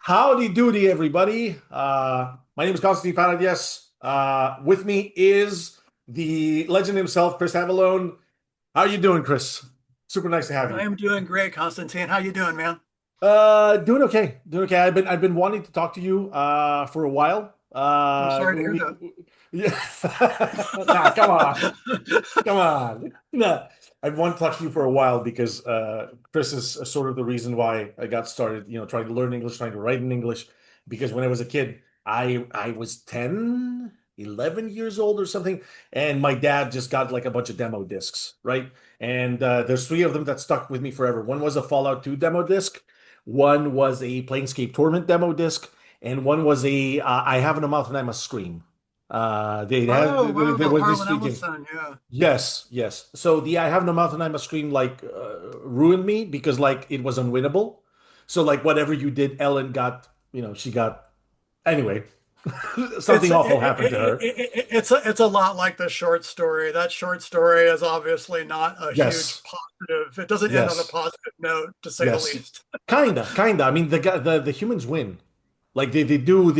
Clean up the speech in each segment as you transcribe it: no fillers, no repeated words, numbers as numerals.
Howdy doody, everybody. My name is Konstantine. Yes. With me is the legend himself, Chris Avellone. How you doing, Chris? Super nice to have I you. am doing great, Konstantine. How you doing, man? Doing okay. Doing okay. I've been wanting to talk to you for a while. I'm sorry to hear that. Yeah. Nah, come on. Come on. Nah. I've wanted to talk to you for a while because Chris is sort of the reason why I got started, trying to learn English, trying to write in English. Because when I was a kid, I was 10, 11 years old or something, and my dad just got like a bunch of demo discs, right? And there's three of them that stuck with me forever. One was a Fallout 2 demo disc, one was a Planescape Torment demo disc, and one was a I Have No Mouth and I Must Scream. They had Oh, wow, there the was these Harlan three games. Ellison, yeah. Yes, yes. So the I Have No Mouth and I Must Scream like ruined me because like it was unwinnable. So like whatever you did, Ellen got, she got anyway, It's something awful happened to her. it's a lot like the short story. That short story is obviously not a huge Yes, positive. It doesn't end on a yes, positive note, to say the yes. least. Kinda. I mean the humans win. Like they do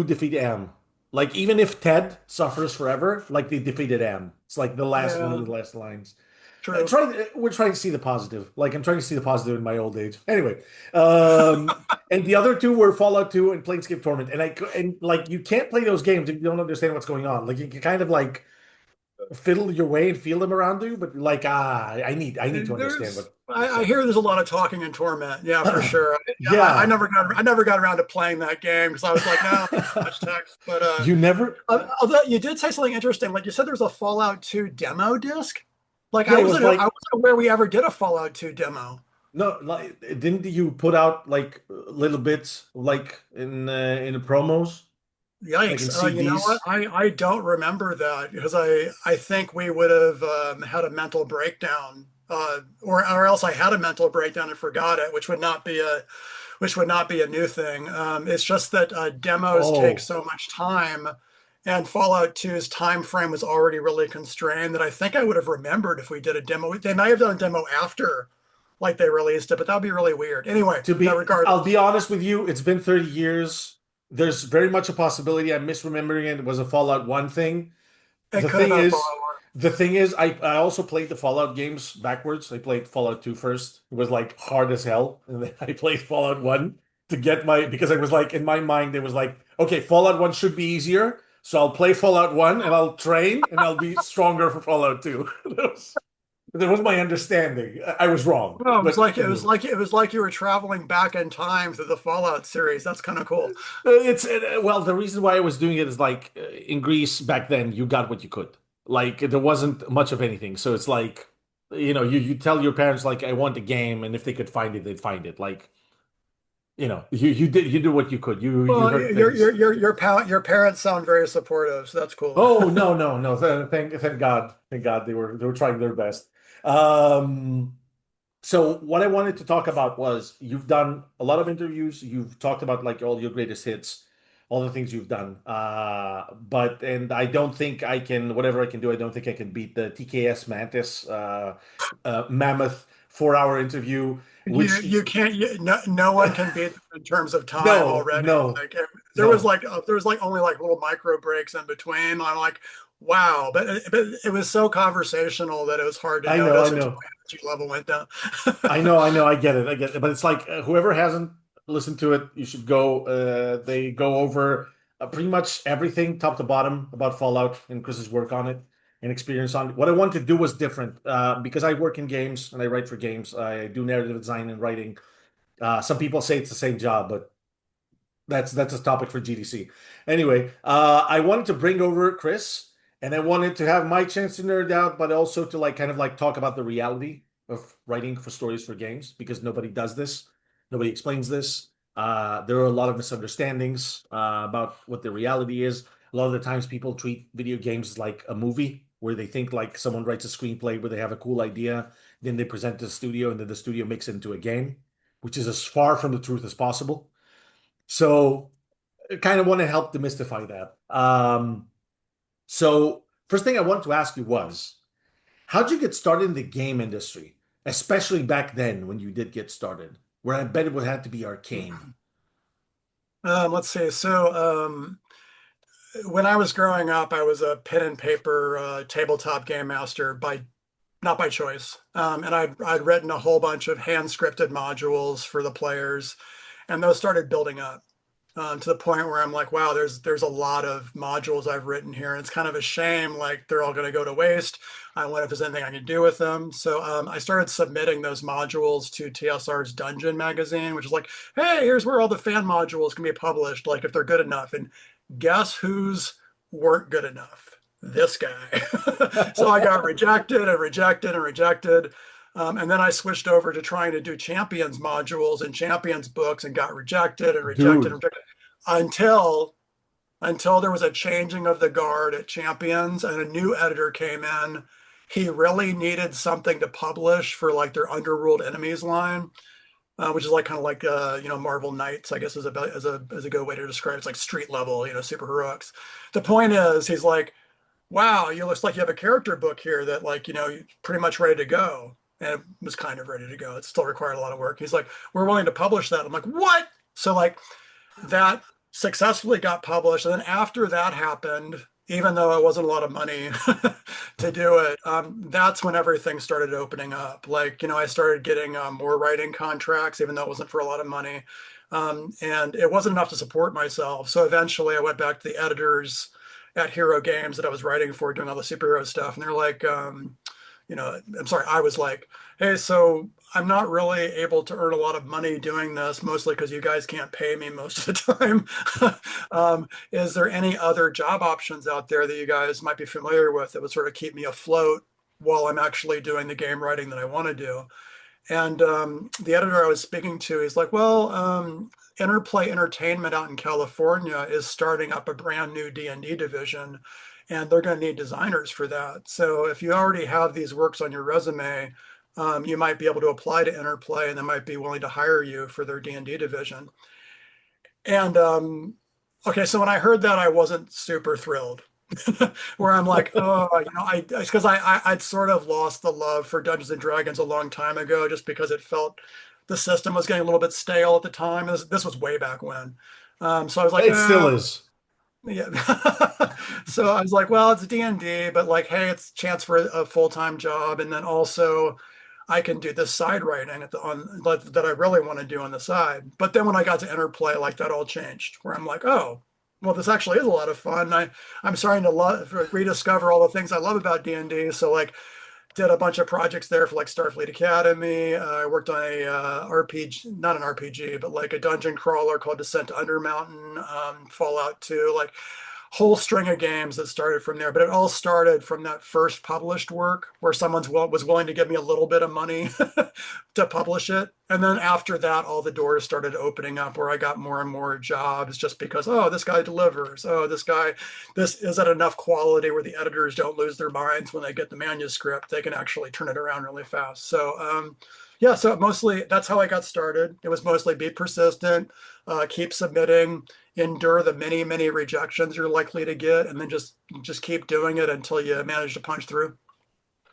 defeat Am. Like even if Ted suffers forever, like they defeated Am. It's like the last one of Yeah, the last lines. true. We're trying to see the positive. Like I'm trying to see the positive in my old age. Anyway, and the other two were Fallout 2 and Planescape Torment. And like you can't play those games if you don't understand what's going on. Like you can kind of like fiddle your way and feel them around you, but like I need to understand There's, what's I hear happening. there's a lot of talking in Torment. Yeah, for sure. Yeah. I never got around to playing that game because I was like, no, it's too much text. But You never although you did say something interesting, like you said, there's a Fallout 2 demo disc. Like Yeah, it was I like wasn't aware we ever did a Fallout 2 demo. no, like didn't you put out like little bits like in the promos, like in Yikes! You know what? CDs? I don't remember that because I think we would have had a mental breakdown, or else I had a mental breakdown and forgot it, which would not be a new thing. It's just that demos take Oh, so much time, and Fallout 2's time frame was already really constrained that I think I would have remembered if we did a demo. They might have done a demo after, like they released it, but that would be really weird. Anyway, I'll be regardless, honest with you, it's been 30 years. There's very much a possibility I'm misremembering it. It was a Fallout 1 thing. it The could have thing been a is, Fallout the thing is, I also played the Fallout games backwards. I played Fallout 2 first. It was like hard as hell. And then I played Fallout 1 to get because I was like, in my mind, it was like, okay, Fallout 1 should be easier. So I'll play Fallout 1 and I'll train and I'll be stronger for Fallout 2. That was my understanding. I was wrong, No, but it was like you were traveling back in time through the Fallout series. That's kind of cool. well, the reason why I was doing it is like in Greece back then, you got what you could. Like there wasn't much of anything, so it's like you tell your parents like I want a game, and if they could find it, they'd find it. Like you did what you could. You Well, heard things. your parents sound very supportive, so that's cool. Oh no, no, no! Thank God, thank God they were trying their best. Um, So what I wanted to talk about was you've done a lot of interviews. You've talked about like all your greatest hits, all the things you've done. And I don't think I can, whatever I can do, I don't think I can beat the TKS Mantis mammoth 4 hour interview, which No one can beat them in terms of time no, already. no, Like no. there was like only like little micro breaks in between. I'm like, wow, but it was so conversational that it was hard to I notice until know. my energy level went down. I get it. I get it. But it's like whoever hasn't listened to it, you should go. They go over pretty much everything, top to bottom, about Fallout and Chris's work on it and experience on it. What I wanted to do was different because I work in games and I write for games. I do narrative design and writing. Some people say it's the same job, but that's a topic for GDC. Anyway, I wanted to bring over Chris, and I wanted to have my chance to nerd out, but also to like kind of like talk about the reality of writing for stories for games because nobody does this, nobody explains this. There are a lot of misunderstandings about what the reality is. A lot of the times, people treat video games like a movie where they think like someone writes a screenplay where they have a cool idea, then they present to the studio, and then the studio makes it into a game, which is as far from the truth as possible. So I kind of want to help demystify that. So first thing I wanted to ask you was, how'd you get started in the game industry, especially back then when you did get started? where I bet it would have to be arcane. Let's see. When I was growing up, I was a pen and paper tabletop game master by not by choice. And I'd written a whole bunch of hand scripted modules for the players, and those started building up to the point where I'm like, wow, there's a lot of modules I've written here, and it's kind of a shame. Like they're all going to go to waste. I wonder if there's anything I can do with them. So I started submitting those modules to TSR's Dungeon magazine, which is like, hey, here's where all the fan modules can be published, like if they're good enough. And guess whose weren't good enough? This guy. So I got rejected and rejected and rejected. And then I switched over to trying to do champions modules and champions books and got rejected and rejected Dude, and rejected until there was a changing of the guard at champions and a new editor came in. He really needed something to publish for like their underworld enemies line, which is like kind of like Marvel Knights, I guess is a good way to describe it. It's like street level, super heroics. The point is, he's like, wow, you looks like you have a character book here that like, pretty much ready to go. And it was kind of ready to go. It still required a lot of work. He's like, we're willing to publish that. I'm like, what? So like that successfully got published. And then after that happened, even though it wasn't a lot of money to do it, that's when everything started opening up. Like, I started getting more writing contracts, even though it wasn't for a lot of money. And it wasn't enough to support myself. So eventually I went back to the editors at Hero Games that I was writing for, doing all the superhero stuff. And they're like, I'm sorry, I was like, hey, so I'm not really able to earn a lot of money doing this, mostly because you guys can't pay me most of the time. Is there any other job options out there that you guys might be familiar with that would sort of keep me afloat while I'm actually doing the game writing that I want to do? And the editor I was speaking to, he's like, well, Interplay Entertainment out in California is starting up a brand new D&D division, and they're going to need designers for that. So if you already have these works on your resume, you might be able to apply to Interplay, and they might be willing to hire you for their D&D division. And okay, so when I heard that, I wasn't super thrilled. Where I'm like, oh, I because I'd sort of lost the love for Dungeons and Dragons a long time ago, just because it felt the system was getting a little bit stale at the time. This was way back when. So I was like, it still is. yeah. So I was like, well, it's D&D, but like, hey, it's a chance for a full-time job, and then also I can do this side writing that I really want to do on the side. But then when I got to Interplay, like that all changed, where I'm like, oh, well, this actually is a lot of fun. I'm starting to rediscover all the things I love about D&D. So like, did a bunch of projects there for like Starfleet Academy. I worked on a RPG, not an RPG, but like a dungeon crawler called Descent to Undermountain, Fallout 2, like whole string of games that started from there. But it all started from that first published work where someone was willing to give me a little bit of money to publish it. And then after that, all the doors started opening up where I got more and more jobs just because, oh, this guy delivers. Oh, this is at enough quality where the editors don't lose their minds when they get the manuscript. They can actually turn it around really fast. So, yeah, so mostly that's how I got started. It was mostly be persistent, keep submitting, endure the many, many rejections you're likely to get, and then just keep doing it until you manage to punch through.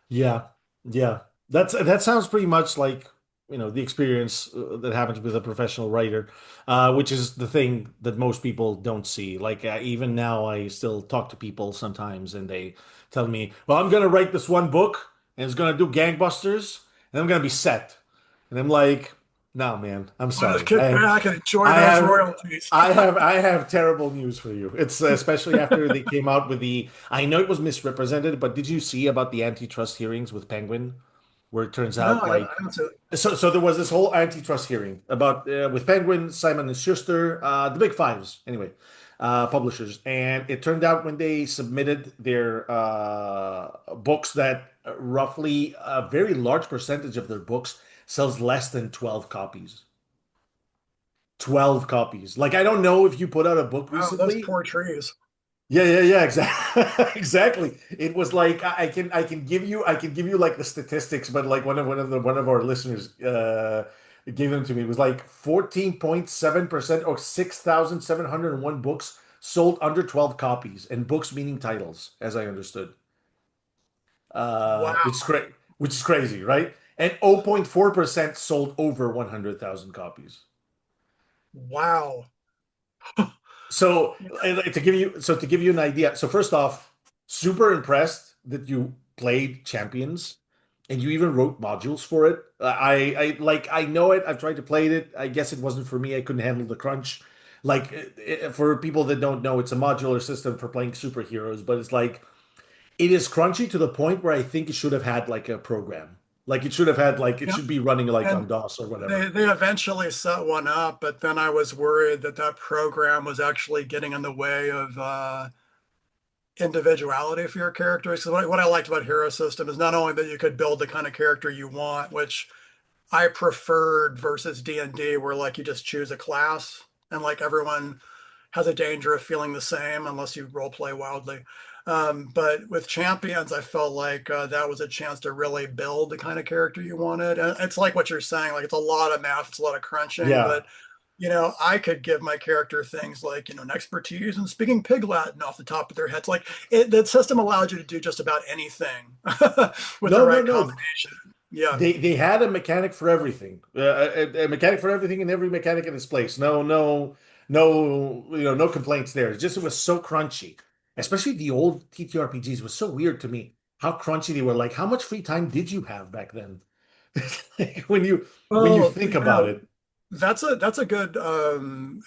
Yeah, yeah. That sounds pretty much like, the experience that happens with a professional writer, which is the thing that most people don't see. Like even now, I still talk to people sometimes, and they tell me, "Well, I'm gonna write this one book, and it's gonna do gangbusters, and I'm gonna be set." And I'm like, "No, man, I'm I'll just sorry. kick back and enjoy I those have royalties. I have terrible news for you. It's especially after they came out with the I know it was misrepresented, but did you see about the antitrust hearings with Penguin where it turns No, out I like don't see it. so there was this whole antitrust hearing about with Penguin, Simon and Schuster, the big fives anyway, publishers, and it turned out when they submitted their books that roughly a very large percentage of their books sells less than 12 copies. 12 copies. Like I don't know if you put out a book Wow, those recently. poor trees. Yeah, yeah, yeah, exactly. Exactly. It was like I can give you like the statistics, but like one of our listeners gave them to me. It was like 14.7% or 6,701 books sold under 12 copies, and books meaning titles, as I understood. Wow. Which is crazy, right? and 0.4% sold over 100,000 copies. Wow. So to give you an idea, so first off, super impressed that you played Champions and you even wrote modules for it. I know it. I've tried to play it. I guess it wasn't for me. I couldn't handle the crunch. Like for people that don't know, it's a modular system for playing superheroes, but it's like it is crunchy to the point where I think it should have had like a program. Like it should have had like it Yeah. should be running like on And DOS or whatever. they eventually set one up, but then I was worried that that program was actually getting in the way of individuality for your characters. So what I liked about Hero System is not only that you could build the kind of character you want, which I preferred versus D&D, where like you just choose a class and like everyone has a danger of feeling the same unless you role play wildly. But with champions, I felt like that was a chance to really build the kind of character you wanted. And it's like what you're saying, like it's a lot of math, it's a lot of crunching, Yeah. but I could give my character things like, an expertise in speaking Pig Latin off the top of their heads. Like the system allowed you to do just about anything with the No, no, right no. combination. Yeah. They had a mechanic for everything. A mechanic for everything and every mechanic in its place. No, no complaints there. It's just it was so crunchy. Especially the old TTRPGs was so weird to me how crunchy they were. Like, how much free time did you have back then? Like, when you Well, think about it. that's a good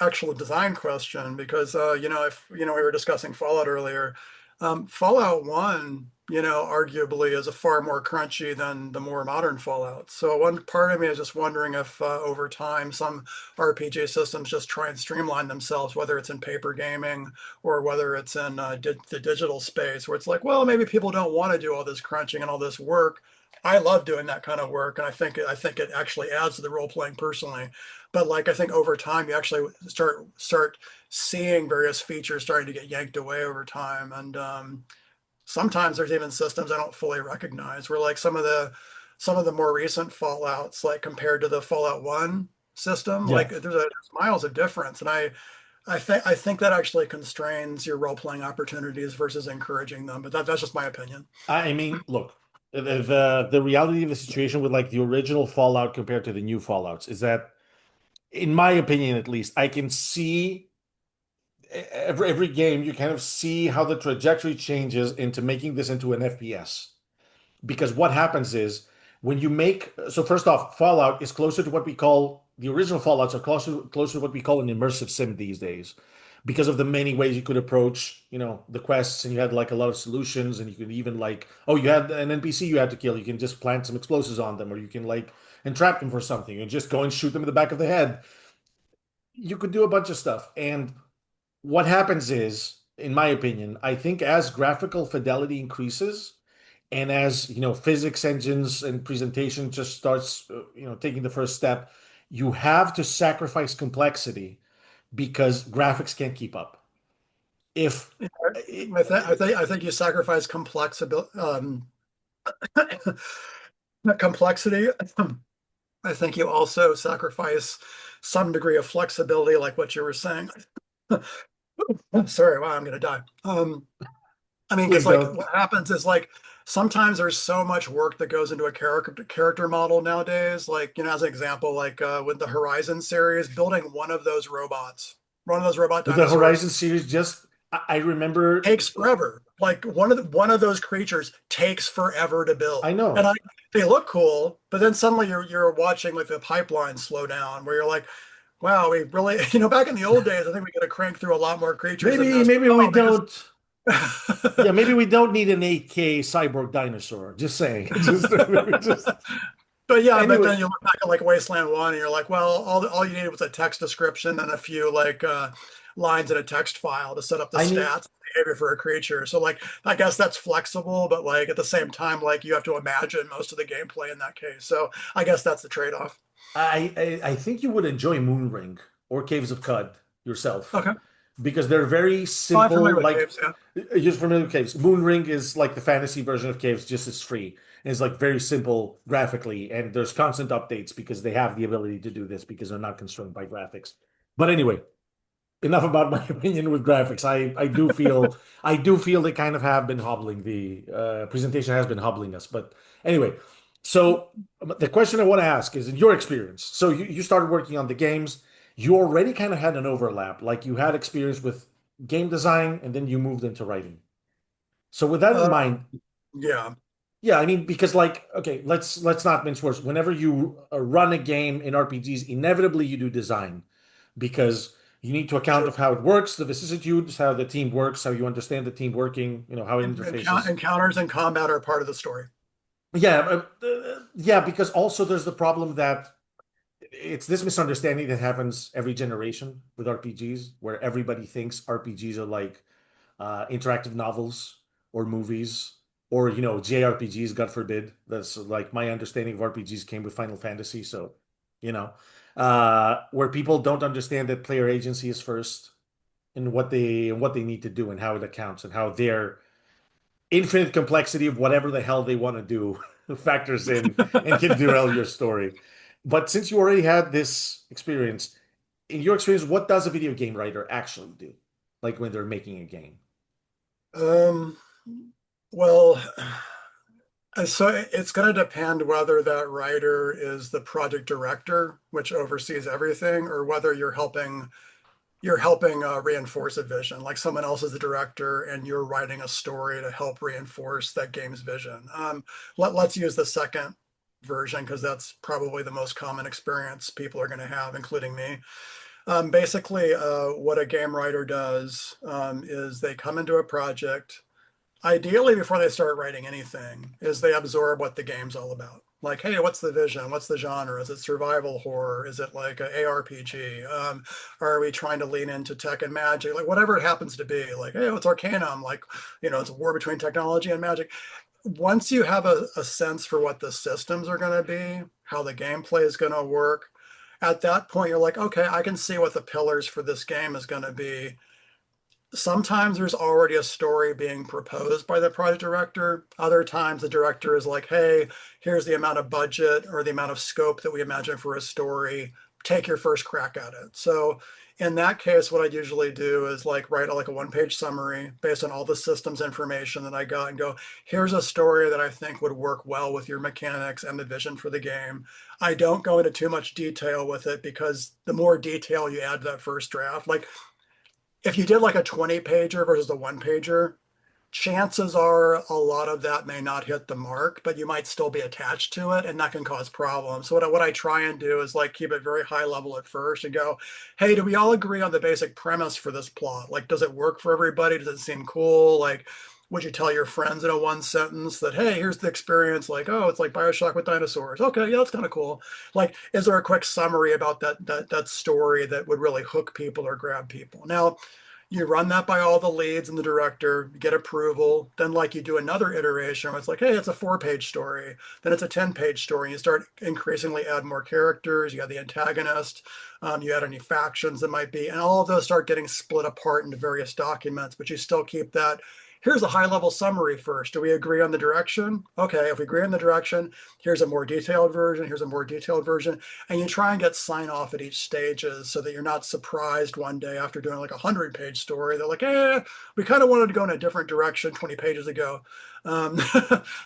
actual design question because if we were discussing Fallout earlier, Fallout 1, arguably is a far more crunchy than the more modern Fallout. So one part of me is just wondering if over time some RPG systems just try and streamline themselves, whether it's in paper gaming or whether it's in the digital space, where it's like, well, maybe people don't want to do all this crunching and all this work. I love doing that kind of work, and I think it actually adds to the role playing personally. But like I think over time, you actually start seeing various features starting to get yanked away over time, and sometimes there's even systems I don't fully recognize. Where like some of the more recent Fallouts, like compared to the Fallout One system, like Yeah. there's miles of difference, and I think that actually constrains your role playing opportunities versus encouraging them. But that's just my opinion. I mean, look, the reality of the situation with like the original Fallout compared to the new Fallouts is that, in my opinion at least, I can see every game you kind of see how the trajectory changes into making this into an FPS. Because what happens is when you make so first off, Fallout is closer to what we call the original Fallouts are closer to what we call an immersive sim these days. Because of the many ways you could approach, the quests, and you had like a lot of solutions, and you could even like, oh, you had an NPC you had to kill, you can just plant some explosives on them, or you can like entrap them for something, and just go and shoot them in the back of the head. You could do a bunch of stuff, and what happens is, in my opinion, I think as graphical fidelity increases and as, physics engines and presentation just starts, taking the first step, you have to sacrifice complexity because graphics can't keep up. If I think you sacrifice complexity. I think you also sacrifice some degree of flexibility, like what you were saying. Sorry, wow, I'm gonna die. I mean, because please like don't. what happens is like sometimes there's so much work that goes into a character model nowadays. Like, as an example, like with the Horizon series, building one of those robot With the dinosaurs Horizon series, just I remember. takes forever. Like one of those creatures takes forever to I build. And know. they look cool, but then suddenly you're watching like the pipeline slow down where you're like, wow, we really, back in the old days, I think we could have cranked through a lot more creatures than Maybe this. maybe we Oh, they don't. just Yeah, maybe we don't need an 8K cyborg dinosaur. Just saying. Just But yeah, but anyway. then you look back at like Wasteland 1 and you're like, well, all you needed was a text description and a few like lines in a text file to set up the I mean, stats and behavior for a creature. So like I guess that's flexible, but like at the same time, like you have to imagine most of the gameplay in that case. So I guess that's the trade-off. I think you would enjoy Moonring or Caves of Cud yourself Okay. because they're very Well, I'm familiar simple. with Like caves, yeah. you're familiar with Caves. Moonring is like the fantasy version of Caves, just as free. And it's like very simple graphically, and there's constant updates because they have the ability to do this because they're not constrained by graphics. But anyway, enough about my opinion with graphics. I do feel they kind of have been hobbling the presentation has been hobbling us. But anyway, So the question I want to ask is, in your experience, so you started working on the games, you already kind of had an overlap, like you had experience with game design, and then you moved into writing. So with that in Uh, mind, yeah, yeah, I mean, because like, okay, let's not mince words. Whenever you run a game in RPGs, inevitably you do design because you need to account sure. of how it works, the vicissitudes, how the team works, how you understand the team working, how it interfaces. Encounters and combat are part of the story. Yeah, yeah, because also there's the problem that it's this misunderstanding that happens every generation with RPGs, where everybody thinks RPGs are like interactive novels or movies or JRPGs, God forbid. That's like my understanding of RPGs came with Final Fantasy. So, you know, where people don't understand that player agency is first and what they need to do and how it accounts and how their infinite complexity of whatever the hell they want to do factors in and can derail your story. But since you already had this experience, in your experience, what does a video game writer actually do? Like when they're making a game? Um, well, so it's going to depend whether that writer is the project director, which oversees everything, or whether you're helping reinforce a vision. Like someone else is the director, and you're writing a story to help reinforce that game's vision. Let's use the second version because that's probably the most common experience people are going to have, including me. Basically, what a game writer does is they come into a project, ideally before they start writing anything, is they absorb what the game's all about. Like, hey, what's the vision? What's the genre? Is it survival horror? Is it like a ARPG? Are we trying to lean into tech and magic? Like whatever it happens to be. Like, hey, it's Arcanum. Like, it's a war between technology and magic. Once you have a sense for what the systems are going to be, how the gameplay is going to work, at that point you're like, okay, I can see what the pillars for this game is going to be. Sometimes there's already a story being proposed by the project director. Other times the director is like, hey, here's the amount of budget or the amount of scope that we imagine for a story. Take your first crack at it. So in that case, what I usually do is like write like a one-page summary based on all the systems information that I got and go, here's a story that I think would work well with your mechanics and the vision for the game. I don't go into too much detail with it because the more detail you add to that first draft, like if you did like a 20 pager versus a one pager, chances are a lot of that may not hit the mark, but you might still be attached to it and that can cause problems. So what I try and do is like keep it very high level at first and go, hey, do we all agree on the basic premise for this plot? Like, does it work for everybody? Does it seem cool? Like, would you tell your friends in a one sentence that, hey, here's the experience? Like, oh, it's like Bioshock with dinosaurs. Okay, yeah, that's kind of cool. Like, is there a quick summary about that story that would really hook people or grab people? Now, you run that by all the leads and the director, get approval. Then, like, you do another iteration where it's like, hey, it's a 4-page story. Then it's a 10-page story. You start increasingly add more characters. You add the antagonist. You add any factions that might be, and all of those start getting split apart into various documents. But you still keep that. Here's a high level summary first. Do we agree on the direction? Okay, if we agree on the direction, here's a more detailed version. Here's a more detailed version, and you try and get sign off at each stages so that you're not surprised one day after doing like a 100-page story. They're like, we kind of wanted to go in a different direction 20 pages ago. Um,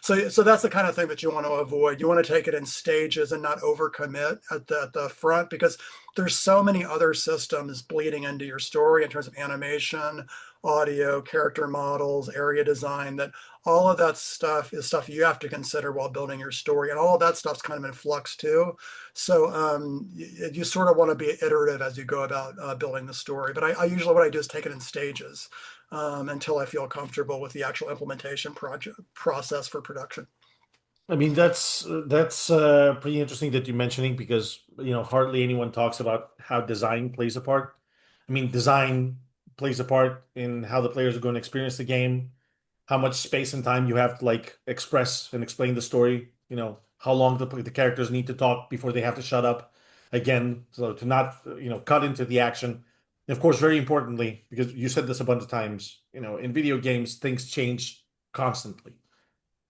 so that's the kind of thing that you want to avoid. You want to take it in stages and not overcommit at the front because there's so many other systems bleeding into your story in terms of animation, audio, character models, area design, that all of that stuff is stuff you have to consider while building your story. And all of that stuff's kind of in flux too. So you sort of want to be iterative as you go about building the story. But I usually, what I do is take it in stages until I feel comfortable with the actual implementation project process for production. I mean, that's pretty interesting that you're mentioning because hardly anyone talks about how design plays a part. I mean, design plays a part in how the players are going to experience the game, how much space and time you have to like express and explain the story. How long the characters need to talk before they have to shut up again, so to not cut into the action. And of course, very importantly, because you said this a bunch of times, in video games things change constantly.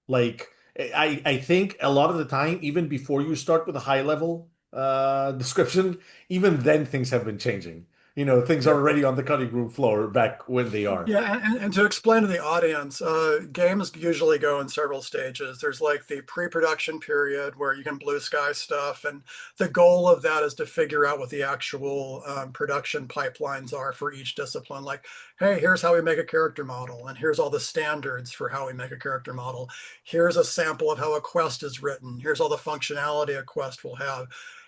Like I think a lot of the time, even before you start with a high level description, even then things have been changing. things are already on the cutting room floor back when they are. Yeah, and to explain to the audience, games usually go in several stages. There's like the pre-production period where you can blue sky stuff, and the goal of that is to figure out what the actual production pipelines are for each discipline. Like, hey, here's how we make a character model, and here's all the standards for how we make a character model. Here's a sample of how a quest is written. Here's all the functionality a quest will have.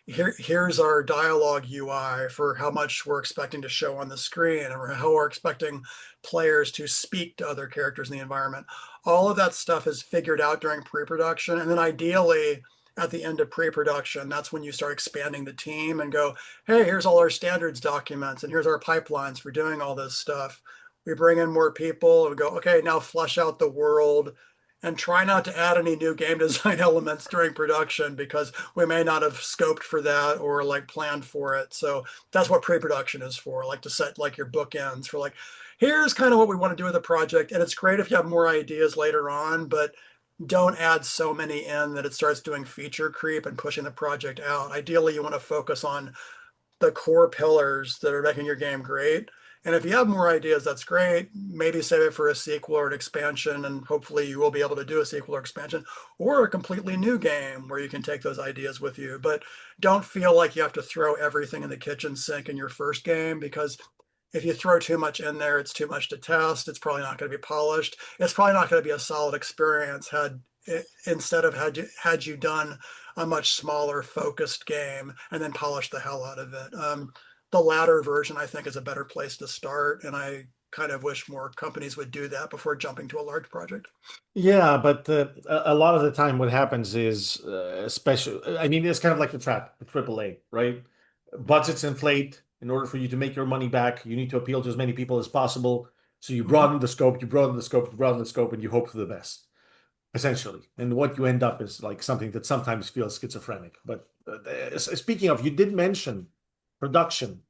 Here's our dialogue UI for how much we're expecting to show on the screen, or how we're expecting players to speak to other characters in the environment. All of that stuff is figured out during pre-production. And then ideally, at the end of pre-production, that's when you start expanding the team and go, hey, here's all our standards documents, and here's our pipelines for doing all this stuff. We bring in more people and we go, okay, now flesh out the world and try not to add any new game design elements during production because we may not have scoped for that or like planned for it. So that's what pre-production is for, like to set like your bookends for like, here's kind of what we want to do with the project. And it's great if you have more ideas later on, but don't add so many in that it starts doing feature creep and pushing the project out. Ideally, you want to focus on the core pillars that are making your game great. And if you have more ideas, that's great. Maybe save it for a sequel or an expansion, and hopefully you will be able to do a sequel or expansion or a completely new game where you can take those ideas with you. But don't feel like you have to throw everything in the kitchen sink in your first game, because if you throw too much in there, it's too much to test. It's probably not going to be polished. It's probably not going to be a solid experience instead of had you done a much smaller focused game and then polish the hell out of it. The latter version, I think, is a better place to start. And I kind of wish more companies would do that before jumping to a large project. Yeah, but a lot of the time, what happens is, I mean, it's kind of like the trap, the AAA, right? Budgets inflate. In order for you to make your money back, you need to appeal to as many people as possible. So you Mhm. broaden the scope, you broaden the scope, you broaden the scope, and you hope for the best, essentially. And what you end up is like something that sometimes feels schizophrenic. But speaking of, you did mention production,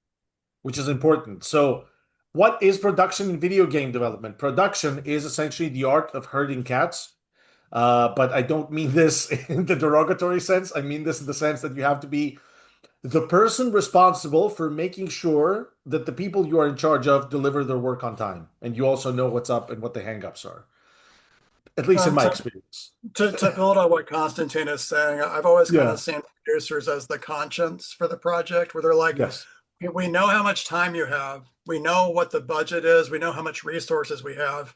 which is important. So, what is production in video game development? Production is essentially the art of herding cats. But I don't mean this in the derogatory sense. I mean this in the sense that you have to be the person responsible for making sure that the people you are in charge of deliver their work on time. And you also know what's up and what the hangups are, at least in Um, my to, experience. to build on what Konstantine is saying, I've always kind Yeah. of seen producers as the conscience for the project, where they're like, Yes. we know how much time you have. We know what the budget is. We know how much resources we have.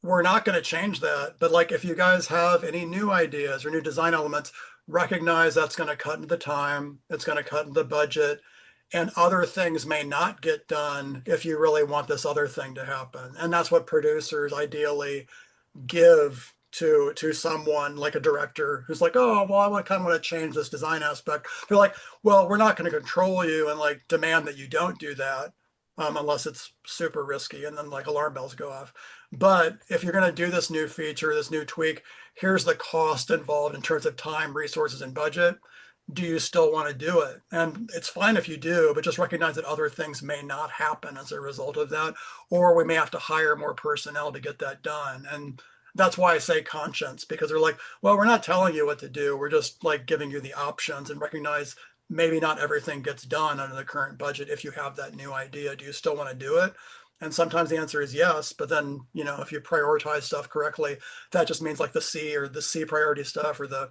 We're not going to change that. But like, if you guys have any new ideas or new design elements, recognize that's going to cut into the time. It's going to cut into the budget. And other things may not get done if you really want this other thing to happen. And that's what producers ideally give to someone like a director who's like, oh, well, I kind of want to change this design aspect. They're like, well, we're not going to control you and like demand that you don't do that, unless it's super risky, and then like alarm bells go off. But if you're going to do this new feature, this new tweak, here's the cost involved in terms of time, resources, and budget. Do you still want to do it? And it's fine if you do, but just recognize that other things may not happen as a result of that, or we may have to hire more personnel to get that done. And that's why I say conscience, because they're like, well, we're not telling you what to do. We're just like giving you the options, and recognize maybe not everything gets done under the current budget. If you have that new idea, do you still want to do it? And sometimes the answer is yes, but then, if you prioritize stuff correctly, that just means like the C priority stuff, or the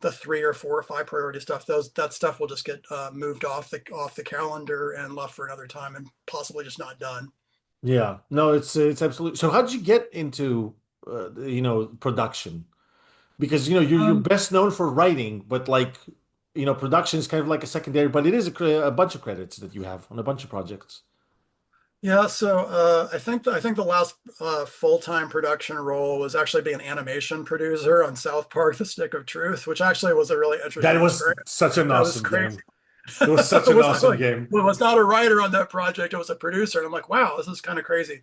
3 or 4 or 5 priority stuff. That stuff will just get moved off the calendar and left for another time, and possibly just not done. Yeah. No, it's absolutely. So how did you get into production? Because you're Um, best known for writing, but like production is kind of like a secondary, but it is a bunch of credits that you have on a bunch of projects. Yeah, so I think the last full-time production role was actually being an animation producer on South Park: The Stick of Truth, which actually was a really interesting That was experience. such an That was awesome crazy. game. It was such It an was awesome like, game. well, it was not a writer on that project; it was a producer, and I'm like, wow, this is kind of crazy.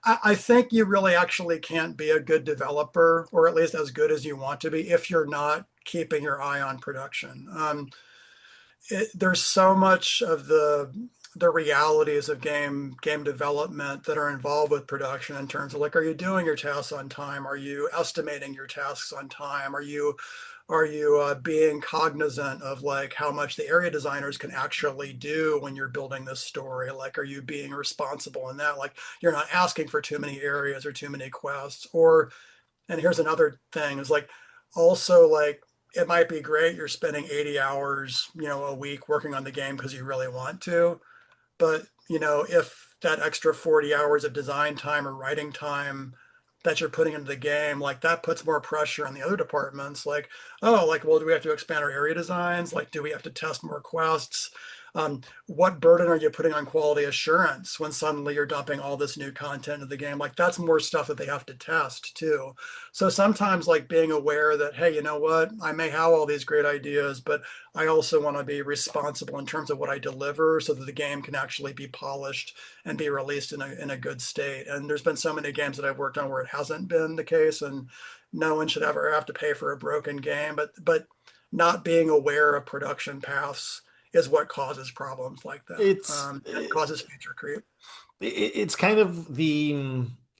I think you really actually can't be a good developer, or at least as good as you want to be, if you're not keeping your eye on production. There's so much of the realities of game development that are involved with production, in terms of like, are you doing your tasks on time? Are you estimating your tasks on time? Are you being cognizant of like how much the area designers can actually do when you're building this story? Like, are you being responsible in that? Like, you're not asking for too many areas or too many quests. Or, and here's another thing is like, also like, it might be great you're spending 80 hours, a week working on the game because you really want to. But, if that extra 40 hours of design time or writing time that you're putting into the game, like that puts more pressure on the other departments. Like, oh, like, well, do we have to expand our area designs? Like, do we have to test more quests? What burden are you putting on quality assurance when suddenly you're dumping all this new content into the game? Like, that's more stuff that they have to test too. So sometimes, like, being aware that, hey, you know what, I may have all these great ideas, but I also want to be responsible in terms of what I deliver so that the game can actually be polished and be released in a good state. And there's been so many games that I've worked on where it hasn't been the case, and no one should ever have to pay for a broken game. But not being aware of production paths is what causes problems like that. It's And causes feature creep. it's kind of the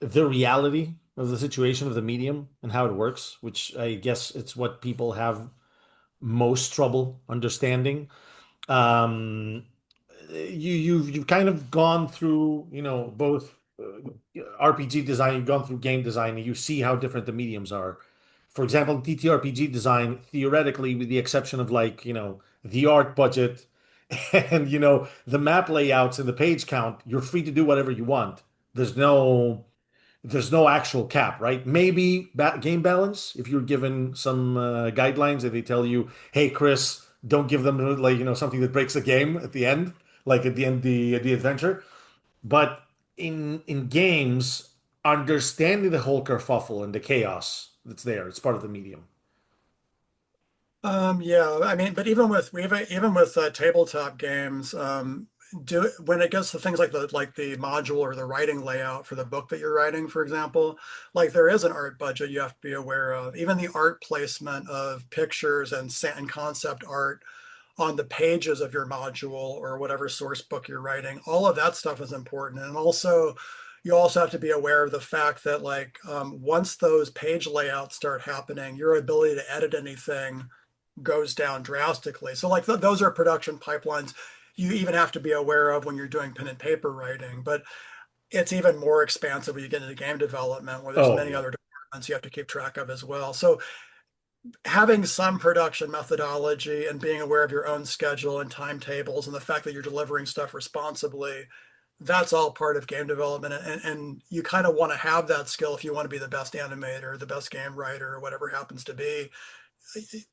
reality of the situation of the medium and how it works, which I guess it's what people have most trouble understanding. Um, you've kind of gone through, both RPG design, you've gone through game design, and you see how different the mediums are. For example, TTRPG design, theoretically, with the exception of like, the art budget and the map layouts and the page count, you're free to do whatever you want. There's no there's no actual cap, right? Maybe game balance, if you're given some guidelines that they tell you, hey, Chris, don't give them like, something that breaks the game at the end, like at the end of the adventure. But in games, understanding the whole kerfuffle and the chaos that's there, it's part of the medium. Yeah, I mean, but even with tabletop games, do when it gets to things like the module or the writing layout for the book that you're writing, for example, like there is an art budget you have to be aware of. Even the art placement of pictures and concept art on the pages of your module or whatever source book you're writing, all of that stuff is important. And also, you also have to be aware of the fact that like once those page layouts start happening, your ability to edit anything goes down drastically. So like those are production pipelines you even have to be aware of when you're doing pen and paper writing. But it's even more expansive when you get into game development where there's Oh many yeah. other departments you have to keep track of as well. So having some production methodology and being aware of your own schedule and timetables and the fact that you're delivering stuff responsibly, that's all part of game development. And you kind of want to have that skill if you want to be the best animator, the best game writer, or whatever happens to be.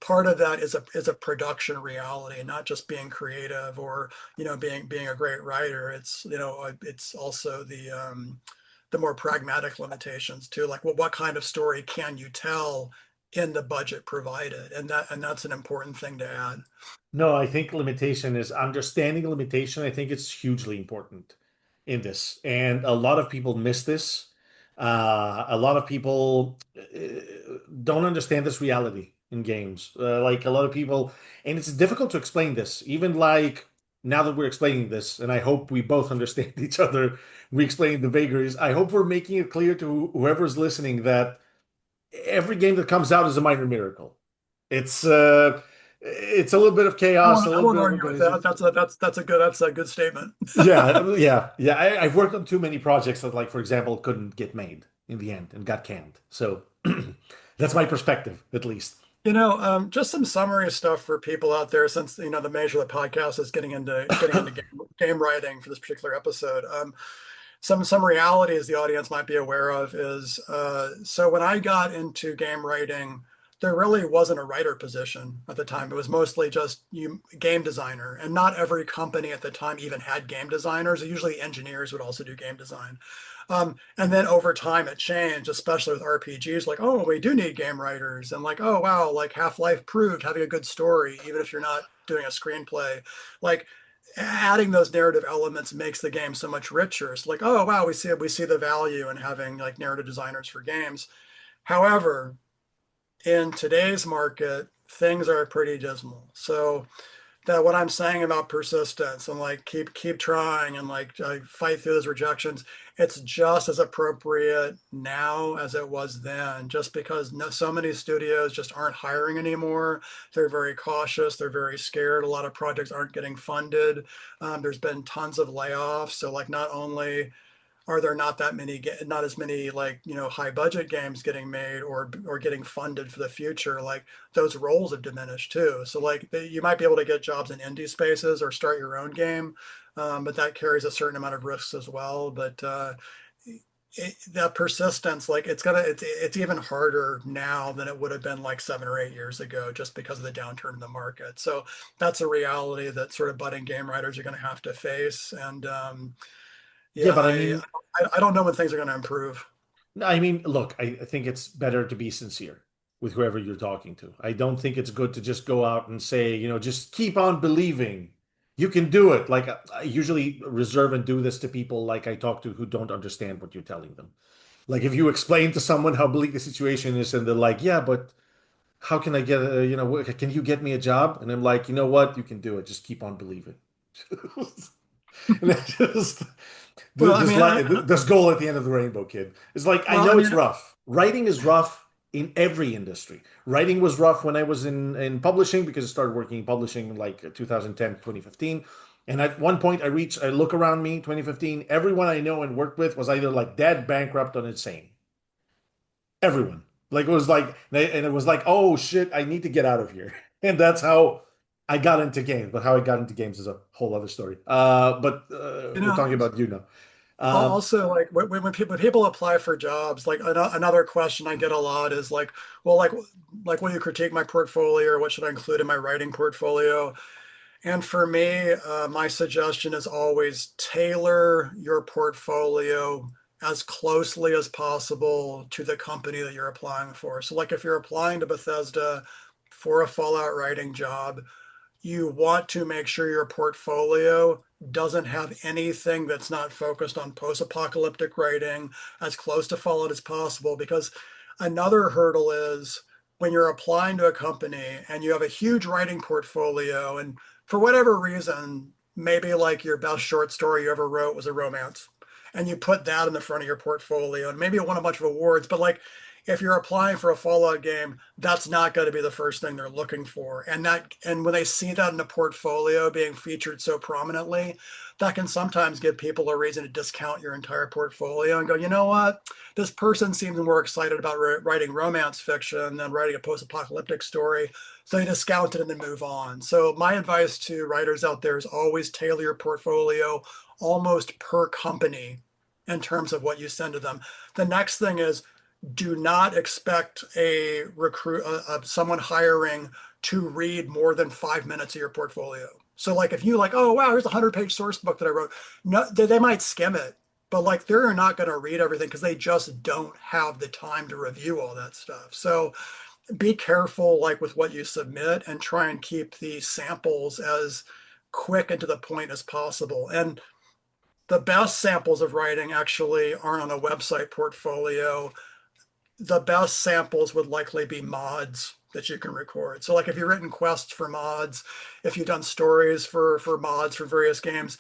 Part of that is a production reality, not just being creative or being a great writer. It's also the more pragmatic limitations too, like what kind of story can you tell in the budget provided, and that's an important thing to add. No, I think limitation is understanding limitation. I think it's hugely important in this. And a lot of people miss this. A lot of people don't understand this reality in games. Like a lot of people, and it's difficult to explain this. Even like now that we're explaining this, and I hope we both understand each other, we explain the vagaries. I hope we're making it clear to whoever's listening that every game that comes out is a minor miracle. It's uh it's a little bit of I chaos, won't, a I little won't bit of argue with that. organization. That's a good statement. Yeah. I've worked on too many projects that, like, for example, couldn't get made in the end and got canned. So that's my perspective, at least. Just some summary stuff for people out there, since the major of the podcast is getting into game writing for this particular episode. Some realities the audience might be aware of is so when I got into game writing, there really wasn't a writer position at the time. It was mostly just game designer, and not every company at the time even had game designers. Usually engineers would also do game design. And then over time it changed, especially with RPGs, like, oh, we do need game writers. And like, oh, wow, like Half-Life proved having a good story, even if you're not doing a screenplay, like adding those narrative elements makes the game so much richer. It's like, oh, wow, we see the value in having like narrative designers for games. However, in today's market, things are pretty dismal. So that what I'm saying about persistence and like keep trying and like fight through those rejections, it's just as appropriate now as it was then. Just because so many studios just aren't hiring anymore. They're very cautious. They're very scared. A lot of projects aren't getting funded. There's been tons of layoffs. So like not only are there not as many like high budget games getting made or getting funded for the future, like those roles have diminished too. So like you might be able to get jobs in indie spaces or start your own game, but that carries a certain amount of risks as well. But that persistence, like it's even harder now than it would have been like 7 or 8 years ago, just because of the downturn in the market. So that's a reality that sort of budding game writers are going to have to face. And Yeah, yeah, but I mean, I don't know when things are going to improve. look, I think it's better to be sincere with whoever you're talking to. I don't think it's good to just go out and say, just keep on believing. You can do it. Like I usually reserve and do this to people like I talk to who don't understand what you're telling them. Like if you explain to someone how bleak the situation is and they're like, "Yeah, but how can I get can you get me a job?" And I'm like, "You know what? You can do it. Just keep on believing." And then just Well, I this mean, light, this goal at the end of the rainbow, kid. It's like I well, I know it's mean, rough. Writing is rough in every industry. Writing was rough when I was in publishing because I started working in publishing in like 2010, 2015. And at one point I look around me, 2015, everyone I know and worked with was either like dead, bankrupt, or insane. Everyone. Like it was like, and it was like, oh shit, I need to get out of here. And that's how I got into games. But how I got into games is a whole other story. But you we're know, talking about you now. Um, also like when people apply for jobs, like another question I get a lot is like, well, like will you critique my portfolio or what should I include in my writing portfolio? And for me, my suggestion is always tailor your portfolio as closely as possible to the company that you're applying for. So, like if you're applying to Bethesda for a Fallout writing job, you want to make sure your portfolio doesn't have anything that's not focused on post-apocalyptic writing, as close to Fallout as possible. Because another hurdle is when you're applying to a company and you have a huge writing portfolio, and for whatever reason, maybe like your best short story you ever wrote was a romance, and you put that in the front of your portfolio, and maybe it won a bunch of awards, but like if you're applying for a Fallout game, that's not going to be the first thing they're looking for. And when they see that in a portfolio being featured so prominently, that can sometimes give people a reason to discount your entire portfolio and go, you know what? This person seems more excited about writing romance fiction than writing a post-apocalyptic story. So they discount it and then move on. So my advice to writers out there is always tailor your portfolio almost per company in terms of what you send to them. The next thing is do not expect a recruit, someone hiring to read more than 5 minutes of your portfolio. So like if you like, oh wow, here's a 100-page source book that I wrote. No, they might skim it, but like they're not going to read everything because they just don't have the time to review all that stuff. So be careful like with what you submit and try and keep the samples as quick and to the point as possible. And the best samples of writing actually aren't on a website portfolio. The best samples would likely be mods that you can record. So like if you've written quests for mods, if you've done stories for mods for various games,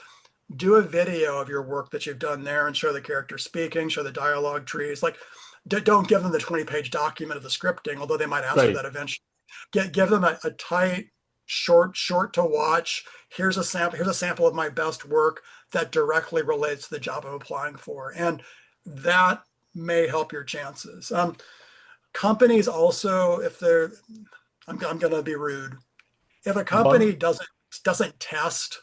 do a video of your work that you've done there and show the character speaking, show the dialogue trees. Like don't give them the 20-page document of the scripting, although they might ask for right. that eventually. Give them a tight, short to watch. Here's a sample of my best work that directly relates to the job I'm applying for. And that may help your chances. Companies also, if they're, I'm going to be rude. If a company Bun doesn't test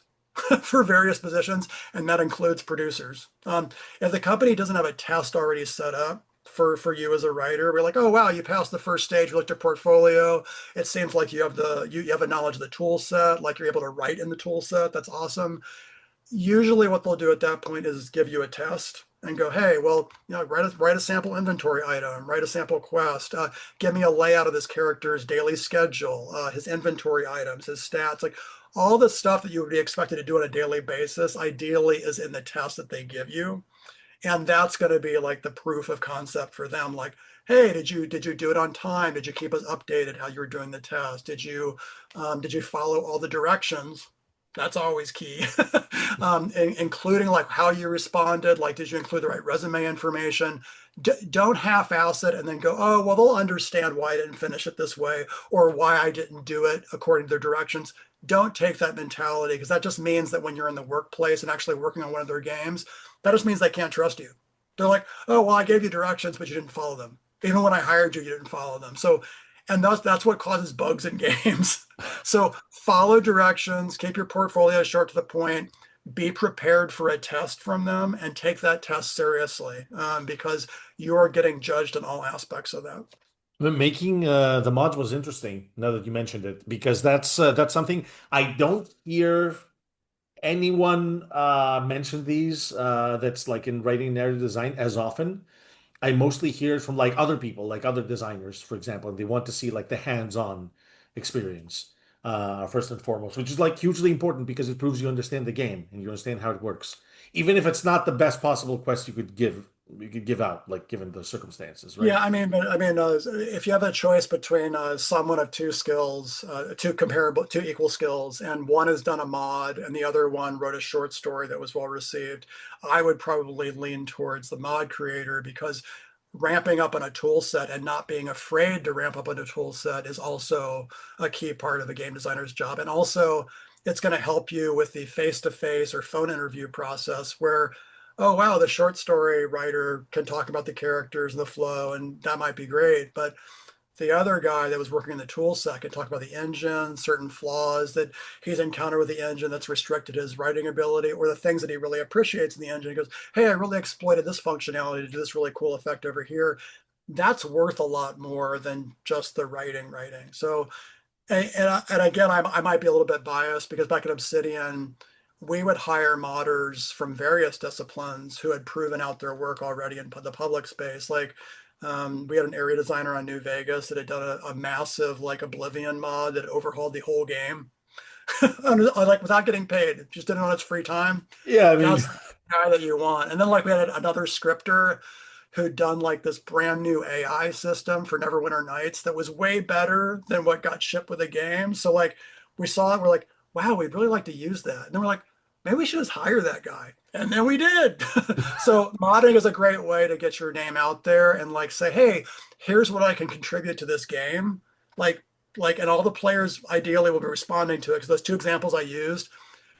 for various positions, and that includes producers, if the company doesn't have a test already set up for you as a writer, we're like, oh wow, you passed the first stage. We looked at portfolio. It seems like you have a knowledge of the tool set, like you're able to write in the tool set. That's awesome. Usually what they'll do at that point is give you a test and go, hey, well, write a sample inventory item, write a sample quest, give me a layout of this character's daily schedule, his inventory items, his stats, like all the stuff that you would be expected to do on a daily basis, ideally is in the test that they give you. And that's going to be like the proof of concept for them. Like, hey, did you do it on time? Did you keep us updated how you were doing the test? Did you follow all the directions? That's always key. Including like how you responded, like did you include the right resume information? Don't half-ass it and then go, oh, well, they'll understand why I didn't finish it this way or why I didn't do it according to their directions. Don't take that mentality, because that just means that when you're in the workplace and actually working on one of their games, that just means they can't trust you. They're like, oh, well, I gave you directions, but you didn't follow them. Even when I hired you, you didn't follow them. So, and that's what causes bugs in games. So follow directions, keep your portfolio short to the point, be prepared for a test from them, and take that test seriously, because you are getting judged in all aspects of that. Making the mods was interesting now that you mentioned it, because that's something I don't hear anyone mention these that's like in writing narrative design as often. I mostly hear it from like other people, like other designers, for example, and they want to see like the hands-on experience first and foremost, which is like hugely important because it proves you understand the game and you understand how it works, even if it's not the best possible quest you could give out, like given the circumstances, right? Yeah, if you have a choice between someone of two skills, two equal skills, and one has done a mod and the other one wrote a short story that was well received, I would probably lean towards the mod creator, because ramping up on a tool set and not being afraid to ramp up on a tool set is also a key part of a game designer's job. And also, it's going to help you with the face-to-face or phone interview process where, oh, wow, the short story writer can talk about the characters and the flow, and that might be great. But the other guy that was working in the tool set can talk about the engine, certain flaws that he's encountered with the engine that's restricted his writing ability, or the things that he really appreciates in the engine. He goes, hey, I really exploited this functionality to do this really cool effect over here. That's worth a lot more than just the writing. So, and again, I might be a little bit biased, because back at Obsidian, we would hire modders from various disciplines who had proven out their work already in the public space. Like, we had an area designer on New Vegas that had done a massive like Oblivion mod that overhauled the whole game, like without getting paid, just did it on its free time. Yeah, I mean, That's the guy that you want. And then like we had another scripter who'd done like this brand new AI system for Neverwinter Nights that was way better than what got shipped with the game. So like we saw it, we're like, wow, we'd really like to use that. And then we're like, maybe we should just hire that guy. And then we did. So modding is a great way to get your name out there and like say, hey, here's what I can contribute to this game. Like, and all the players ideally will be responding to it, because those two examples I used,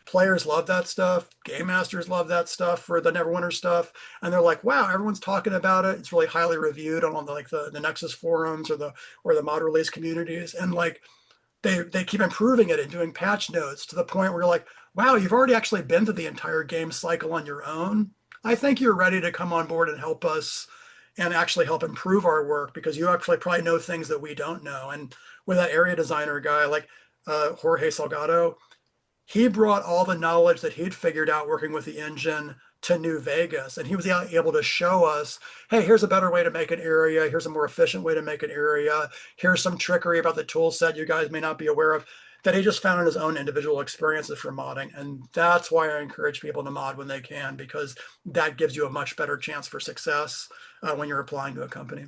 players love that stuff. Game masters love that stuff for the Neverwinter stuff, and they're like, "Wow, everyone's talking about it. It's really highly reviewed on the Nexus forums or the mod release communities." And like they keep improving it and doing patch notes to the point where you're like, "Wow, you've already actually been through the entire game cycle on your own. I think you're ready to come on board and help us." And actually help improve our work, because you actually probably know things that we don't know. And with that area designer guy, like Jorge Salgado, he brought all the knowledge that he'd figured out working with the engine to New Vegas. And he was able to show us, hey, here's a better way to make an area. Here's a more efficient way to make an area. Here's some trickery about the tool set you guys may not be aware of, that he just found in his own individual experiences from modding. And that's why I encourage people to mod when they can, because that gives you a much better chance for success when you're applying to a company.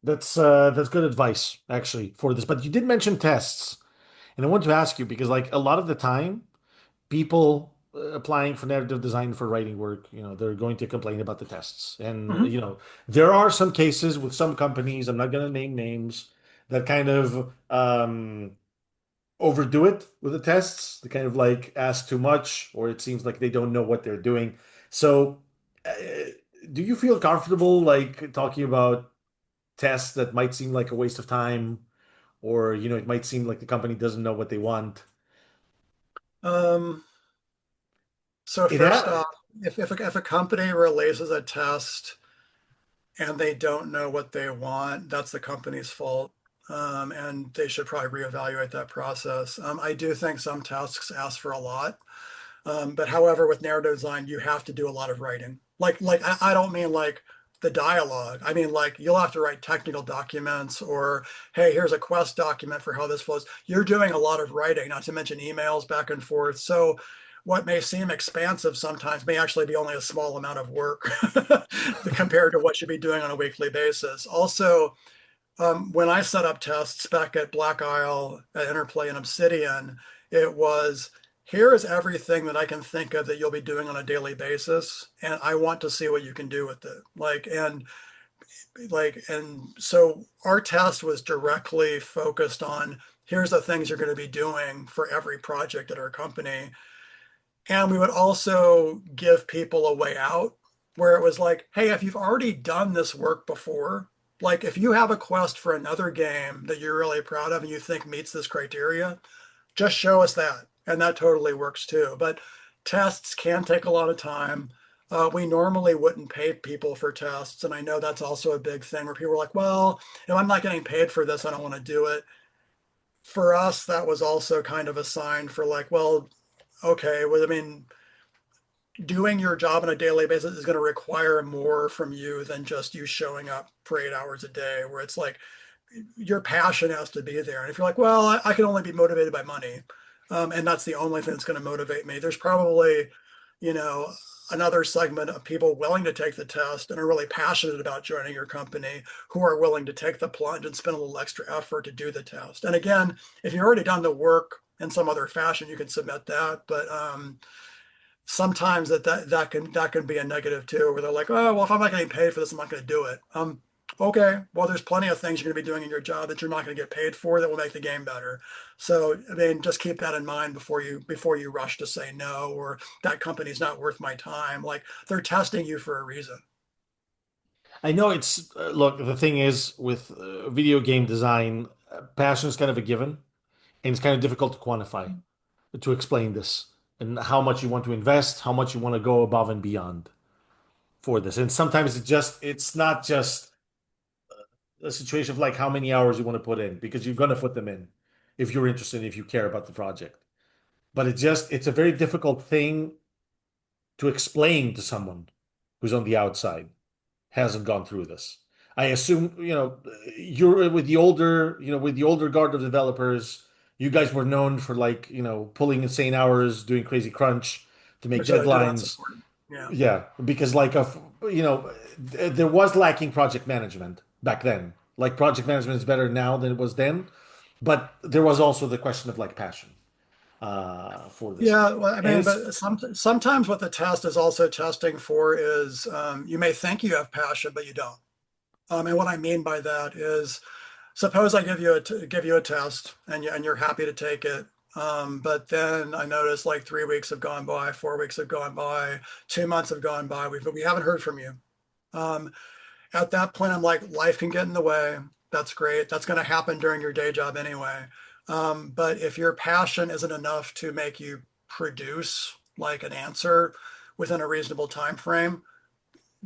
that's good advice actually for this. But you did mention tests, and I want to ask you because like a lot of the time, people applying for narrative design for writing work, they're going to complain about the tests. And, Mhm. there are some cases with some companies, I'm not going to name names, that kind of overdo it with the tests. They kind of like ask too much, or it seems like they don't know what they're doing. So, uh, do you feel comfortable like talking about tests that might seem like a waste of time, or, it might seem like the company doesn't know what they want? Um, so It first ha off, if a company releases a test and they don't know what they want, that's the company's fault. And they should probably reevaluate that process. I do think some tasks ask for a lot. But however, with narrative design, you have to do a lot of writing. I don't mean like the dialogue. I mean, like you'll have to write technical documents, or, hey, here's a quest document for how this flows. You're doing a lot of writing, not to mention emails back and forth. So what may seem expansive sometimes may actually be only a small amount of work compared to what you'd be doing on a weekly basis. Also, when I set up tests back at Black Isle, at Interplay, and Obsidian, it was here is everything that I can think of that you'll be doing on a daily basis, and I want to see what you can do with it. And so our test was directly focused on here's the things you're going to be doing for every project at our company. And we would also give people a way out where it was like, hey, if you've already done this work before, like if you have a quest for another game that you're really proud of and you think meets this criteria, just show us that. And that totally works too. But tests can take a lot of time. We normally wouldn't pay people for tests. And I know that's also a big thing where people are like, well, if I'm not getting paid for this, I don't want to do it. For us, that was also kind of a sign for like, well, okay, well, I mean, doing your job on a daily basis is going to require more from you than just you showing up for 8 hours a day, where it's like your passion has to be there. And if you're like, well, I can only be motivated by money, and that's the only thing that's going to motivate me, there's probably, you know, another segment of people willing to take the test and are really passionate about joining your company who are willing to take the plunge and spend a little extra effort to do the test. And again, if you've already done the work in some other fashion, you can submit that. But sometimes that can be a negative too, where they're like, oh, well, if I'm not getting paid for this, I'm not going to do it. Okay, well, there's plenty of things you're going to be doing in your job that you're not going to get paid for that will make the game better. So, I mean, just keep that in mind before you rush to say no, or that company's not worth my time. Like they're testing you for a reason. I know it's look, the thing is with video game design, passion is kind of a given, and it's kind of difficult to quantify, to explain this, and how much you want to invest, how much you want to go above and beyond for this. And sometimes it's not just a situation of like how many hours you want to put in, because you're going to put them in if you're interested, if you care about the project. But it's a very difficult thing to explain to someone who's on the outside, hasn't gone through this. I assume, you're with the older, with the older guard of developers, you guys were known for like, pulling insane hours, doing crazy crunch to make Which I do not deadlines. support. Yeah. Yeah, because there was lacking project management back then. Like project management is better now than it was then, but there was also the question of like passion for this. Yeah, well, I And mean, it's but sometimes what the test is also testing for is you may think you have passion, but you don't. And what I mean by that is, suppose I give you a test and you're happy to take it, but then I notice like 3 weeks have gone by, 4 weeks have gone by, 2 months have gone by, we haven't heard from you. Um, at that point, I'm like, life can get in the way. That's great. That's going to happen during your day job anyway. But if your passion isn't enough to make you produce like an answer within a reasonable time frame,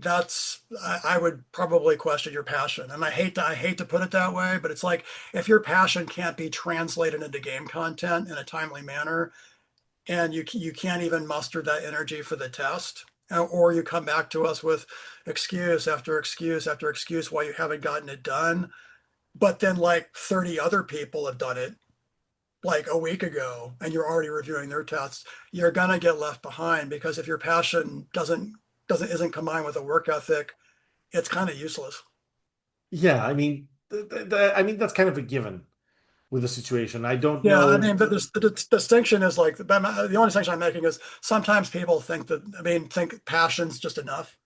I would probably question your passion. And I hate to put it that way, but it's like if your passion can't be translated into game content in a timely manner, and you can't even muster that energy for the test, or you come back to us with excuse after excuse after excuse why you haven't gotten it done, but then like 30 other people have done it like a week ago and you're already reviewing their tests, you're gonna get left behind because if your passion isn't combined with a work ethic, it's kind of useless. Yeah, I mean, I mean that's kind of a given with the situation. I don't Yeah, I know. mean, but the distinction is like the only distinction I'm making is sometimes people think that, I mean, think passion's just enough.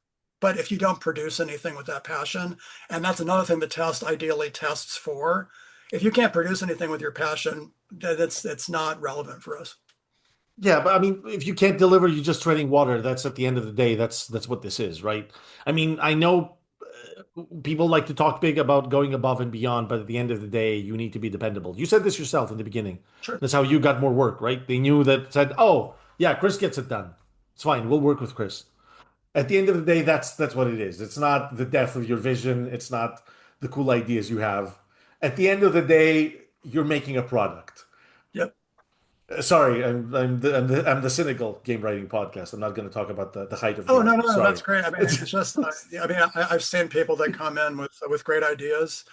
But if you don't produce anything with that passion, and that's another thing the test ideally tests for, if you can't produce anything with your passion, then it's not relevant for us. Yeah, but I mean, if you can't deliver, you're just treading water. That's at the end of the day, that's what this is, right? I mean, I know people like to talk big about going above and beyond, but at the end of the day, you need to be dependable. You said this yourself in the beginning. Sure. That's how you got more work, right? They knew that said, "Oh, yeah, Chris gets it done. It's fine. We'll work with Chris." At the end of the day, that's what it is. It's not the depth of your vision. It's not the cool ideas you have. At the end of the day, you're making a product. Yep. Sorry, I'm the cynical game writing podcast. I'm not going to talk about the height of the Oh, no, art. no, no, Sorry. that's great. I mean, it's just, yeah, I mean, I've seen people that come in with great ideas.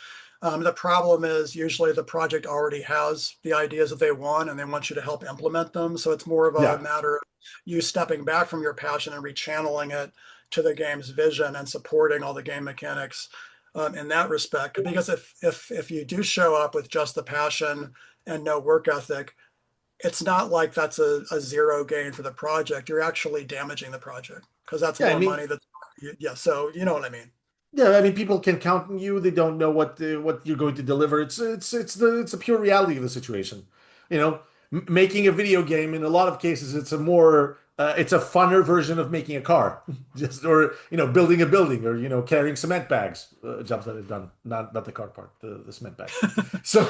The problem is usually the project already has the ideas that they want and they want you to help implement them. So it's more of a Yeah. matter of you stepping back from your passion and rechanneling it to the game's vision and supporting all the game mechanics in that respect. Because if you do show up with just the passion and no work ethic, it's not like that's a zero gain for the project. You're actually damaging the project because that's Yeah, I more mean, money that's yeah. So you know what I mean. yeah, I mean, people can count on you. They don't know what you're going to deliver. It's a pure reality of the situation. You know, making a video game in a lot of cases, it's a funner version of making a car, just or building a building or carrying cement bags. Jobs that I've done, not the car part, the cement bags. So,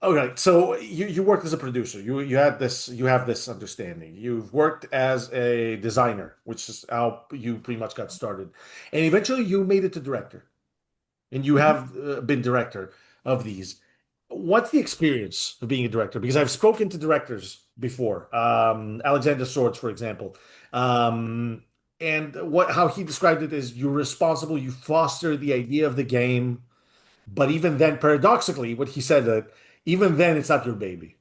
okay, so you worked as a producer. You have this understanding. You've worked as a designer, which is how you pretty much got started. And eventually you made it to director, and you Mhm. have been director of these. What's the experience of being a director? Because I've spoken to directors before, Alexander Swords, for example. Um, and how he described it is you're responsible, you foster the idea of the game, but even then, paradoxically, what he said that even then it's not your baby.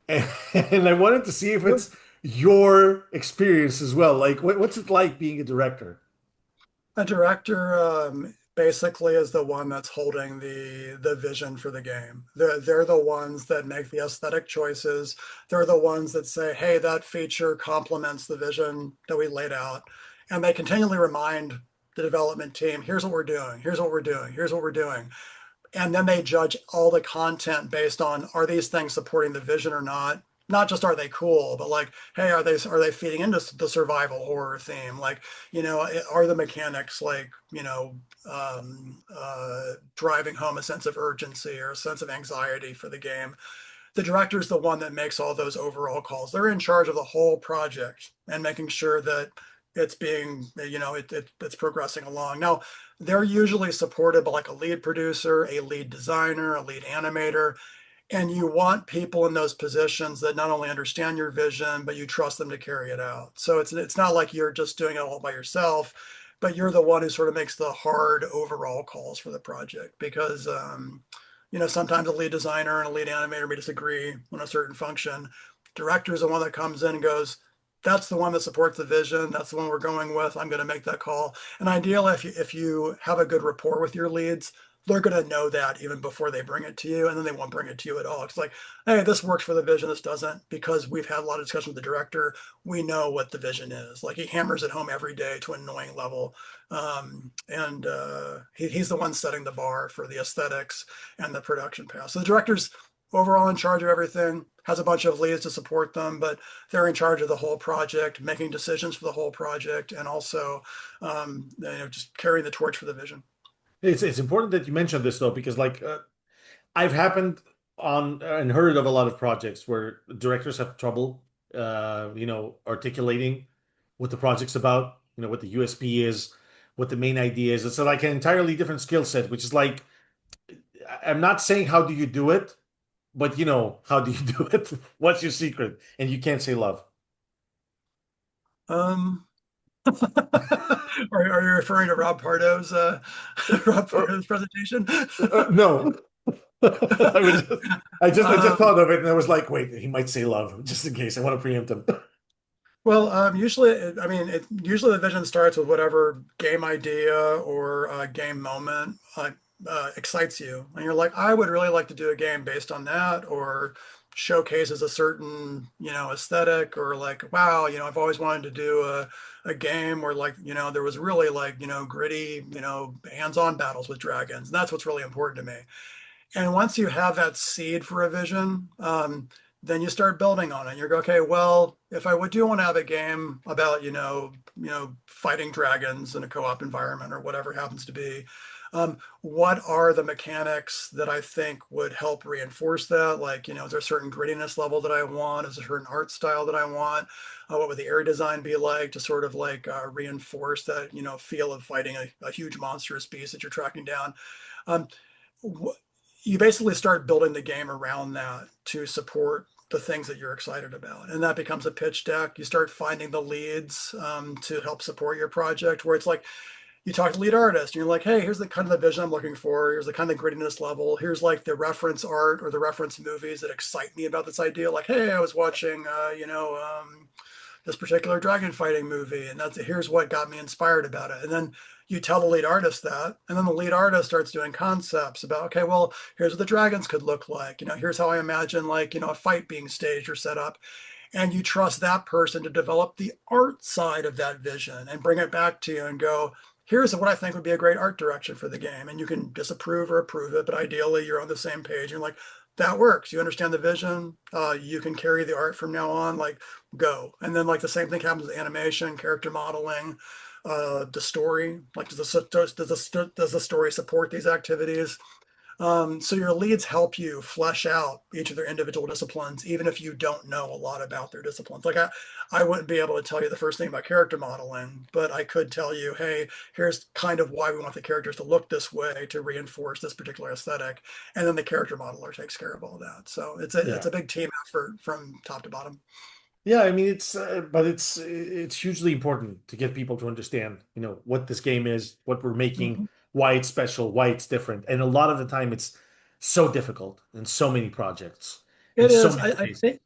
And I wanted to see if it's your experience as well. Like, what's it like being a director? A director basically is the one that's holding the vision for the game. They're the ones that make the aesthetic choices. They're the ones that say, "Hey, that feature complements the vision that we laid out," and they continually remind the development team, "Here's what we're doing. Here's what we're doing. Here's what we're doing." And then they judge all the content based on are these things supporting the vision or not. Not just are they cool, but like, hey, are they feeding into the survival horror theme? Like, are the mechanics like, driving home a sense of urgency or a sense of anxiety for the game? The director is the one that makes all those overall calls. They're in charge of the whole project and making sure that it's being, it's progressing along. Now, they're usually supported by like a lead producer, a lead designer, a lead animator, and you want people in those positions that not only understand your vision, but you trust them to carry it out. So it's not like you're just doing it all by yourself, but you're the one who sort of makes the hard overall calls for the project because sometimes a lead designer and a lead animator may disagree on a certain function. Director is the one that comes in and goes, that's the one that supports the vision. That's the one we're going with. I'm going to make that call. And ideally, if you have a good rapport with your leads, they're going to know that even before they bring it to you, and then they won't bring it to you at all. It's like, hey, this works for the vision, this doesn't, because we've had a lot of discussion with the director. We know what the vision is. Like he hammers it home every day to an annoying level, and he's the one setting the bar for the aesthetics and the production path. So the director's overall in charge of everything, has a bunch of leads to support them, but they're in charge of the whole project, making decisions for the whole project, and also just carrying the torch for the vision. It's important that you mentioned this though, because I've happened on and heard of a lot of projects where directors have trouble, articulating what the project's about, what the USP is, what the main idea is. It's like an entirely different skill set, which is like, I'm not saying how do you do it, but how do you do it? What's your secret? And you can't say love. Um, are you referring to Rob Pardo's Rob Or, Pardo's presentation? no. I just um, thought of it and I was like, wait, he might say love, just in case. I want to preempt him. Well, usually, I mean, usually the vision starts with whatever game idea or game moment excites you, and you're like, I would really like to do a game based on that, or showcases a certain, aesthetic, or like, wow, I've always wanted to do a game where like, there was really like, gritty, hands-on battles with dragons. And that's what's really important to me. And once you have that seed for a vision, then you start building on it. You go, okay, well, if I would do want to have a game about, fighting dragons in a co-op environment or whatever it happens to be, what are the mechanics that I think would help reinforce that? Like, is there a certain grittiness level that I want? Is there a certain art style that I want? What would the area design be like to sort of like reinforce that, feel of fighting a huge monstrous beast that you're tracking down? Um, you basically start building the game around that to support the things that you're excited about. And that becomes a pitch deck. You start finding the leads to help support your project where it's like, you talk to the lead artist and you're like, hey, here's the kind of the vision I'm looking for. Here's the kind of grittiness level. Here's like the reference art or the reference movies that excite me about this idea. Like, hey, I was watching, this particular dragon fighting movie, and that's here's what got me inspired about it. And then you tell the lead artist that, and then the lead artist starts doing concepts about, okay, well, here's what the dragons could look like. Here's how I imagine like, a fight being staged or set up. And you trust that person to develop the art side of that vision and bring it back to you and go, here's what I think would be a great art direction for the game. And you can disapprove or approve it, but ideally you're on the same page. You're like, that works. You understand the vision. You can carry the art from now on, like go. And then like the same thing happens with animation, character modeling, the story. Like does the story support these activities? So your leads help you flesh out each of their individual disciplines, even if you don't know a lot about their disciplines. Like I wouldn't be able to tell you the first thing about character modeling, but I could tell you, hey, here's kind of why we want the characters to look this way to reinforce this particular aesthetic. And then the character modeler takes care of all that. So it's Yeah. a big team effort from top to bottom. Yeah, I mean but it's hugely important to get people to understand, what this game is, what we're making, Mhm. why it's special, why it's different. And a lot of the time it's so difficult in so many projects, in It so is. many I ways. think,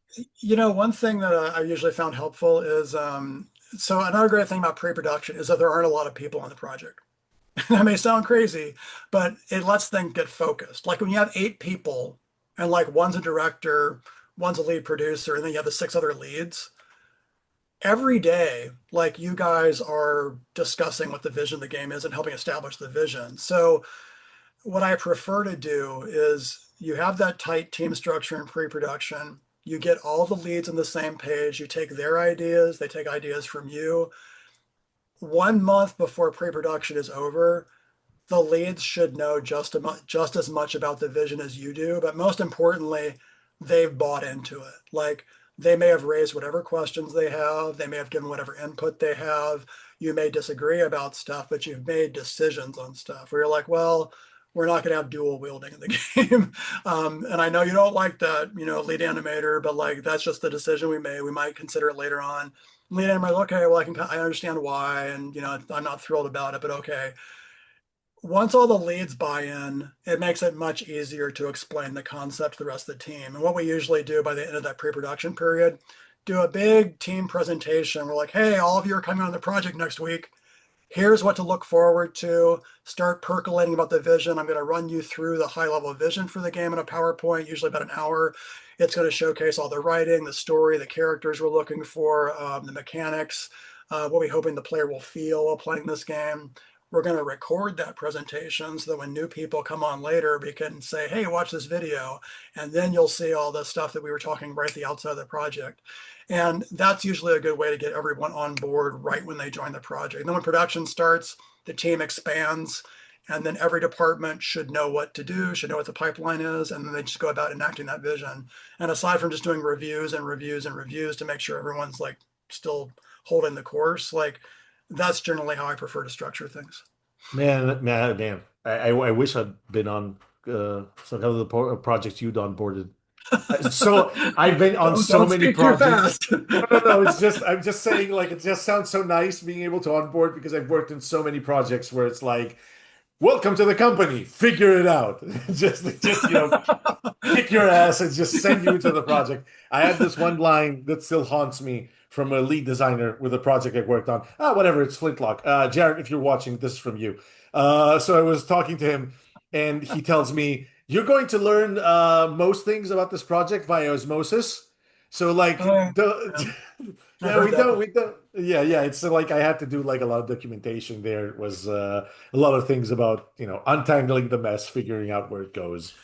one thing that I usually found helpful is so another great thing about pre-production is that there aren't a lot of people on the project. That may sound crazy, but it lets things get focused. Like when you have 8 people and like one's a director, one's a lead producer, and then you have the 6 other leads. Every day, like you guys are discussing what the vision of the game is and helping establish the vision. So what I prefer to do is you have that tight team structure in pre-production. You get all the leads on the same page. You take their ideas, they take ideas from you. 1 month before pre-production is over, the leads should know just as much about the vision as you do, but most importantly, they've bought into it. Like they may have raised whatever questions they have, they may have given whatever input they have. You may disagree about stuff, but you've made decisions on stuff where you're like, well, we're not going to have dual wielding in the game. And I know you don't like that, lead animator, but like that's just the decision we made. We might consider it later on. Lead animator, okay, well, I understand why, and I'm not thrilled about it, but okay. Once all the leads buy in, it makes it much easier to explain the concept to the rest of the team. And what we usually do by the end of that pre-production period, do a big team presentation. We're like, hey, all of you are coming on the project next week. Here's what to look forward to. Start percolating about the vision. I'm going to run you through the high level vision for the game in a PowerPoint, usually about an hour. It's going to showcase all the writing, the story, the characters we're looking for, the mechanics, what we're hoping the player will feel while playing this game. We're going to record that presentation so that when new people come on later, we can say, hey, watch this video. And then you'll see all the stuff that we were talking right at the outset of the project. And that's usually a good way to get everyone on board right when they join the project. And then when production starts, the team expands, and then every department should know what to do, should know what the pipeline is, and then they just go about enacting that vision. And aside from just doing reviews and reviews and reviews to make sure everyone's like still holding the course, like that's generally how I prefer to structure things. Man. I wish I'd been on some of the projects you'd onboarded. So I've been on so Don't many speak too projects. fast. No. It's just I'm just saying like it just sounds so nice being able to onboard because I've worked in so many projects where it's like, welcome to the company, figure it out. Just kick your ass and just send you into the project. I had this one line that still haunts me from a lead designer with a project I worked on. Whatever, it's Flintlock. Jared, if you're watching, this is from you. So I was talking to him, and he tells me, "You're going to learn most things about this project via osmosis." So like Oh, yeah, the I've yeah, heard that we before. don't yeah. It's like I had to do like a lot of documentation there. It was a lot of things about, untangling the mess, figuring out where it goes.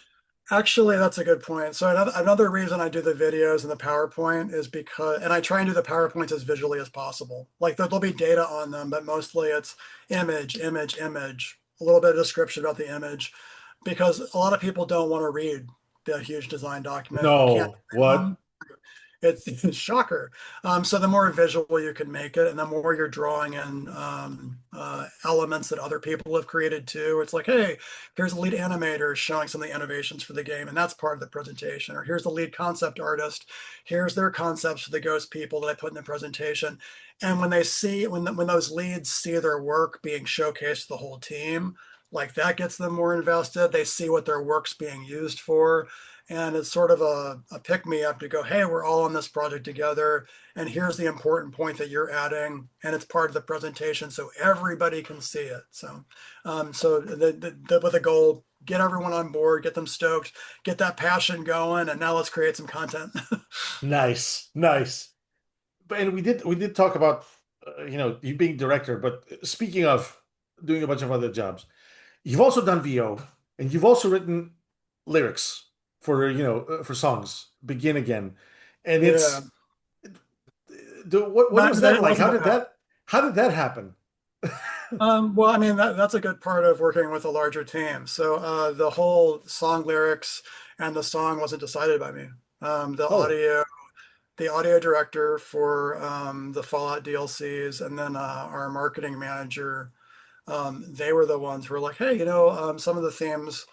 Actually, that's a good point. So another reason I do the videos and the PowerPoint is because, and I try and do the PowerPoints as visually as possible. Like there'll be data on them, but mostly it's image, image, image, a little bit of description about the image, because a lot of people don't want to read the huge design documents. You can't No, read what? them. It's shocker. So the more visual you can make it, and the more you're drawing in elements that other people have created too. It's like, hey, here's the lead animator showing some of the innovations for the game, and that's part of the presentation. Or here's the lead concept artist. Here's their concepts for the ghost people that I put in the presentation. And when they see when those leads see their work being showcased to the whole team, like that gets them more invested. They see what their work's being used for. And it's sort of a pick me up to go, hey, we're all on this project together. And here's the important point that you're adding. And it's part of the presentation so everybody can see it. So with a goal, get everyone on board, get them stoked, get that passion going. And now let's create some content. Nice, nice. But and we did talk about you being director, but speaking of doing a bunch of other jobs, you've also done VO and you've also written lyrics for for songs. Begin Again, and Yeah. what Not was that that it like? wasn't How a did path. that happen? Well, I mean, that's a good part of working with a larger team. So the whole song lyrics and the song wasn't decided by me. The Oh, audio director for the Fallout DLCs, and then our marketing manager, they were the ones who were like, hey, some of the themes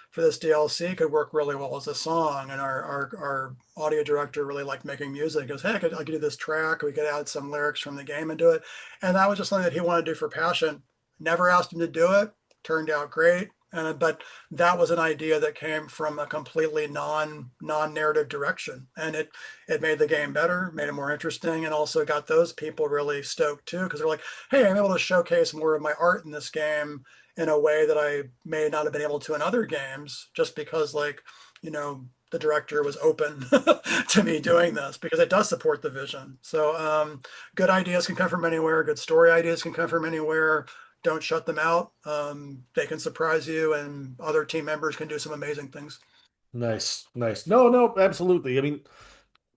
for this DLC could work really well as a song. And our audio director really liked making music. He goes, hey, I could do this track. We could add some lyrics from the game into it. And that was just something that he wanted to do for passion. Never asked him to do it. Turned out great. But that was an idea that came from a completely non-narrative direction, and it made the game better, made it more interesting, and also got those people really stoked too because they're like, "Hey, I'm able to showcase more of my art in this game in a way that I may not have been able to in other games just because the director was open to me doing this because it does support the vision. So good ideas can come from anywhere. Good story ideas can come from anywhere. Don't shut them out. They can surprise you, and other team members can do some amazing things. nice, nice. No, no, absolutely. I mean,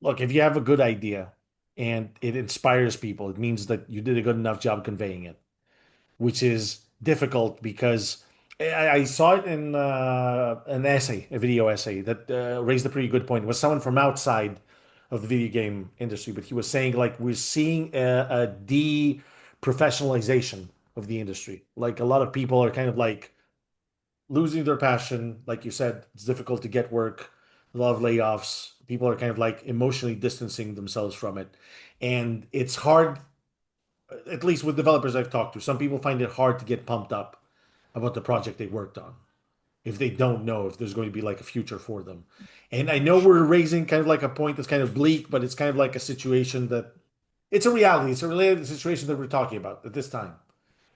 look, if you have a good idea and it inspires people, it means that you did a good enough job conveying it, which is difficult because I saw it in an essay, a video essay that raised a pretty good point. It was someone from outside of the video game industry, but he was saying like we're seeing a de-professionalization of the industry. Like a lot of people are kind of like losing their passion. Like you said, it's difficult to get work, a lot of layoffs. People are kind of like emotionally distancing themselves from it. And it's hard, at least with developers I've talked to, some people find it hard to get pumped up about the project they worked on if they don't know if there's going to be like a future for them. And I know we're raising kind of like a point that's kind of bleak, but it's kind of like a situation that it's a reality. It's a related situation that we're talking about at this time.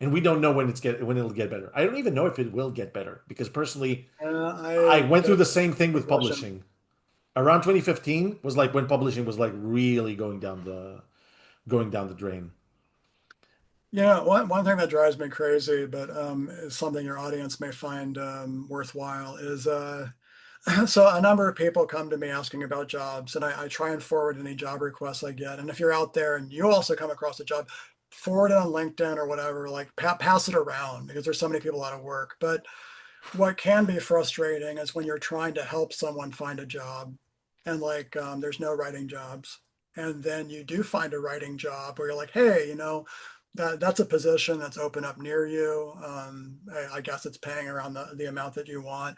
And we don't know when it'll get better. I don't even know if it will get better because personally, I I went through the That's same thing a with question. publishing. Around 2015 was like when publishing was like really going down the drain. One thing that drives me crazy, but is something your audience may find worthwhile, is so a number of people come to me asking about jobs, and I try and forward any job requests I get. And if you're out there and you also come across a job, forward it on LinkedIn or whatever, like pass it around because there's so many people out of work. But what can be frustrating is when you're trying to help someone find a job and there's no writing jobs. And then you do find a writing job where you're like, hey, that's a position that's open up near you. I guess it's paying around the amount that you want.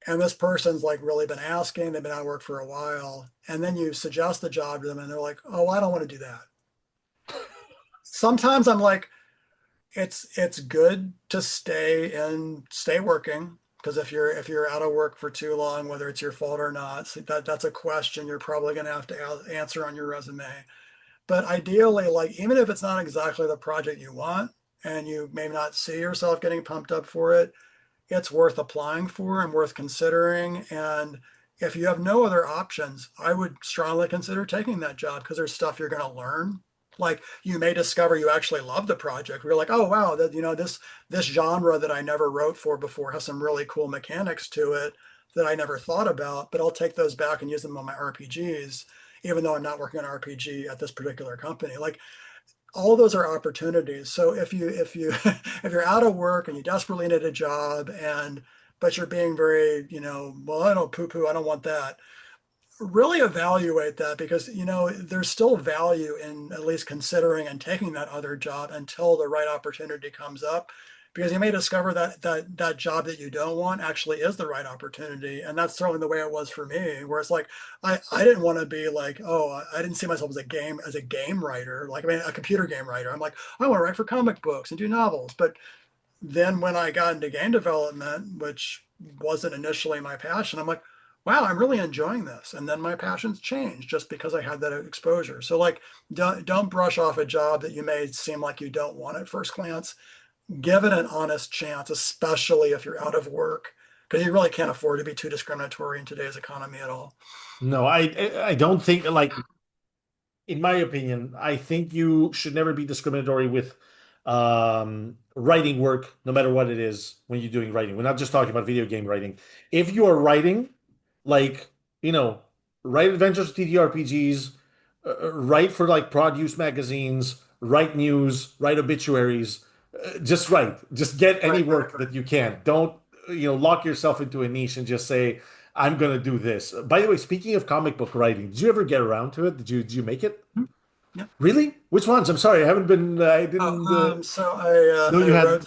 And this person's like really been asking, they've been out of work for a while. And then you suggest the job to them and they're like, oh, I don't want to do that. Sometimes I'm like, it's good to stay working because if you're out of work for too long, whether it's your fault or not, so that's a question you're probably going to have to answer on your resume. But ideally, like even if it's not exactly the project you want and you may not see yourself getting pumped up for it, it's worth applying for and worth considering. And if you have no other options, I would strongly consider taking that job because there's stuff you're going to learn. Like you may discover you actually love the project. You're like, oh wow, that this genre that I never wrote for before has some really cool mechanics to it that I never thought about. But I'll take those back and use them on my RPGs, even though I'm not working on RPG at this particular company. Like all those are opportunities. So if you if you're out of work and you desperately need a job and but you're being very, well, I don't poo-poo, I don't want that. really evaluate that because there's still value in at least considering and taking that other job until the right opportunity comes up, because you may discover that job that you don't want actually is the right opportunity. And that's certainly the way it was for me, where it's like I didn't want to be like, oh, I didn't see myself as a game writer, like, I mean, a computer game writer. I'm like, I want to write for comic books and do novels. But then when I got into game development, which wasn't initially my passion, I'm like, wow, I'm really enjoying this. And then my passions changed just because I had that exposure. So like, don't brush off a job that you may seem like you don't want at first glance. Give it an honest chance, especially if you're out of work, because you really can't afford to be too discriminatory in today's economy at all. No, I don't think like in my opinion, I think you should never be discriminatory with writing work, no matter what it is, when you're doing writing. We're not just talking about video game writing. If you are writing, like, you know, write adventures TTRPGs, write for like produce magazines, write news, write obituaries, just write. Just get any Right, right, work right. that you can. Don't, lock yourself into a niche and just say, I'm gonna do this. By the way, speaking of comic book writing, did you ever get around to it? Did you make it? Hmm. Yeah. Really? Which ones? I'm sorry, I haven't been. I Oh, didn't so know I you had.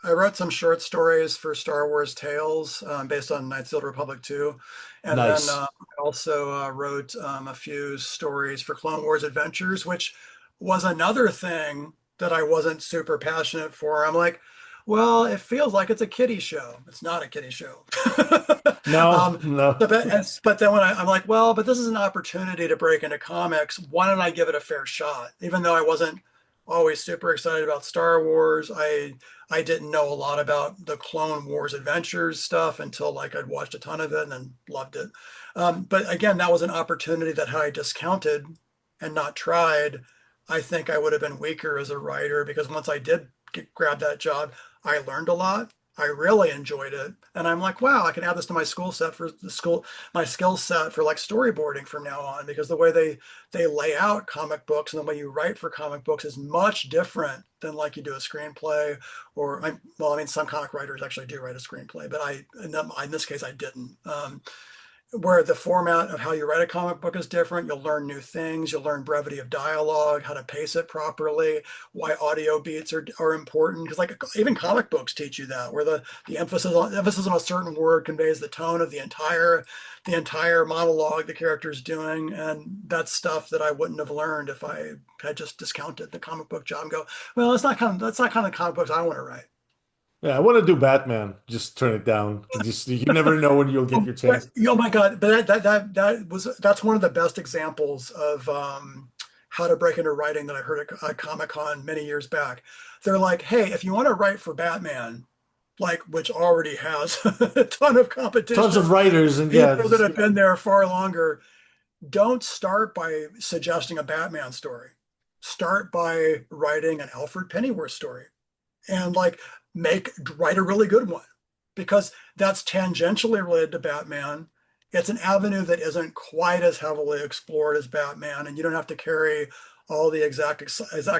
wrote some short stories for Star Wars Tales, based on Knights of the Old Republic 2. And then Nice. I also wrote a few stories for Clone Wars Adventures, which was another thing that I wasn't super passionate for. I'm like, well, it feels like it's a kiddie show. It's not a kiddie show. No, um, no. but then when I'm like, well, but this is an opportunity to break into comics. Why don't I give it a fair shot? Even though I wasn't always super excited about Star Wars, I didn't know a lot about the Clone Wars Adventures stuff until like I'd watched a ton of it and then loved it. But again, that was an opportunity that had I discounted and not tried, I think I would have been weaker as a writer, because once I did grab that job, I learned a lot. I really enjoyed it. And I'm like, wow, I can add this to my my skill set for like storyboarding from now on, because the way they lay out comic books and the way you write for comic books is much different than like you do a screenplay. Well, I mean, some comic writers actually do write a screenplay, but in this case, I didn't. Where the format of how you write a comic book is different. You'll learn new things. You'll learn brevity of dialogue, how to pace it properly, why audio beats are important. Because like even comic books teach you that, where the emphasis on a certain word conveys the tone of the entire monologue the character's doing. And that's stuff that I wouldn't have learned if I had just discounted the comic book job and go, well, that's not kind of comic books I want to write. Yeah, I want to do Batman. Just turn it down. Just you never know when you'll get your chance. Oh my God! But that's one of the best examples of how to break into writing that I heard at Comic-Con many years back. They're like, hey, if you want to write for Batman, like, which already has a ton of Tons of competition, writers and yeah, people that just have been there far longer, don't start by suggesting a Batman story. Start by writing an Alfred Pennyworth story, and like write a really good one, because that's tangentially related to Batman. It's an avenue that isn't quite as heavily explored as Batman, and you don't have to carry all the exact